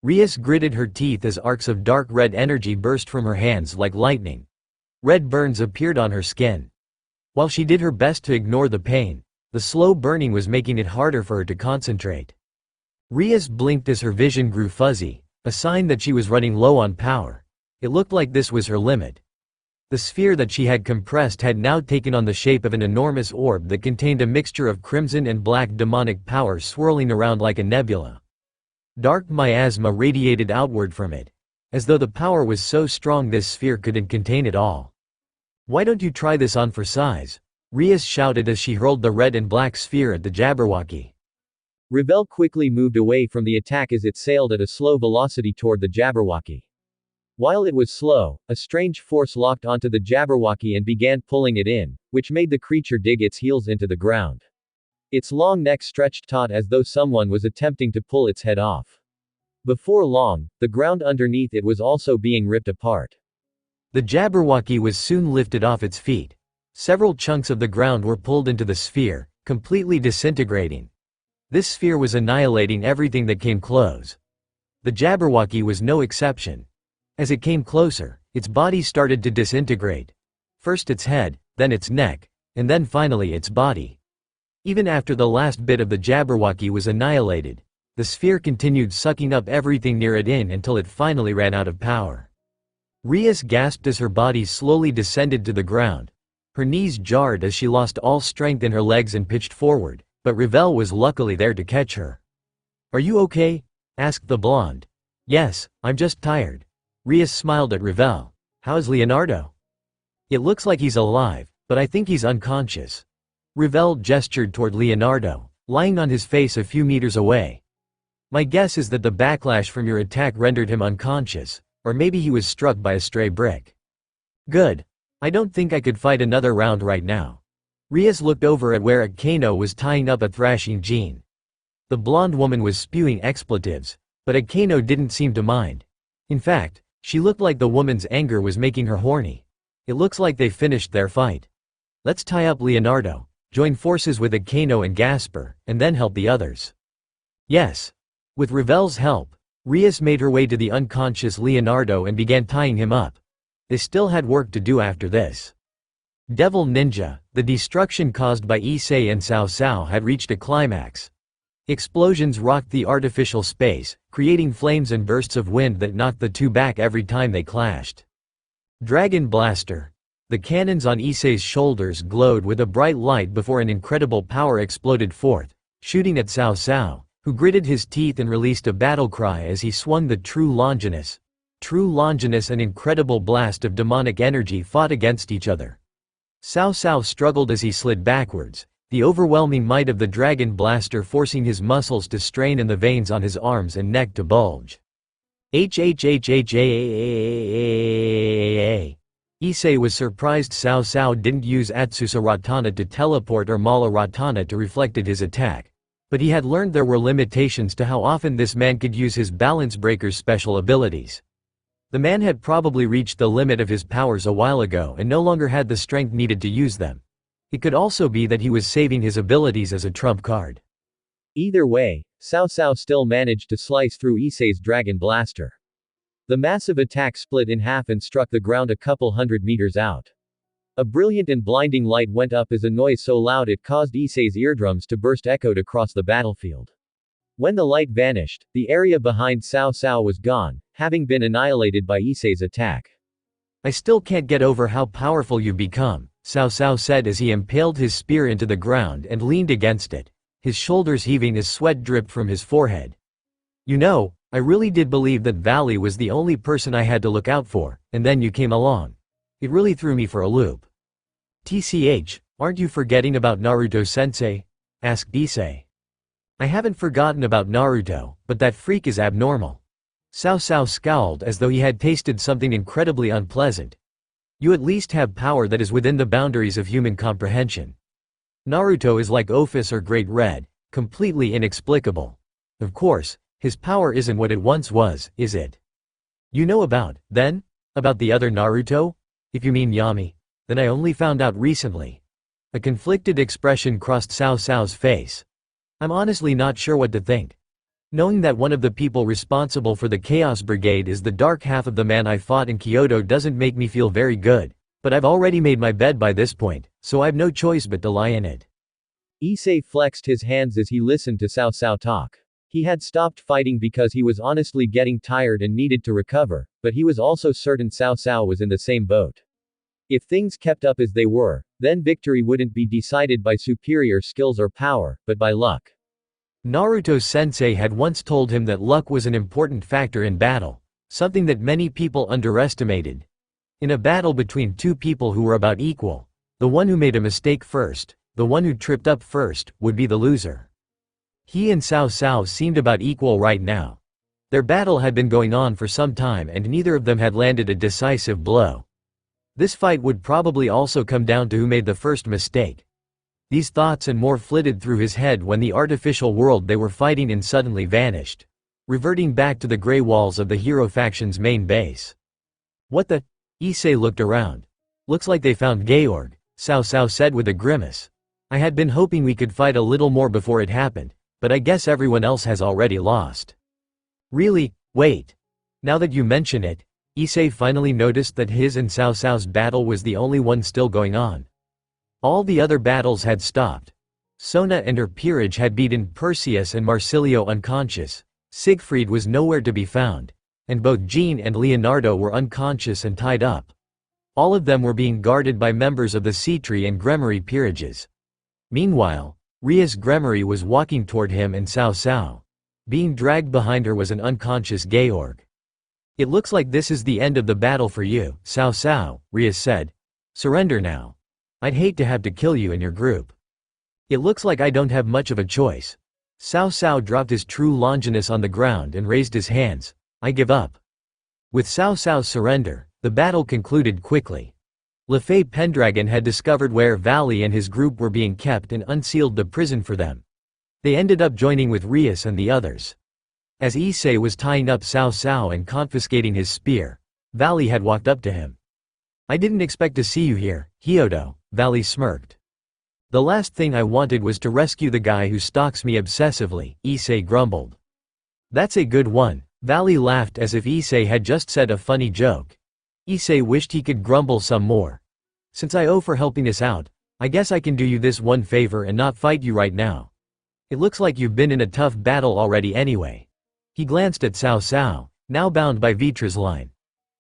Rias gritted her teeth as arcs of dark red energy burst from her hands like lightning. Red burns appeared on her skin. While she did her best to ignore the pain, the slow burning was making it harder for her to concentrate. Rias blinked as her vision grew fuzzy, a sign that she was running low on power. It looked like this was her limit. The sphere that she had compressed had now taken on the shape of an enormous orb that contained a mixture of crimson and black demonic power swirling around like a nebula. Dark miasma radiated outward from it, as though the power was so strong this sphere couldn't contain it all. "Why don't you try this on for size?" Rias shouted as she hurled the red and black sphere at the Jabberwocky. Revel quickly moved away from the attack as it sailed at a slow velocity toward the Jabberwocky. While it was slow, a strange force locked onto the Jabberwocky and began pulling it in, which made the creature dig its heels into the ground. Its long neck stretched taut as though someone was attempting to pull its head off. Before long, the ground underneath it was also being ripped apart. The Jabberwocky was soon lifted off its feet. Several chunks of the ground were pulled into the sphere, completely disintegrating. This sphere was annihilating everything that came close. The Jabberwocky was no exception. As it came closer, its body started to disintegrate. First its head, then its neck, and then finally its body. Even after the last bit of the Jabberwocky was annihilated, the sphere continued sucking up everything near it in until it finally ran out of power. Rias gasped as her body slowly descended to the ground. Her knees jarred as she lost all strength in her legs and pitched forward, but Revel was luckily there to catch her. "Are you okay?" asked the blonde. "Yes, I'm just tired." Rias smiled at Revel. "How's Leonardo?" "It looks like he's alive, but I think he's unconscious." Revel gestured toward Leonardo, lying on his face a few meters away. "My guess is that the backlash from your attack rendered him unconscious, or maybe he was struck by a stray brick." "Good. I don't think I could fight another round right now." Rias looked over at where Akano was tying up a thrashing Jean. The blonde woman was spewing expletives, but Akano didn't seem to mind. In fact, she looked like the woman's anger was making her horny. "It looks like they finished their fight. Let's tie up Leonardo, join forces with Akano and Gasper, and then help the others." "Yes." With Revel's help, Rias made her way to the unconscious Leonardo and began tying him up. They still had work to do after this. Devil Ninja, the destruction caused by Issei and Cao Cao had reached a climax. Explosions rocked the artificial space, creating flames and bursts of wind that knocked the two back every time they clashed. Dragon Blaster. The cannons on Issei's shoulders glowed with a bright light before an incredible power exploded forth, shooting at Cao Cao, who gritted his teeth and released a battle cry as he swung the True Longinus. True Longinus, an incredible blast of demonic energy, fought against each other. Cao Cao struggled as he slid backwards, the overwhelming might of the Dragon Blaster forcing his muscles to strain and the veins on his arms and neck to bulge. Issei was surprised Cao Cao didn't use Atsusa Ratana to teleport or Mala Ratana to reflected his attack, But he had learned there were limitations to how often this man could use his balance breaker's special abilities. The man had probably reached the limit of his powers a while ago and no longer had the strength needed to use them. It could also be that he was saving his abilities as a trump card. Either way, Cao Cao still managed to slice through Issei's Dragon Blaster. The massive attack split in half and struck the ground a couple hundred meters out. A brilliant and blinding light went up as a noise so loud it caused Issei's eardrums to burst echoed across the battlefield. When the light vanished, the area behind Cao Cao was gone, having been annihilated by Issei's attack. I still can't get over how powerful you've become, Cao Cao said as he impaled his spear into the ground and leaned against it, his shoulders heaving as sweat dripped from his forehead. You know, I really did believe that Valley was the only person I had to look out for, and then you came along. It really threw me for a loop. TCH, aren't you forgetting about Naruto-sensei? Asked Issei. I haven't forgotten about Naruto, but that freak is abnormal. Cao Cao scowled as though he had tasted something incredibly unpleasant. You at least have power that is within the boundaries of human comprehension. Naruto is like Ophis or Great Red, completely inexplicable. Of course, his power isn't what it once was, is it? You know about the other Naruto? If you mean Yami. Then I only found out recently. A conflicted expression crossed Cao Cao's face. I'm honestly not sure what to think. Knowing that one of the people responsible for the Chaos Brigade is the dark half of the man I fought in Kyoto doesn't make me feel very good, but I've already made my bed by this point, so I've no choice but to lie in it. Issei flexed his hands as he listened to Cao Cao talk. He had stopped fighting because he was honestly getting tired and needed to recover, but he was also certain Cao Cao was in the same boat. If things kept up as they were, then victory wouldn't be decided by superior skills or power, but by luck. Naruto-sensei had once told him that luck was an important factor in battle, something that many people underestimated. In a battle between two people who were about equal, the one who made a mistake first, the one who tripped up first, would be the loser. He and Cao Cao seemed about equal right now. Their battle had been going on for some time and neither of them had landed a decisive blow. This fight would probably also come down to who made the first mistake. These thoughts and more flitted through his head when the artificial world they were fighting in suddenly vanished, reverting back to the gray walls of the hero faction's main base. What the? Issei looked around. Looks like they found Georg, Cao Cao said with a grimace. I had been hoping we could fight a little more before it happened, but I guess everyone else has already lost. Really? Wait. Now that you mention it, Issei finally noticed that his and Cao Cao's battle was the only one still going on. All the other battles had stopped. Sona and her peerage had beaten Perseus and Marsilio unconscious, Siegfried was nowhere to be found, and both Jean and Leonardo were unconscious and tied up. All of them were being guarded by members of the Cetri and Gremory peerages. Meanwhile, Ria's Gremory was walking toward him and Cao Cao. Being dragged behind her was an unconscious Georg. It looks like this is the end of the battle for you, Cao Cao, Ria said. Surrender now. I'd hate to have to kill you and your group. It looks like I don't have much of a choice. Cao Cao dropped his true Longinus on the ground and raised his hands. I give up. With Cao Cao's surrender, the battle concluded quickly. Lefay Pendragon had discovered where Valley and his group were being kept and unsealed the prison for them. They ended up joining with Rias and the others. As Issei was tying up Cao Cao and confiscating his spear, Valley had walked up to him. I didn't expect to see you here, Hyodo, Valley smirked. The last thing I wanted was to rescue the guy who stalks me obsessively, Issei grumbled. That's a good one, Valley laughed as if Issei had just said a funny joke. Issei wished he could grumble some more. Since I owe for helping us out, I guess I can do you this one favor and not fight you right now. It looks like you've been in a tough battle already anyway. He glanced at Cao Cao, now bound by Vitra's line.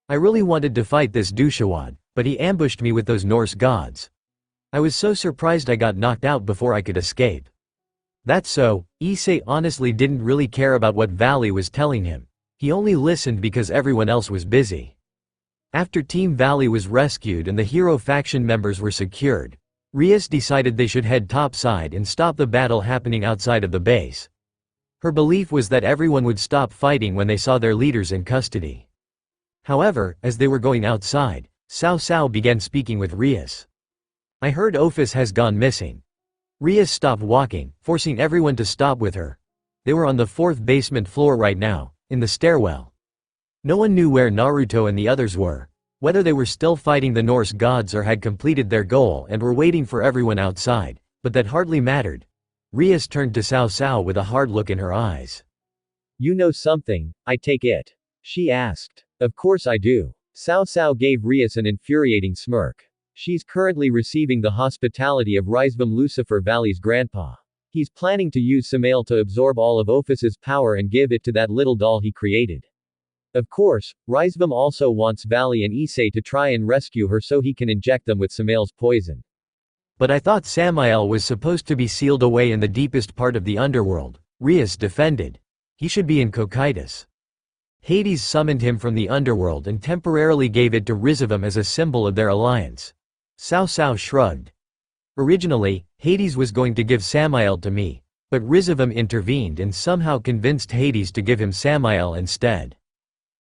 I really wanted to fight this douchewad, but he ambushed me with those Norse gods. I was so surprised I got knocked out before I could escape. That's so, Issei honestly didn't really care about what Valley was telling him. He only listened because everyone else was busy. After Team Valley was rescued and the hero faction members were secured, Rias decided they should head topside and stop the battle happening outside of the base. Her belief was that everyone would stop fighting when they saw their leaders in custody. However, as they were going outside, Cao Cao began speaking with Rias. I heard Ophis has gone missing. Rias stopped walking, forcing everyone to stop with her. They were on the 4th basement floor right now, in the stairwell. No one knew where Naruto and the others were, whether they were still fighting the Norse gods or had completed their goal and were waiting for everyone outside, but that hardly mattered. Rias turned to Cao Cao with a hard look in her eyes. You know something, I take it? She asked. Of course I do. Cao Cao gave Rias an infuriating smirk. She's currently receiving the hospitality of Rizvam Lucifer Valley's grandpa. He's planning to use Samael to absorb all of Ophus's power and give it to that little doll he created. Of course, Rizvam also wants Valley and Issei to try and rescue her so he can inject them with Samael's poison. But I thought Samael was supposed to be sealed away in the deepest part of the underworld, Rias defended. He should be in Cocytus. Hades summoned him from the underworld and temporarily gave it to Rizvam as a symbol of their alliance. Cao Cao shrugged. Originally, Hades was going to give Samael to me, but Rizvam intervened and somehow convinced Hades to give him Samael instead.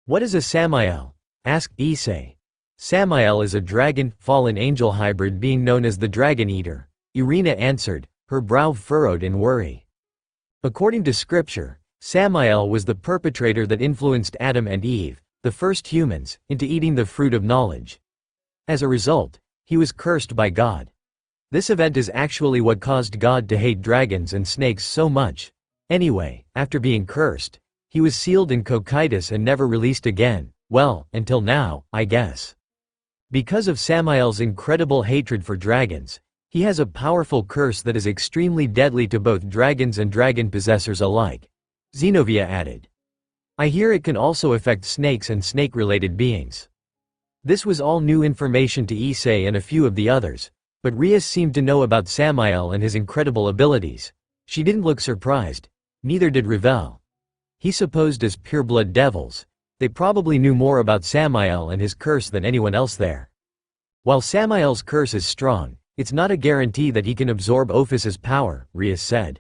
What is a Samael? Asked Issei. Samael is a dragon, fallen angel hybrid being known as the Dragon Eater, Irina answered, her brow furrowed in worry. According to scripture, Samael was the perpetrator that influenced Adam and Eve, the first humans, into eating the fruit of knowledge. As a result, he was cursed by God. This event is actually what caused God to hate dragons and snakes so much. Anyway, after being cursed, he was sealed in Cocytus and never released again, well, until now, I guess. Because of Samael's incredible hatred for dragons, he has a powerful curse that is extremely deadly to both dragons and dragon possessors alike. Zenobia added. I hear it can also affect snakes and snake-related beings. This was all new information to Issei and a few of the others, but Rias seemed to know about Samael and his incredible abilities. She didn't look surprised. Neither did Ravel. He supposed as pureblood devils, they probably knew more about Samael and his curse than anyone else there. While Samael's curse is strong, it's not a guarantee that he can absorb Ophus's power, Rias said.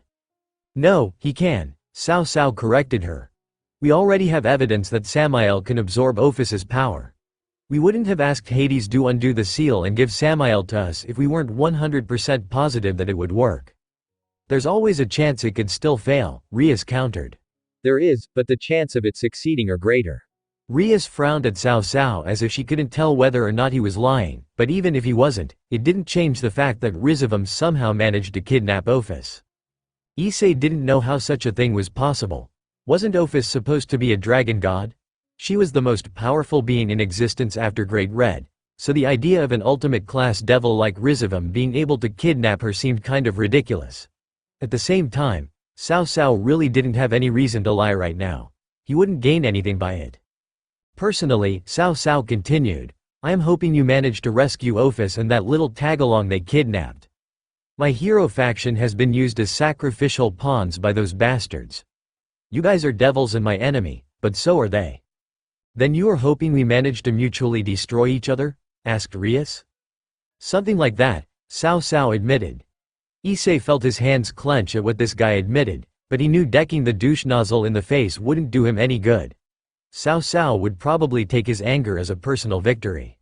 No, he can, Cao Cao corrected her. We already have evidence that Samael can absorb Ophus's power. We wouldn't have asked Hades to undo the seal and give Samael to us if we weren't 100% positive that it would work. There's always a chance it could still fail, Rias countered. There is, but the chance of it succeeding are greater. Rias frowned at Cao Cao as if she couldn't tell whether or not he was lying, but even if he wasn't, it didn't change the fact that Rizvam somehow managed to kidnap Ophus. Issei didn't know how such a thing was possible. Wasn't Ophus supposed to be a dragon god? She was the most powerful being in existence after Great Red, so the idea of an ultimate class devil like Rizvam being able to kidnap her seemed kind of ridiculous. At the same time, Cao Cao really didn't have any reason to lie right now. He wouldn't gain anything by it. Personally, Cao Cao continued, I am hoping you manage to rescue Ophus and that little tagalong they kidnapped. My hero faction has been used as sacrificial pawns by those bastards. You guys are devils and my enemy, but so are they. Then you are hoping we manage to mutually destroy each other? Asked Rias. Something like that, Cao Cao admitted. Issei felt his hands clench at what this guy admitted, but he knew decking the douche nozzle in the face wouldn't do him any good. Cao Cao would probably take his anger as a personal victory.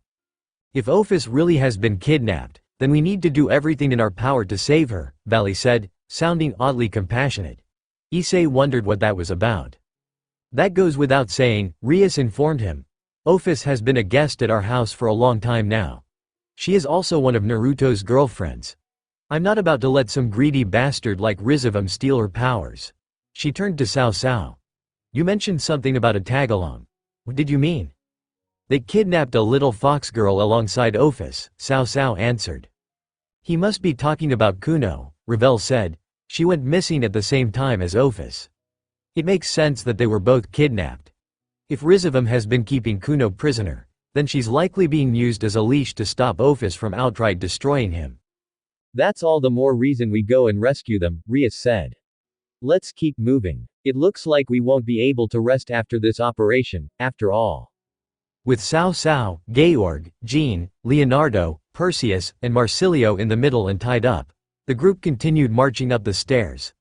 If Ophus really has been kidnapped, then we need to do everything in our power to save her, Valley said, sounding oddly compassionate. Issei wondered what that was about. That goes without saying, Rias informed him. Ophus has been a guest at our house for a long time now. She is also one of Naruto's girlfriends. I'm not about to let some greedy bastard like Rizvam steal her powers. She turned to Cao Cao. You mentioned something about a tagalong. What did you mean? They kidnapped a little fox girl alongside Ophus, Cao Cao answered. He must be talking about Kuno, Ravel said. She went missing at the same time as Ophus. It makes sense that they were both kidnapped. If Rizvam has been keeping Kuno prisoner, then she's likely being used as a leash to stop Ophus from outright destroying him. That's all the more reason we go and rescue them, Rias said. Let's keep moving. It looks like we won't be able to rest after this operation, after all. With Cao Cao, Georg, Jean, Leonardo, Perseus, and Marsilio in the middle and tied up, the group continued marching up the stairs.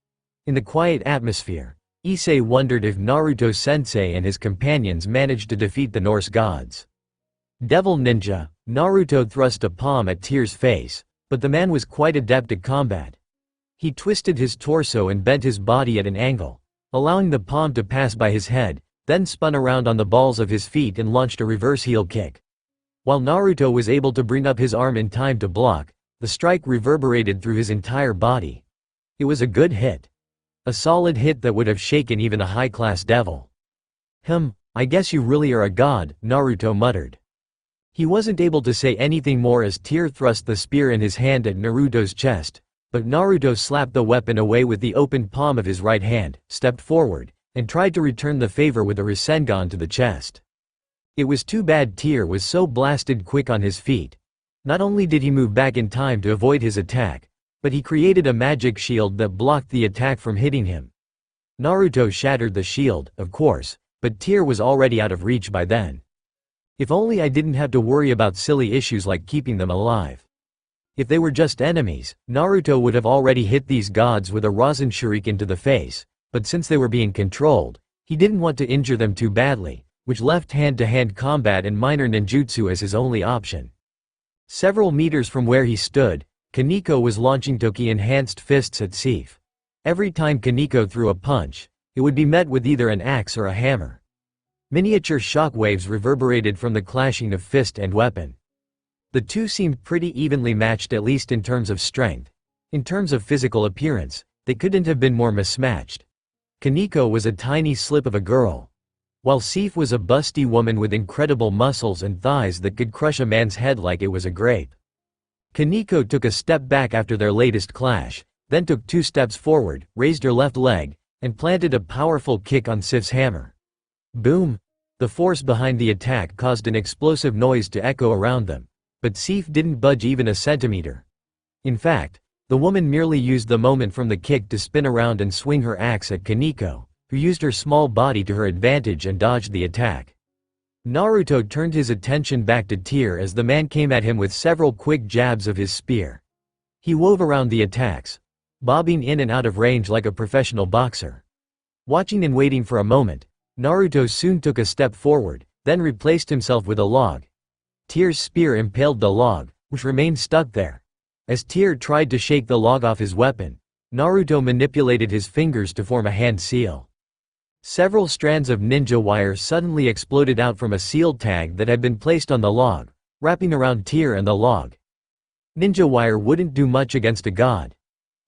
In the quiet atmosphere, Issei wondered if Naruto-sensei and his companions managed to defeat the Norse gods. Devil Ninja, Naruto thrust a palm at Tear's face, but the man was quite adept at combat. He twisted his torso and bent his body at an angle, allowing the palm to pass by his head, then spun around on the balls of his feet and launched a reverse heel kick. While Naruto was able to bring up his arm in time to block, the strike reverberated through his entire body. It was a good hit. A solid hit that would have shaken even a high-class devil. I guess you really are a god, Naruto muttered. He wasn't able to say anything more as Tear thrust the spear in his hand at Naruto's chest, but Naruto slapped the weapon away with the open palm of his right hand, stepped forward, and tried to return the favor with a Rasengan to the chest. It was too bad Tear was so blasted quick on his feet. Not only did he move back in time to avoid his attack, but he created a magic shield that blocked the attack from hitting him. Naruto shattered the shield, of course, but Tear was already out of reach by then. If only I didn't have to worry about silly issues like keeping them alive. If they were just enemies, Naruto would have already hit these gods with a Rasen Shuriken to the face, but since they were being controlled, he didn't want to injure them too badly, which left hand-to-hand combat and minor ninjutsu as his only option. Several meters from where he stood, Kaneko was launching Toki-enhanced fists at Sif. Every time Kaneko threw a punch, it would be met with either an axe or a hammer. Miniature shockwaves reverberated from the clashing of fist and weapon. The two seemed pretty evenly matched, at least in terms of strength. In terms of physical appearance, they couldn't have been more mismatched. Kaneko was a tiny slip of a girl, while Sif was a busty woman with incredible muscles and thighs that could crush a man's head like it was a grape. Kaneko took a step back after their latest clash, then took 2 steps forward, raised her left leg, and planted a powerful kick on Sif's hammer. Boom! The force behind the attack caused an explosive noise to echo around them, but Sif didn't budge even a centimeter. In fact, the woman merely used the moment from the kick to spin around and swing her axe at Kaneko, who used her small body to her advantage and dodged the attack. Naruto turned his attention back to Tear as the man came at him with several quick jabs of his spear. He wove around the attacks, bobbing in and out of range like a professional boxer. Watching and waiting for a moment, Naruto soon took a step forward, then replaced himself with a log. Tear's spear impaled the log, which remained stuck there. As Tear tried to shake the log off his weapon, Naruto manipulated his fingers to form a hand seal. Several strands of ninja wire suddenly exploded out from a sealed tag that had been placed on the log, wrapping around Tear and the log. Ninja wire wouldn't do much against a god.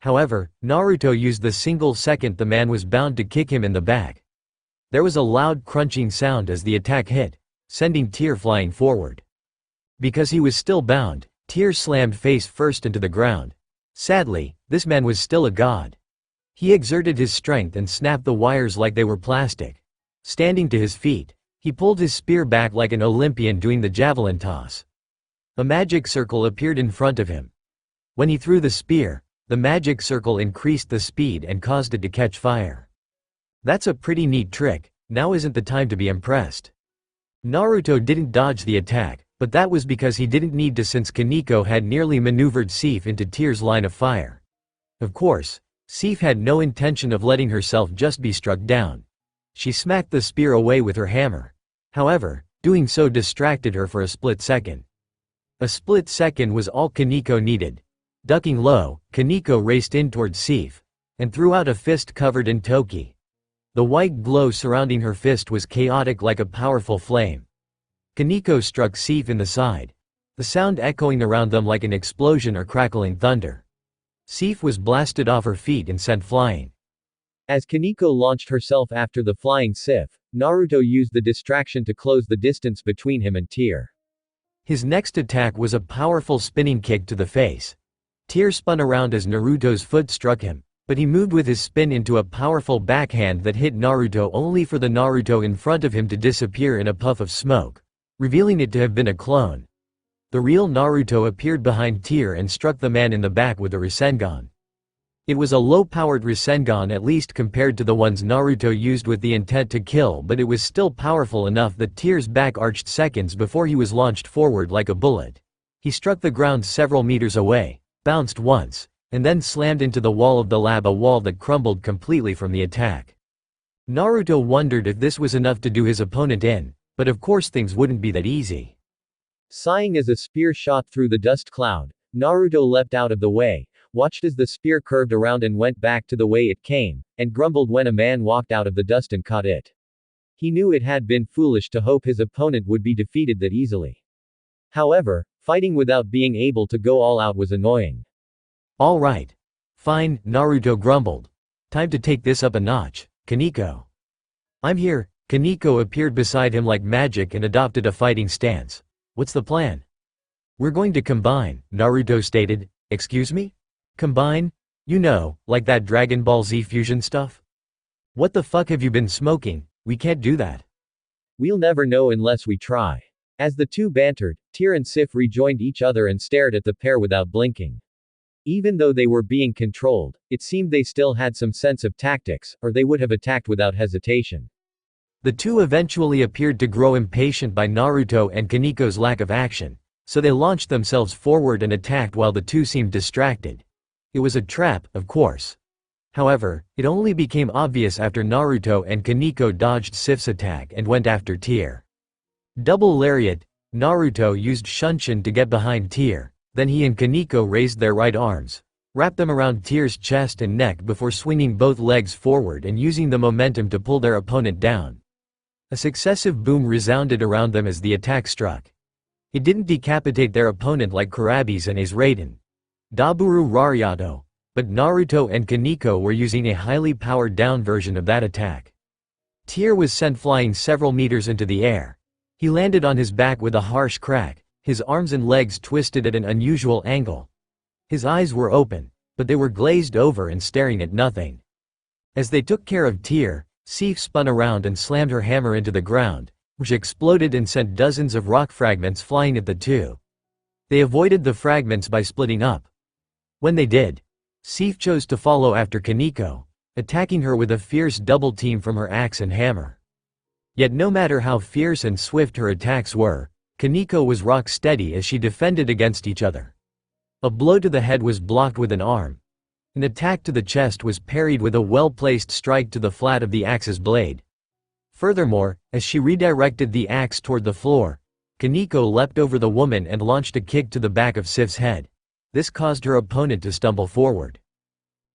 However, Naruto used the single second the man was bound to kick him in the back. There was a loud crunching sound as the attack hit, sending Tear flying forward. Because he was still bound, Tear slammed face first into the ground. Sadly, this man was still a god. He exerted his strength and snapped the wires like they were plastic. Standing to his feet, he pulled his spear back like an Olympian doing the javelin toss. A magic circle appeared in front of him. When he threw the spear, the magic circle increased the speed and caused it to catch fire. That's a pretty neat trick. Now isn't the time to be impressed. Naruto didn't dodge the attack, but that was because he didn't need to, since Kaneko had nearly maneuvered Sif into Tear's line of fire. Of course, Sif had no intention of letting herself just be struck down. She smacked the spear away with her hammer. However, doing so distracted her for a split second. A split second was all Kaneko needed. Ducking low, Kaneko raced in towards Sif, and threw out a fist covered in Toki. The white glow surrounding her fist was chaotic like a powerful flame. Kaneko struck Sif in the side, the sound echoing around them like an explosion or crackling thunder. Sif was blasted off her feet and sent flying. As Kaneko launched herself after the flying Sif, Naruto used the distraction to close the distance between him and Tear. His next attack was a powerful spinning kick to the face. Tear spun around as Naruto's foot struck him, but he moved with his spin into a powerful backhand that hit Naruto, only for the Naruto in front of him to disappear in a puff of smoke, revealing it to have been a clone. The real Naruto appeared behind Tear and struck the man in the back with a Rasengan. It was a low-powered Rasengan, at least compared to the ones Naruto used with the intent to kill, but it was still powerful enough that Tear's back arched seconds before he was launched forward like a bullet. He struck the ground several meters away, bounced once, and then slammed into the wall of the lab, a wall that crumbled completely from the attack. Naruto wondered if this was enough to do his opponent in, but of course things wouldn't be that easy. Sighing as a spear shot through the dust cloud, Naruto leapt out of the way, watched as the spear curved around and went back to the way it came, and grumbled when a man walked out of the dust and caught it. He knew it had been foolish to hope his opponent would be defeated that easily. However, fighting without being able to go all out was annoying. Alright. Fine, Naruto grumbled. Time to take this up a notch, Kaneko. I'm here. Kaneko appeared beside him like magic and adopted a fighting stance. What's the plan? We're going to combine, Naruto stated. Excuse me? Combine? You know, like that Dragon Ball Z fusion stuff? What the fuck have you been smoking? We can't do that. We'll never know unless we try. As the two bantered, Tyr and Sif rejoined each other and stared at the pair without blinking. Even though they were being controlled, it seemed they still had some sense of tactics, or they would have attacked without hesitation. The two eventually appeared to grow impatient by Naruto and Kaneko's lack of action, so they launched themselves forward and attacked while the two seemed distracted. It was a trap, of course. However, it only became obvious after Naruto and Kaneko dodged Sif's attack and went after Tyr. Double lariat, Naruto used Shunshin to get behind Tyr, then he and Kaneko raised their right arms, wrapped them around Tyr's chest and neck before swinging both legs forward and using the momentum to pull their opponent down. A successive boom resounded around them as the attack struck. It didn't decapitate their opponent like Kurabi's and his Raiden Daburu Rariato, but Naruto and Kaneko were using a highly powered down version of that attack. Tyr was sent flying several meters into the air. He landed on his back with a harsh crack, his arms and legs twisted at an unusual angle. His eyes were open, but they were glazed over and staring at nothing. As they took care of Tyr, Sif spun around and slammed her hammer into the ground, which exploded and sent dozens of rock fragments flying at the two. They avoided the fragments by splitting up. When they did, Sif chose to follow after Kaneko, attacking her with a fierce double team from her axe and hammer. Yet no matter how fierce and swift her attacks were, Kaneko was rock steady as she defended against each other. A blow to the head was blocked with an arm. An attack to the chest was parried with a well-placed strike to the flat of the axe's blade. Furthermore, as she redirected the axe toward the floor, Kaneko leapt over the woman and launched a kick to the back of Sif's head. This caused her opponent to stumble forward.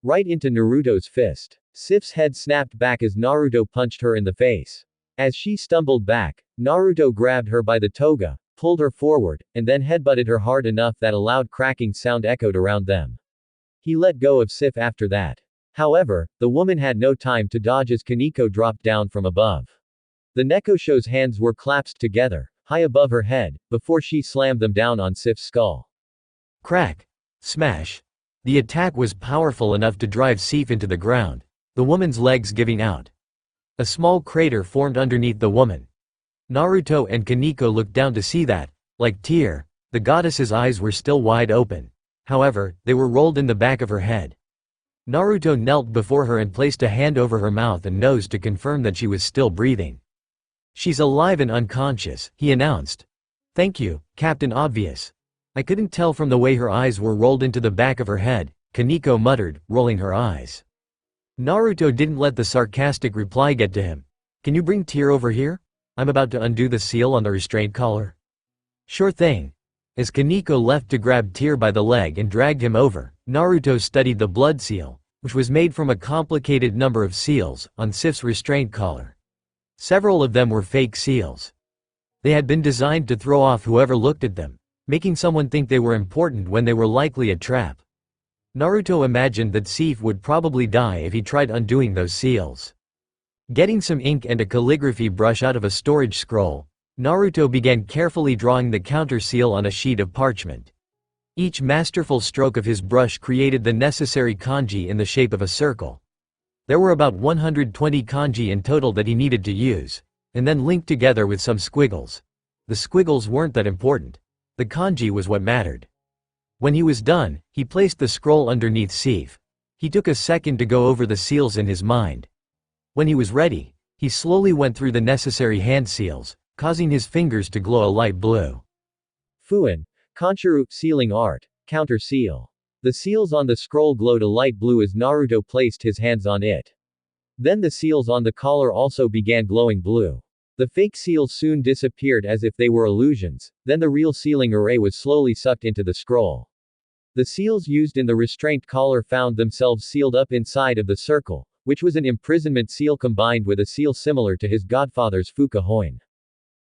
Right into Naruto's fist. Sif's head snapped back as Naruto punched her in the face. As she stumbled back, Naruto grabbed her by the toga, pulled her forward, and then headbutted her hard enough that a loud cracking sound echoed around them. He let go of Sif after that. However, the woman had no time to dodge as Kaneko dropped down from above. The Nekosho's hands were clasped together, high above her head, before she slammed them down on Sif's skull. Crack. Smash. The attack was powerful enough to drive Sif into the ground, the woman's legs giving out. A small crater formed underneath the woman. Naruto and Kaneko looked down to see that, like Tyr, the goddess's eyes were still wide open. However, they were rolled in the back of her head. Naruto knelt before her and placed a hand over her mouth and nose to confirm that she was still breathing. She's alive and unconscious, he announced. Thank you, Captain Obvious. I couldn't tell from the way her eyes were rolled into the back of her head, Kaneko muttered, rolling her eyes. Naruto didn't let the sarcastic reply get to him. Can you bring Tyr over here? I'm about to undo the seal on the restraint collar. Sure thing. As Kaneko left to grab Tyr by the leg and dragged him over, Naruto studied the blood seal, which was made from a complicated number of seals, on Sif's restraint collar. Several of them were fake seals. They had been designed to throw off whoever looked at them, making someone think they were important when they were likely a trap. Naruto imagined that Sif would probably die if he tried undoing those seals. Getting some ink and a calligraphy brush out of a storage scroll, Naruto began carefully drawing the counter seal on a sheet of parchment. Each masterful stroke of his brush created the necessary kanji in the shape of a circle. There were about 120 kanji in total that he needed to use, and then linked together with some squiggles. The squiggles weren't that important. The kanji was what mattered. When he was done, he placed the scroll underneath Sif. He took a second to go over the seals in his mind. When he was ready, he slowly went through the necessary hand seals, causing his fingers to glow a light blue. Fuin, Kanshuru, sealing art, counter seal. The seals on the scroll glowed a light blue as Naruto placed his hands on it. Then the seals on the collar also began glowing blue. The fake seals soon disappeared as if they were illusions, then the real sealing array was slowly sucked into the scroll. The seals used in the restraint collar found themselves sealed up inside of the circle, which was an imprisonment seal combined with a seal similar to his godfather's Fuka Hoin.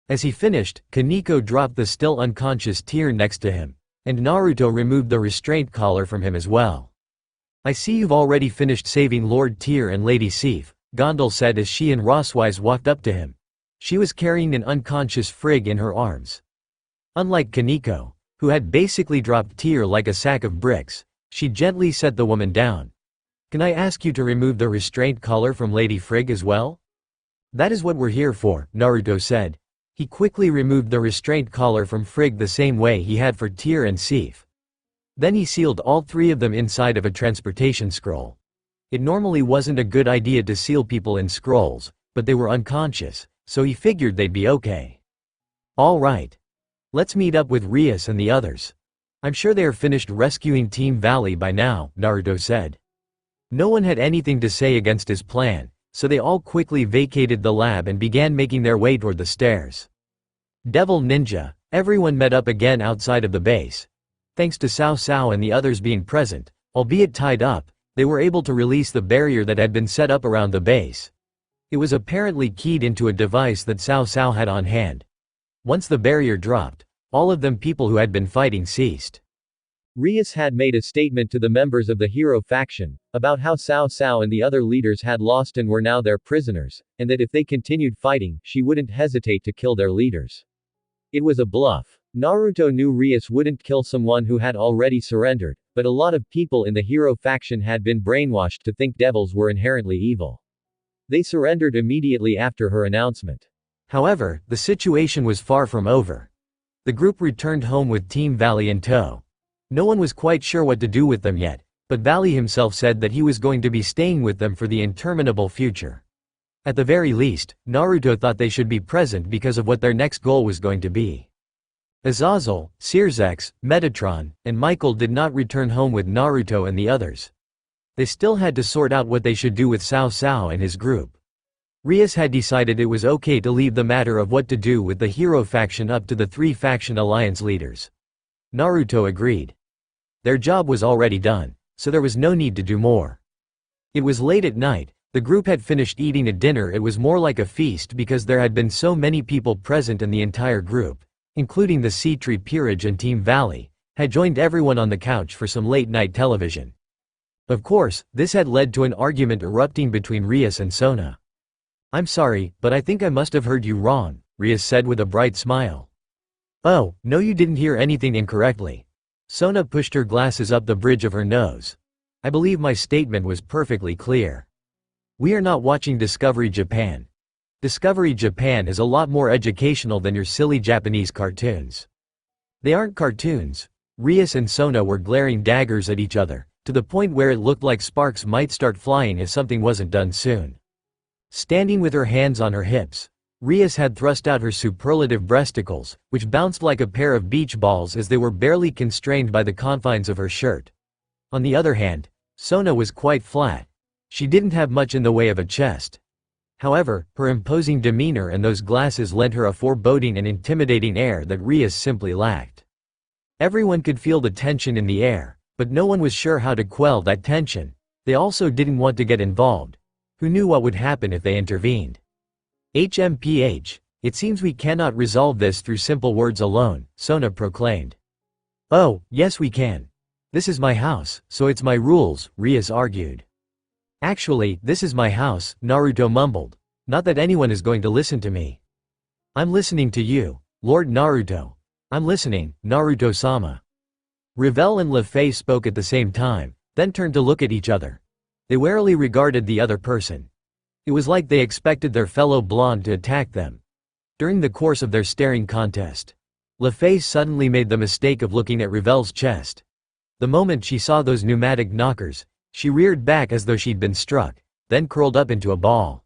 As he finished, Kaneko dropped the still unconscious Tear next to him, and Naruto removed the restraint collar from him as well. I see you've already finished saving Lord Tear and Lady Sif, Gondal said as she and Roswise walked up to him. She was carrying an unconscious Frigg in her arms. Unlike Kaneko, who had basically dropped Tear like a sack of bricks, she gently set the woman down. Can I ask you to remove the restraint collar from Lady Frigg as well? That is what we're here for, Naruto said. He quickly removed the restraint collar from Frigg the same way he had for Tear and Sif. Then he sealed all three of them inside of a transportation scroll. It normally wasn't a good idea to seal people in scrolls, but they were unconscious, so he figured they'd be okay. All right. Let's meet up with Rias and the others. I'm sure they are finished rescuing Team Valley by now, Naruto said. No one had anything to say against his plan, so they all quickly vacated the lab and began making their way toward the stairs. Devil Ninja, everyone met up again outside of the base. Thanks to Cao Cao and the others being present, albeit tied up, they were able to release the barrier that had been set up around the base. It was apparently keyed into a device that Cao Cao had on hand. Once the barrier dropped, all of them people who had been fighting ceased. Rias had made a statement to the members of the hero faction, about how Cao Cao and the other leaders had lost and were now their prisoners, and that if they continued fighting, she wouldn't hesitate to kill their leaders. It was a bluff. Naruto knew Rias wouldn't kill someone who had already surrendered, but a lot of people in the hero faction had been brainwashed to think devils were inherently evil. They surrendered immediately after her announcement. However, the situation was far from over. The group returned home with Team Valley in tow. No one was quite sure what to do with them yet, but Valley himself said that he was going to be staying with them for the interminable future. At the very least, Naruto thought they should be present because of what their next goal was going to be. Azazel, Searzex, Metatron, and Michael did not return home with Naruto and the others. They still had to sort out what they should do with Cao Cao and his group. Rias had decided it was okay to leave the matter of what to do with the hero faction up to the three faction alliance leaders. Naruto agreed. Their job was already done, so there was no need to do more. It was late at night, the group had finished eating a dinner. It was more like a feast because there had been so many people present and the entire group, including the Sea Tree Peerage and Team Valley, had joined everyone on the couch for some late-night television. Of course, this had led to an argument erupting between Rias and Sona. I'm sorry, but I think I must have heard you wrong, Rias said with a bright smile. Oh, no, you didn't hear anything incorrectly. Sona pushed her glasses up the bridge of her nose. I believe my statement was perfectly clear. We are not watching Discovery Japan. Discovery Japan is a lot more educational than your silly Japanese cartoons. They aren't cartoons. Rias and Sona were glaring daggers at each other, to the point where it looked like sparks might start flying if something wasn't done soon. Standing with her hands on her hips, Rias had thrust out her superlative breasticles, which bounced like a pair of beach balls as they were barely constrained by the confines of her shirt. On the other hand, Sona was quite flat. She didn't have much in the way of a chest. However, her imposing demeanor and those glasses lent her a foreboding and intimidating air that Rias simply lacked. Everyone could feel the tension in the air, but no one was sure how to quell that tension. They also didn't want to get involved. Who knew what would happen if they intervened? HMPH, it seems we cannot resolve this through simple words alone, Sona proclaimed. Oh, yes we can. This is my house, so it's my rules, Rias argued. Actually, this is my house, Naruto mumbled. Not that anyone is going to listen to me. I'm listening to you, Lord Naruto. I'm listening, Naruto-sama. Revel and Lefei spoke at the same time, then turned to look at each other. They warily regarded the other person. It was like they expected their fellow blonde to attack them. During the course of their staring contest, Lefei suddenly made the mistake of looking at Revel's chest. The moment she saw those pneumatic knockers, she reared back as though she'd been struck, then curled up into a ball.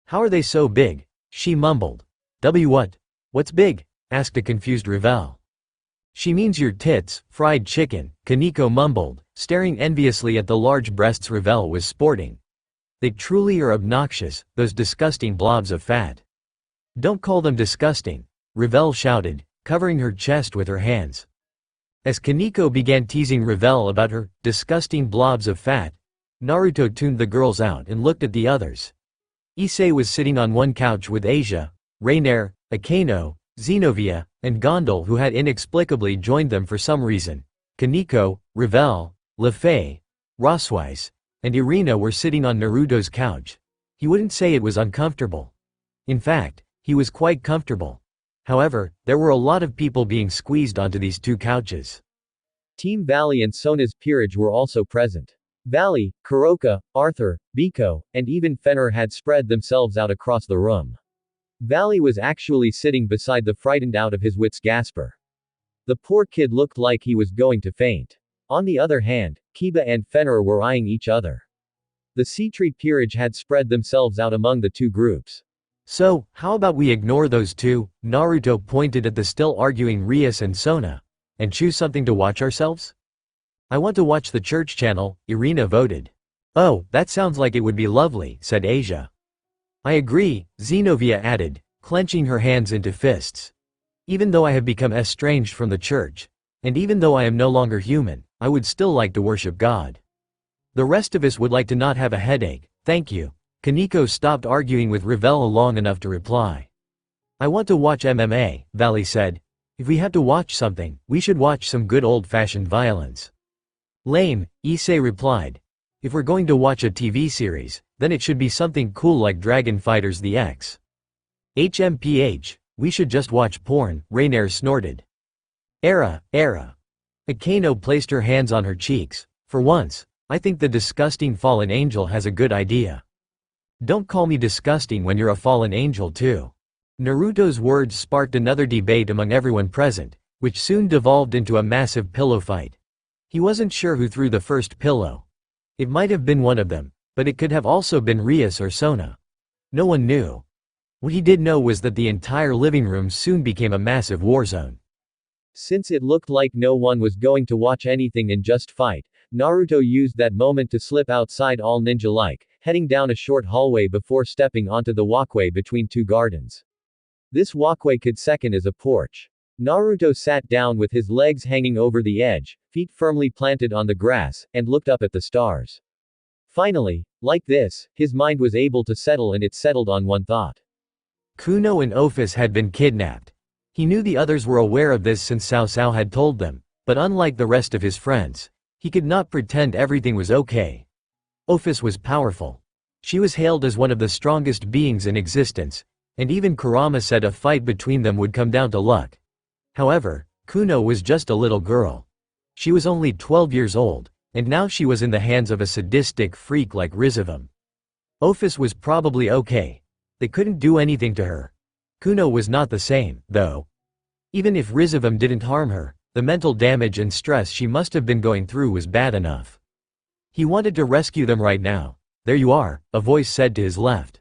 How are they so big? She mumbled. What? What's big? Asked a confused Revel. She means your tits, fried chicken, Kaneko mumbled, staring enviously at the large breasts Revel was sporting. They truly are obnoxious, those disgusting blobs of fat. Don't call them disgusting, Revel shouted, covering her chest with her hands. As Kaneko began teasing Revel about her disgusting blobs of fat, Naruto tuned the girls out and looked at the others. Issei was sitting on one couch with Asia, Rainier, Akano, Xenovia, and Gondel, who had inexplicably joined them for some reason. Kaneko, Revel, Lefei, Roswise, and Irina were sitting on Naruto's couch. He wouldn't say it was uncomfortable. In fact, he was quite comfortable. However, there were a lot of people being squeezed onto these two couches. Team Valley and Sona's peerage were also present. Valley, Kuroka, Arthur, Biko, and even Fenrir had spread themselves out across the room. Valley was actually sitting beside the frightened out of his wits Gasper. The poor kid looked like he was going to faint. On the other hand, Kiba and Fenrir were eyeing each other. The Sea-Tree peerage had spread themselves out among the two groups. So, how about we ignore those two? Naruto pointed at the still arguing Rias and Sona. And choose something to watch ourselves? I want to watch the church channel, Irina voted. Oh, that sounds like it would be lovely, said Asia. I agree, Xenovia added, clenching her hands into fists. Even though I have become estranged from the church, and even though I am no longer human, I would still like to worship God. The rest of us would like to not have a headache, thank you. Kaneko stopped arguing with Revel long enough to reply. I want to watch MMA, Valley said. If we have to watch something, we should watch some good old-fashioned violence. Lame, Issei replied. If we're going to watch a TV series, then it should be something cool like Dragon Fighters the X. HMPH, we should just watch porn, Rainier snorted. Era. Akano placed her hands on her cheeks. For once, I think the disgusting fallen angel has a good idea. Don't call me disgusting when you're a fallen angel too. Naruto's words sparked another debate among everyone present, which soon devolved into a massive pillow fight. He wasn't sure who threw the first pillow. It might have been one of them, but it could have also been Rias or Sona. No one knew. What he did know was that the entire living room soon became a massive war zone. Since it looked like no one was going to watch anything and just fight, Naruto used that moment to slip outside all ninja-like, heading down a short hallway before stepping onto the walkway between two gardens. This walkway could second as a porch. Naruto sat down with his legs hanging over the edge, feet firmly planted on the grass, and looked up at the stars. Finally, like this, his mind was able to settle, and it settled on one thought. Kuno and Ophis had been kidnapped. He knew the others were aware of this since Cao Cao had told them, but unlike the rest of his friends, he could not pretend everything was okay. Ophis was powerful. She was hailed as one of the strongest beings in existence, and even Kurama said a fight between them would come down to luck. However, Kuno was just a little girl. She was only 12 years old, and now she was in the hands of a sadistic freak like Rizavam. Ophis was probably okay. They couldn't do anything to her. Kuno was not the same, though. Even if Rizavam didn't harm her, the mental damage and stress she must have been going through was bad enough. He wanted to rescue them right now. There you are, a voice said to his left.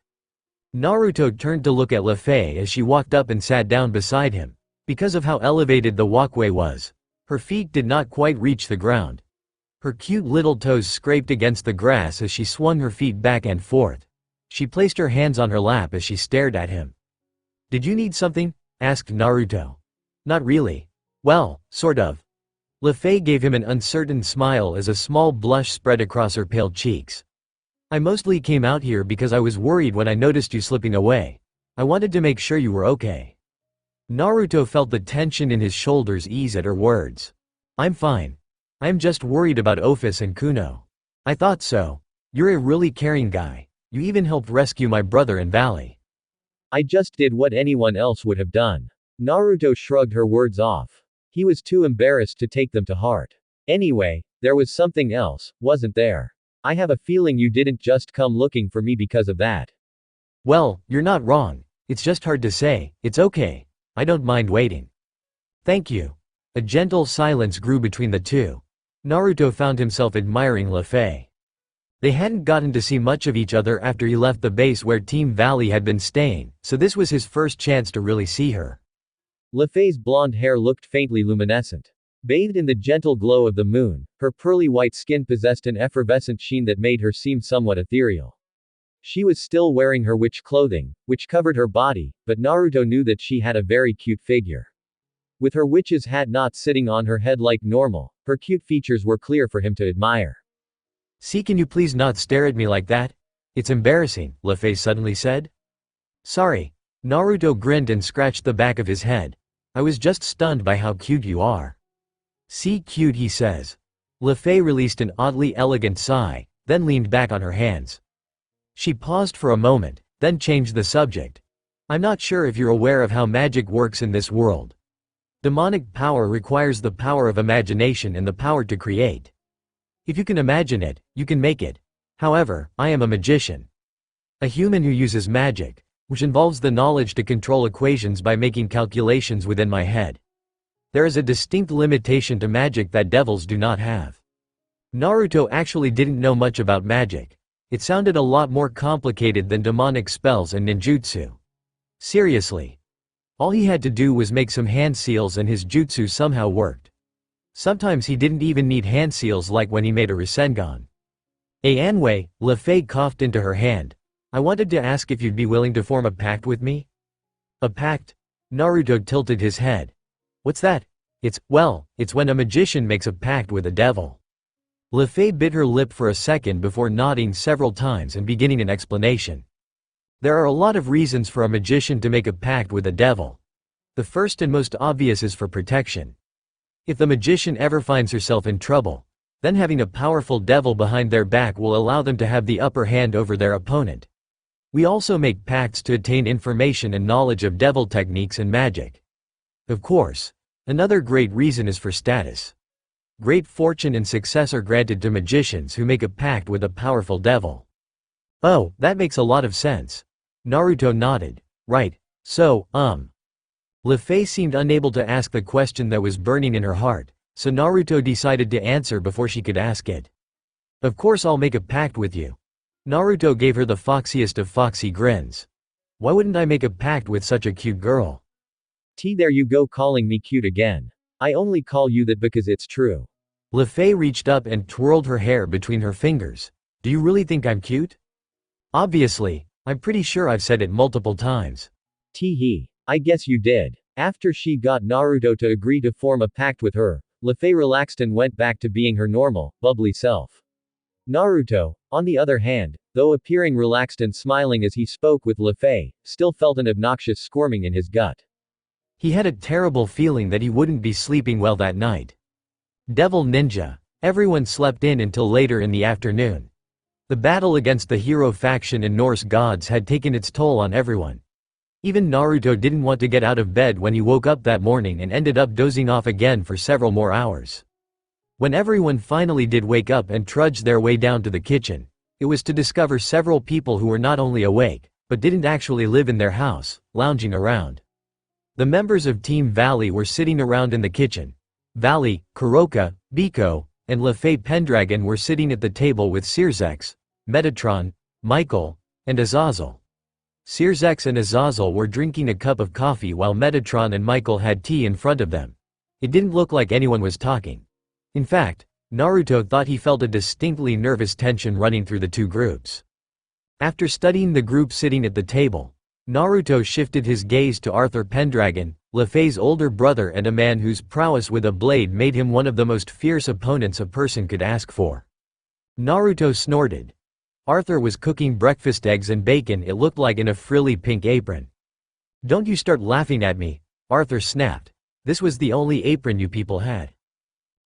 Naruto turned to look at Lefei as she walked up and sat down beside him. Because of how elevated the walkway was, her feet did not quite reach the ground. Her cute little toes scraped against the grass as she swung her feet back and forth. She placed her hands on her lap as she stared at him. Did you need something? Asked Naruto. Not really. Well, sort of. Lefei gave him an uncertain smile as a small blush spread across her pale cheeks. I mostly came out here because I was worried when I noticed you slipping away. I wanted to make sure you were okay. Naruto felt the tension in his shoulders ease at her words. I'm fine. I'm just worried about Ophis and Kuno. I thought so. You're a really caring guy. You even helped rescue my brother and Valley. I just did what anyone else would have done. Naruto shrugged her words off. He was too embarrassed to take them to heart. Anyway, there was something else, wasn't there? I have a feeling you didn't just come looking for me because of that. Well, you're not wrong. It's just hard to say. It's okay. I don't mind waiting. Thank you. A gentle silence grew between the two. Naruto found himself admiring Lefei. They hadn't gotten to see much of each other after he left the base where Team Valley had been staying, so this was his first chance to really see her. Lefei's blonde hair looked faintly luminescent. Bathed in the gentle glow of the moon, her pearly white skin possessed an effervescent sheen that made her seem somewhat ethereal. She was still wearing her witch clothing, which covered her body, but Naruto knew that she had a very cute figure. With her witch's hat not sitting on her head like normal, her cute features were clear for him to admire. See, can you please not stare at me like that? It's embarrassing, Lefei suddenly said. Sorry. Naruto grinned and scratched the back of his head. I was just stunned by how cute you are. See, cute, he says. Lefei released an oddly elegant sigh, then leaned back on her hands. She paused for a moment, then changed the subject. I'm not sure if you're aware of how magic works in this world. Demonic power requires the power of imagination and the power to create. If you can imagine it, you can make it. However, I am a magician. A human who uses magic, which involves the knowledge to control equations by making calculations within my head. There is a distinct limitation to magic that devils do not have. Naruto actually didn't know much about magic. It sounded a lot more complicated than demonic spells and ninjutsu. Seriously. All he had to do was make some hand seals and his jutsu somehow worked. Sometimes he didn't even need hand seals, like when he made a Rasengan. Anway, Lefei coughed into her hand. I wanted to ask if you'd be willing to form a pact with me? A pact? Naruto tilted his head. What's that? It's when a magician makes a pact with a devil. Lefei bit her lip for a second before nodding several times and beginning an explanation. There are a lot of reasons for a magician to make a pact with a devil. The first and most obvious is for protection. If the magician ever finds herself in trouble, then having a powerful devil behind their back will allow them to have the upper hand over their opponent. We also make pacts to attain information and knowledge of devil techniques and magic. Of course, another great reason is for status. Great fortune and success are granted to magicians who make a pact with a powerful devil. Oh, that makes a lot of sense. Naruto nodded. Right. So, Lefei seemed unable to ask the question that was burning in her heart, so Naruto decided to answer before she could ask it. Of course I'll make a pact with you. Naruto gave her the foxiest of foxy grins. Why wouldn't I make a pact with such a cute girl? There you go, calling me cute again. I only call you that because it's true. Lefei reached up and twirled her hair between her fingers. Do you really think I'm cute? Obviously, I'm pretty sure I've said it multiple times. Tee. I guess you did. After she got Naruto to agree to form a pact with her, Lefei relaxed and went back to being her normal, bubbly self. Naruto, on the other hand, though appearing relaxed and smiling as he spoke with Lefei, still felt an obnoxious squirming in his gut. He had a terrible feeling that he wouldn't be sleeping well that night. Devil Ninja. Everyone slept in until later in the afternoon. The battle against the hero faction and Norse gods had taken its toll on everyone. Even Naruto didn't want to get out of bed when he woke up that morning and ended up dozing off again for several more hours. When everyone finally did wake up and trudged their way down to the kitchen, it was to discover several people who were not only awake, but didn't actually live in their house, lounging around. The members of Team Valley were sitting around in the kitchen. Valley, Kuroka, Biko, and Lefei Pendragon were sitting at the table with Sirzex, Metatron, Michael, and Azazel. Sirzex and Azazel were drinking a cup of coffee while Metatron and Michael had tea in front of them. It didn't look like anyone was talking. In fact, Naruto thought he felt a distinctly nervous tension running through the two groups. After studying the group sitting at the table, Naruto shifted his gaze to Arthur Pendragon, Lefei's older brother and a man whose prowess with a blade made him one of the most fierce opponents a person could ask for. Naruto snorted. Arthur was cooking breakfast eggs and bacon, it looked like, in a frilly pink apron. Don't you start laughing at me, Arthur snapped. This was the only apron you people had.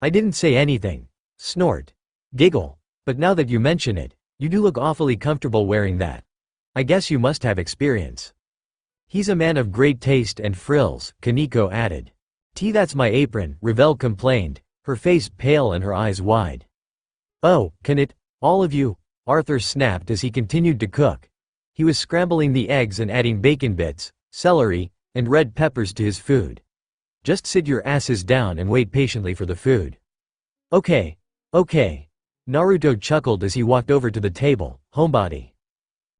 I didn't say anything. Snort. Giggle. But now that you mention it, you do look awfully comfortable wearing that. I guess you must have experience. He's a man of great taste and frills, Kaneko added. That's my apron, Revel complained, her face pale and her eyes wide. Oh, can it, all of you? Arthur snapped as he continued to cook. He was scrambling the eggs and adding bacon bits, celery, and red peppers to his food. Just sit your asses down and wait patiently for the food. Okay. Naruto chuckled as he walked over to the table. Homebody.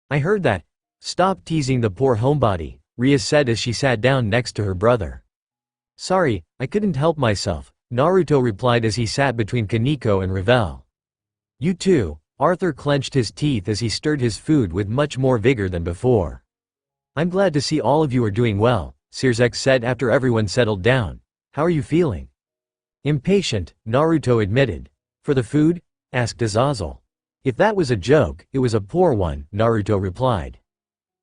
I heard that. Stop teasing the poor homebody, Ria said as she sat down next to her brother. Sorry, I couldn't help myself, Naruto replied as he sat between Kaneko and Revel. You too. Arthur clenched his teeth as he stirred his food with much more vigor than before. I'm glad to see all of you are doing well, Sirzex said after everyone settled down. How are you feeling? Impatient, Naruto admitted. For the food? Asked Azazel. If that was a joke, it was a poor one, Naruto replied.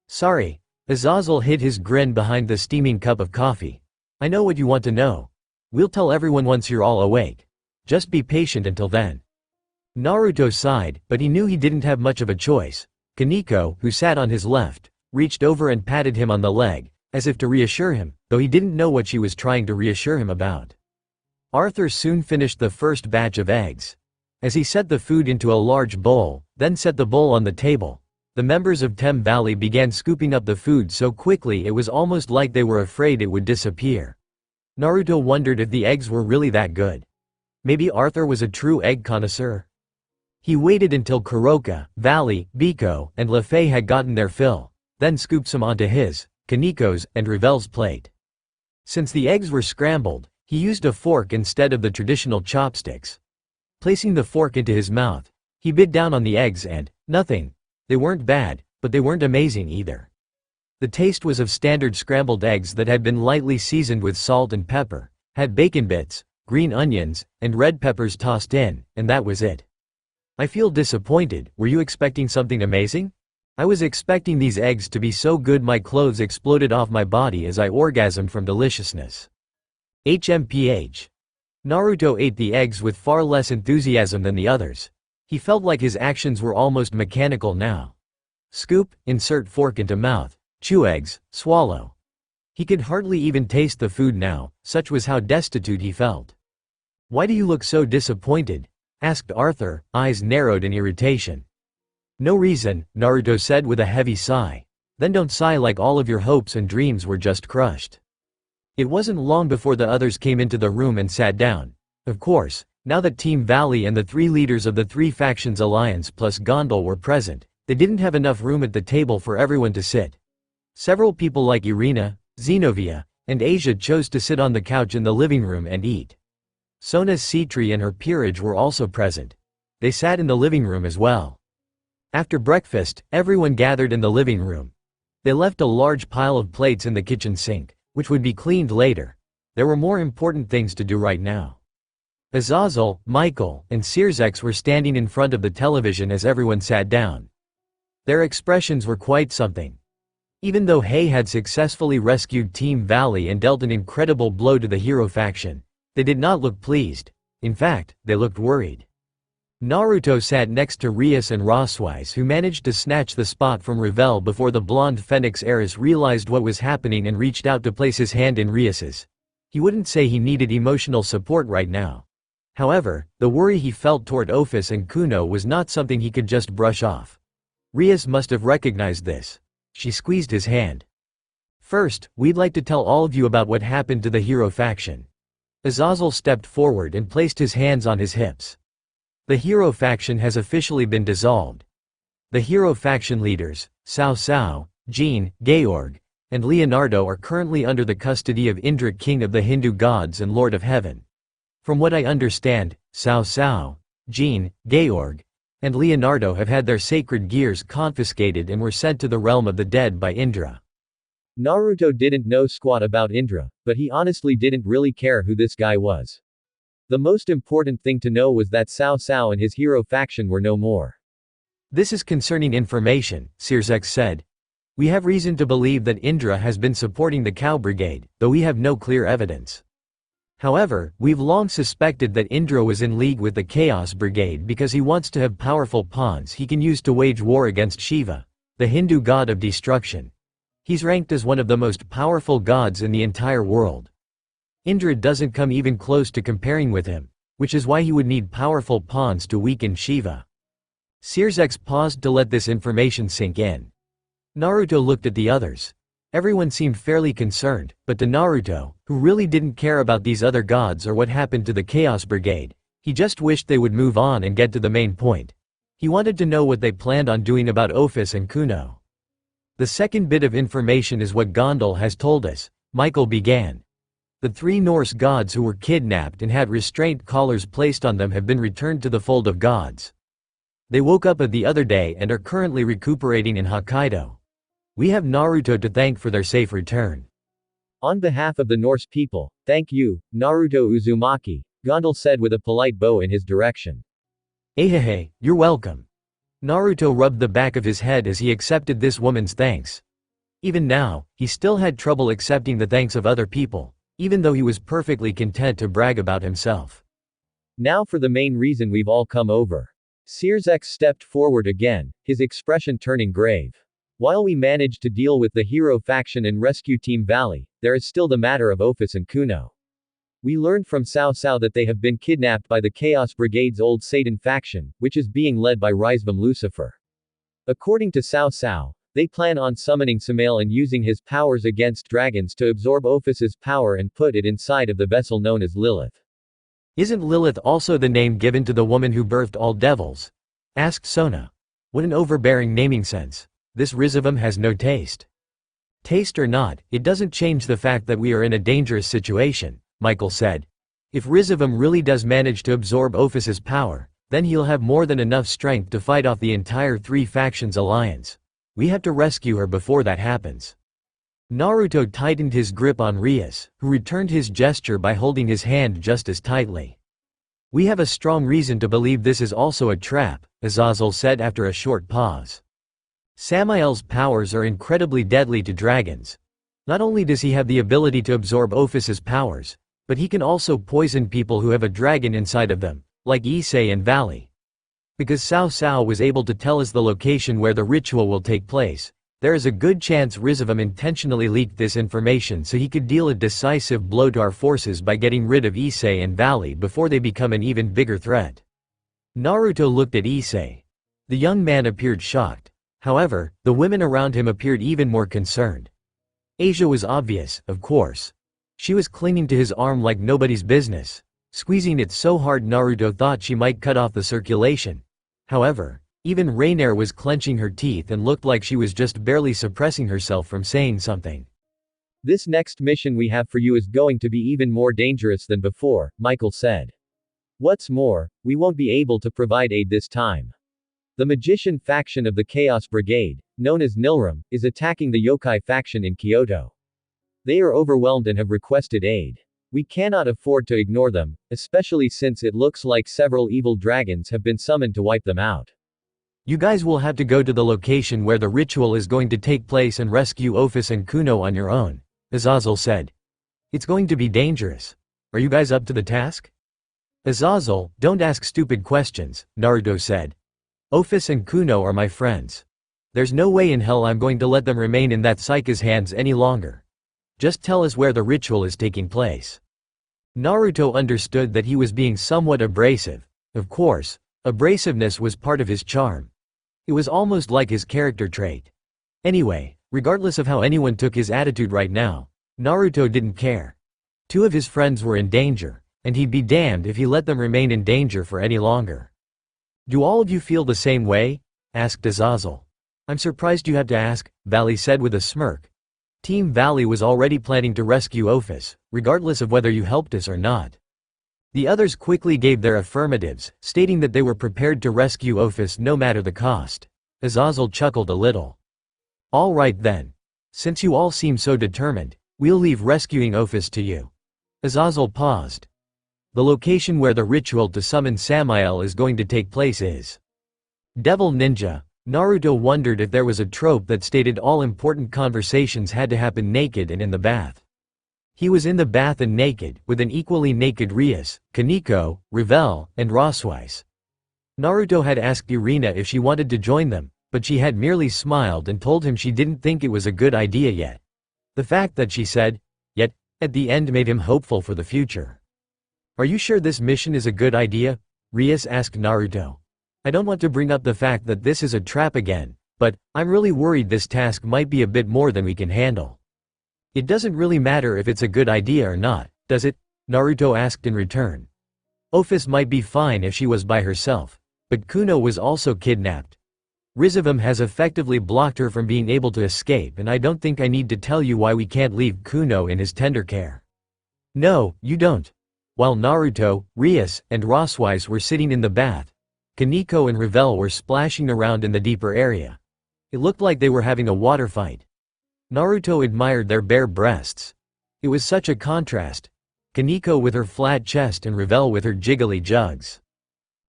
Sorry. Azazel hid his grin behind the steaming cup of coffee. I know what you want to know. We'll tell everyone once you're all awake. Just be patient until then. Naruto sighed, but he knew he didn't have much of a choice. Kaneko, who sat on his left, reached over and patted him on the leg, as if to reassure him, though he didn't know what she was trying to reassure him about. Arthur soon finished the first batch of eggs. As he set the food into a large bowl, then set the bowl on the table, the members of Tem Valley began scooping up the food so quickly it was almost like they were afraid it would disappear. Naruto wondered if the eggs were really that good. Maybe Arthur was a true egg connoisseur. He waited until Kuroka, Valley, Biko, and Lefei had gotten their fill, then scooped some onto his, Kaneko's, and Revel's plate. Since the eggs were scrambled, he used a fork instead of the traditional chopsticks. Placing the fork into his mouth, he bit down on the eggs and, nothing. They weren't bad, but they weren't amazing either. The taste was of standard scrambled eggs that had been lightly seasoned with salt and pepper, had bacon bits, green onions, and red peppers tossed in, and that was it. I feel disappointed. Were you expecting something amazing? I was expecting these eggs to be so good my clothes exploded off my body as I orgasmed from deliciousness. HMPH. Naruto ate the eggs with far less enthusiasm than the others. He felt like his actions were almost mechanical now. Scoop, insert fork into mouth, chew eggs, swallow. He could hardly even taste the food now, such was how destitute he felt. Why do you look so disappointed? Asked Arthur, eyes narrowed in irritation. No reason, Naruto said with a heavy sigh. Then don't sigh like all of your hopes and dreams were just crushed. It wasn't long before the others came into the room and sat down. Of course, now that Team Valley and the three leaders of the Three Factions Alliance plus Gondal were present, they didn't have enough room at the table for everyone to sit. Several people like Irina, Zenobia, and Asia chose to sit on the couch in the living room and eat. Sona Citri and her peerage were also present. They sat in the living room as well. After breakfast, everyone gathered in the living room. They left a large pile of plates in the kitchen sink, which would be cleaned later. There were more important things to do right now. Azazel, Michael, and Sirzex were standing in front of the television as everyone sat down. Their expressions were quite something. Even though Hei had successfully rescued Team Valley and dealt an incredible blow to the hero faction, they did not look pleased. In fact, they looked worried. Naruto sat next to Rias and Roswise, who managed to snatch the spot from Revel before the blonde Phoenix heiress realized what was happening and reached out to place his hand in Rias's. He wouldn't say he needed emotional support right now. However, the worry he felt toward Ophis and Kuno was not something he could just brush off. Rias must have recognized this. She squeezed his hand. First, we'd like to tell all of you about what happened to the hero faction. Azazel stepped forward and placed his hands on his hips. The hero faction has officially been dissolved. The hero faction leaders, Cao Cao, Jean, Georg, and Leonardo are currently under the custody of Indra, king of the Hindu gods and lord of heaven. From what I understand, Cao Cao, Jean, Georg, and Leonardo have had their sacred gears confiscated and were sent to the realm of the dead by Indra. Naruto didn't know squat about Indra, but he honestly didn't really care who this guy was. The most important thing to know was that Cao Cao and his hero faction were no more. This is concerning information, Sirzex said. We have reason to believe that Indra has been supporting the Cow Brigade, though we have no clear evidence. However, we've long suspected that Indra was in league with the Chaos Brigade because he wants to have powerful pawns he can use to wage war against Shiva, the Hindu god of destruction. He's ranked as one of the most powerful gods in the entire world. Indra doesn't come even close to comparing with him, which is why he would need powerful pawns to weaken Shiva. Sirzex paused to let this information sink in. Naruto looked at the others. Everyone seemed fairly concerned, but to Naruto, who really didn't care about these other gods or what happened to the Chaos Brigade, he just wished they would move on and get to the main point. He wanted to know what they planned on doing about Ophis and Kuno. The second bit of information is what Gondal has told us, Michael began. The three Norse gods who were kidnapped and had restraint collars placed on them have been returned to the fold of gods. They woke up the other day and are currently recuperating in Hokkaido. We have Naruto to thank for their safe return. On behalf of the Norse people, thank you, Naruto Uzumaki, Gondal said with a polite bow in his direction. Ahehe, you're welcome. Naruto rubbed the back of his head as he accepted this woman's thanks. Even now, he still had trouble accepting the thanks of other people, even though he was perfectly content to brag about himself. Now for the main reason we've all come over. Searsek stepped forward again, his expression turning grave. While we managed to deal with the hero faction and rescue Team Valley, there is still the matter of Office and Kuno. We learned from Cao Cao that they have been kidnapped by the Chaos Brigade's old Satan faction, which is being led by Rizvam Lucifer. According to Cao Cao, they plan on summoning Samael and using his powers against dragons to absorb Office's power and put it inside of the vessel known as Lilith. Isn't Lilith also the name given to the woman who birthed all devils? Asked Sona. What an overbearing naming sense. This Rizvam has no taste. Taste or not, it doesn't change the fact that we are in a dangerous situation, Michael said. If Rizvam really does manage to absorb Office's power, then he'll have more than enough strength to fight off the entire three factions alliance. We have to rescue her before that happens. Naruto tightened his grip on Rias, who returned his gesture by holding his hand just as tightly. We have a strong reason to believe this is also a trap, Azazel said after a short pause. Samael's powers are incredibly deadly to dragons. Not only does he have the ability to absorb Office's powers, but he can also poison people who have a dragon inside of them, like Issei and Valley. Because Cao Cao was able to tell us the location where the ritual will take place, there is a good chance Rizvam intentionally leaked this information so he could deal a decisive blow to our forces by getting rid of Issei and Valley before they become an even bigger threat. Naruto looked at Issei. The young man appeared shocked. However, the women around him appeared even more concerned. Asia was obvious, of course. She was clinging to his arm like nobody's business, squeezing it so hard Naruto thought she might cut off the circulation. However, even Rainier was clenching her teeth and looked like she was just barely suppressing herself from saying something. This next mission we have for you is going to be even more dangerous than before, Michael said. What's more, we won't be able to provide aid this time. The magician faction of the Chaos Brigade, known as Nilram, is attacking the yokai faction in Kyoto. They are overwhelmed and have requested aid. We cannot afford to ignore them, especially since it looks like several evil dragons have been summoned to wipe them out. You guys will have to go to the location where the ritual is going to take place and rescue Office and Kuno on your own, Azazel said. It's going to be dangerous. Are you guys up to the task? Azazel, don't ask stupid questions, Naruto said. Office and Kuno are my friends. There's no way in hell I'm going to let them remain in that psyche's hands any longer. Just tell us where the ritual is taking place. Naruto understood that he was being somewhat abrasive. Of course, abrasiveness was part of his charm. It was almost like his character trait. Anyway, regardless of how anyone took his attitude right now, Naruto didn't care. Two of his friends were in danger, and he'd be damned if he let them remain in danger for any longer. Do all of you feel the same way? Asked Azazel. I'm surprised you had to ask, Valley said with a smirk. Team Valley was already planning to rescue Office, regardless of whether you helped us or not. The others quickly gave their affirmatives, stating that they were prepared to rescue Office no matter the cost. Azazel chuckled a little. All right then. Since you all seem so determined, we'll leave rescuing Office to you. Azazel paused. The location where the ritual to summon Samael is going to take place is Devil Ninja. Naruto wondered if there was a trope that stated all important conversations had to happen naked and in the bath. He was in the bath and naked, with an equally naked Rias, Kaneko, Revel, and Roswise. Naruto had asked Irina if she wanted to join them, but she had merely smiled and told him she didn't think it was a good idea yet. The fact that she said, yet, at the end made him hopeful for the future. Are you sure this mission is a good idea? Rias asked Naruto. I don't want to bring up the fact that this is a trap again, but I'm really worried this task might be a bit more than we can handle. It doesn't really matter if it's a good idea or not, does it? Naruto asked in return. Office might be fine if she was by herself, but Kuno was also kidnapped. Rizvam has effectively blocked her from being able to escape, and I don't think I need to tell you why we can't leave Kuno in his tender care. No, you don't. While Naruto, Rias, and Roswise were sitting in the bath, Kaneko and Revel were splashing around in the deeper area. It looked like they were having a water fight. Naruto admired their bare breasts. It was such a contrast. Kaneko with her flat chest and Ravel with her jiggly jugs.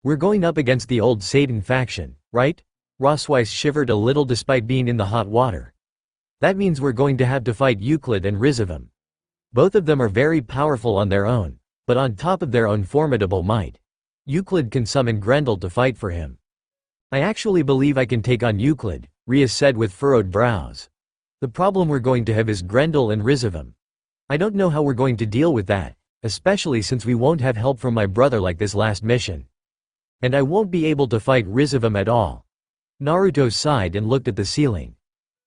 We're going up against the old Satan faction, right? Rossweiss shivered a little despite being in the hot water. That means we're going to have to fight Euclid and Rizivim. Both of them are very powerful on their own, but on top of their own formidable might. Euclid can summon Grendel to fight for him. I actually believe I can take on Euclid, Rias said with furrowed brows. The problem we're going to have is Grendel and Rizivim. I don't know how we're going to deal with that, especially since we won't have help from my brother like this last mission. And I won't be able to fight Rizivim at all. Naruto sighed and looked at the ceiling.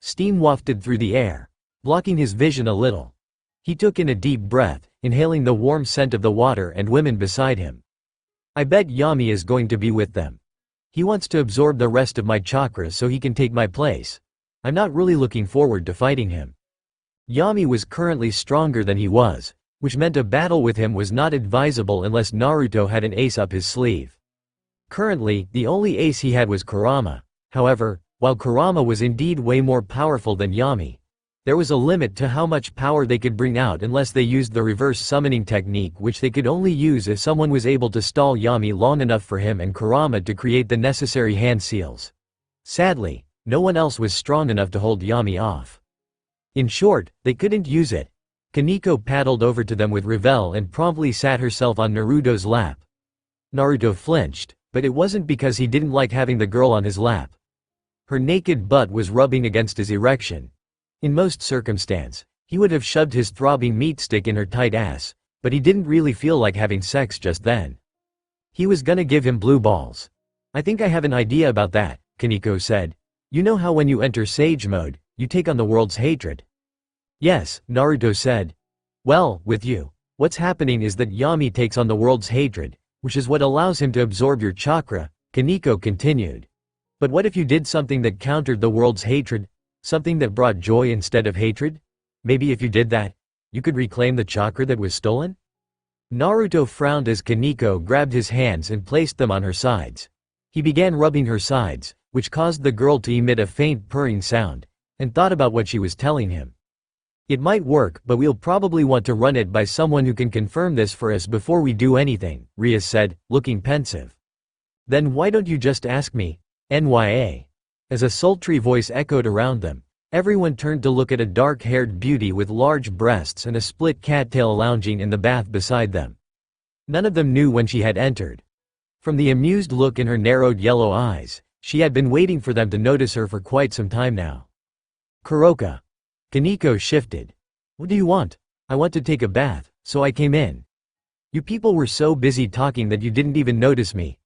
Steam wafted through the air, blocking his vision a little. He took in a deep breath, inhaling the warm scent of the water and women beside him. I bet Yami is going to be with them. He wants to absorb the rest of my chakra so he can take my place. I'm not really looking forward to fighting him. Yami was currently stronger than he was, which meant a battle with him was not advisable unless Naruto had an ace up his sleeve. Currently, the only ace he had was Kurama. However, while Kurama was indeed way more powerful than Yami, there was a limit to how much power they could bring out unless they used the reverse summoning technique, which they could only use if someone was able to stall Yami long enough for him and Kurama to create the necessary hand seals. Sadly, no one else was strong enough to hold Yami off. In short, they couldn't use it. Kaneko paddled over to them with Ravel and promptly sat herself on Naruto's lap. Naruto flinched, but it wasn't because he didn't like having the girl on his lap. Her naked butt was rubbing against his erection. In most circumstances, he would have shoved his throbbing meat stick in her tight ass, but he didn't really feel like having sex just then. He was gonna give him blue balls. I think I have an idea about that, Kaneko said. You know how when you enter Sage mode, you take on the world's hatred? Yes, Naruto said. Well, with you, what's happening is that Yami takes on the world's hatred, which is what allows him to absorb your chakra, Kaneko continued. But what if you did something that countered the world's hatred? Something that brought joy instead of hatred? Maybe if you did that, you could reclaim the chakra that was stolen? Naruto frowned as Kaneko grabbed his hands and placed them on her sides. He began rubbing her sides, which caused the girl to emit a faint purring sound, and thought about what she was telling him. It might work, but we'll probably want to run it by someone who can confirm this for us before we do anything, Rias said, looking pensive. Then why don't you just ask me, NYA? As a sultry voice echoed around them, everyone turned to look at a dark-haired beauty with large breasts and a split cattail lounging in the bath beside them. None of them knew when she had entered. From the amused look in her narrowed yellow eyes, she had been waiting for them to notice her for quite some time now. Kuroka. Kaneko shifted. What do you want? I want to take a bath, so I came in. You people were so busy talking that you didn't even notice me.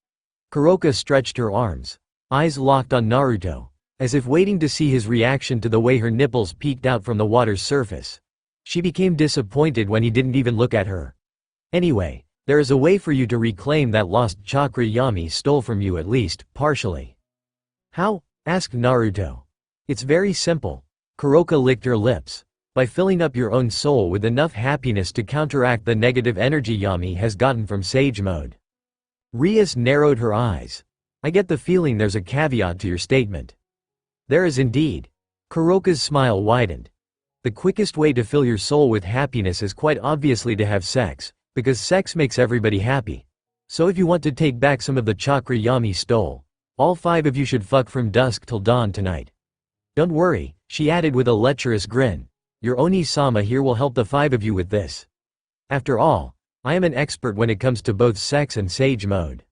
Kuroka stretched her arms, eyes locked on Naruto, as if waiting to see his reaction to the way her nipples peeked out from the water's surface. She became disappointed when he didn't even look at her. Anyway, there is a way for you to reclaim that lost chakra Yami stole from you, at least, partially. How? Asked Naruto. It's very simple. Kuroka licked her lips. By filling up your own soul with enough happiness to counteract the negative energy Yami has gotten from Sage mode. Rias narrowed her eyes. I get the feeling there's a caveat to your statement. There is indeed. Kuroka's smile widened. The quickest way to fill your soul with happiness is quite obviously to have sex, because sex makes everybody happy. So if you want to take back some of the chakra Yami stole, all 5 of you should fuck from dusk till dawn tonight. Don't worry, she added with a lecherous grin. Your Oni-sama here will help the 5 of you with this. After all, I am an expert when it comes to both sex and Sage mode.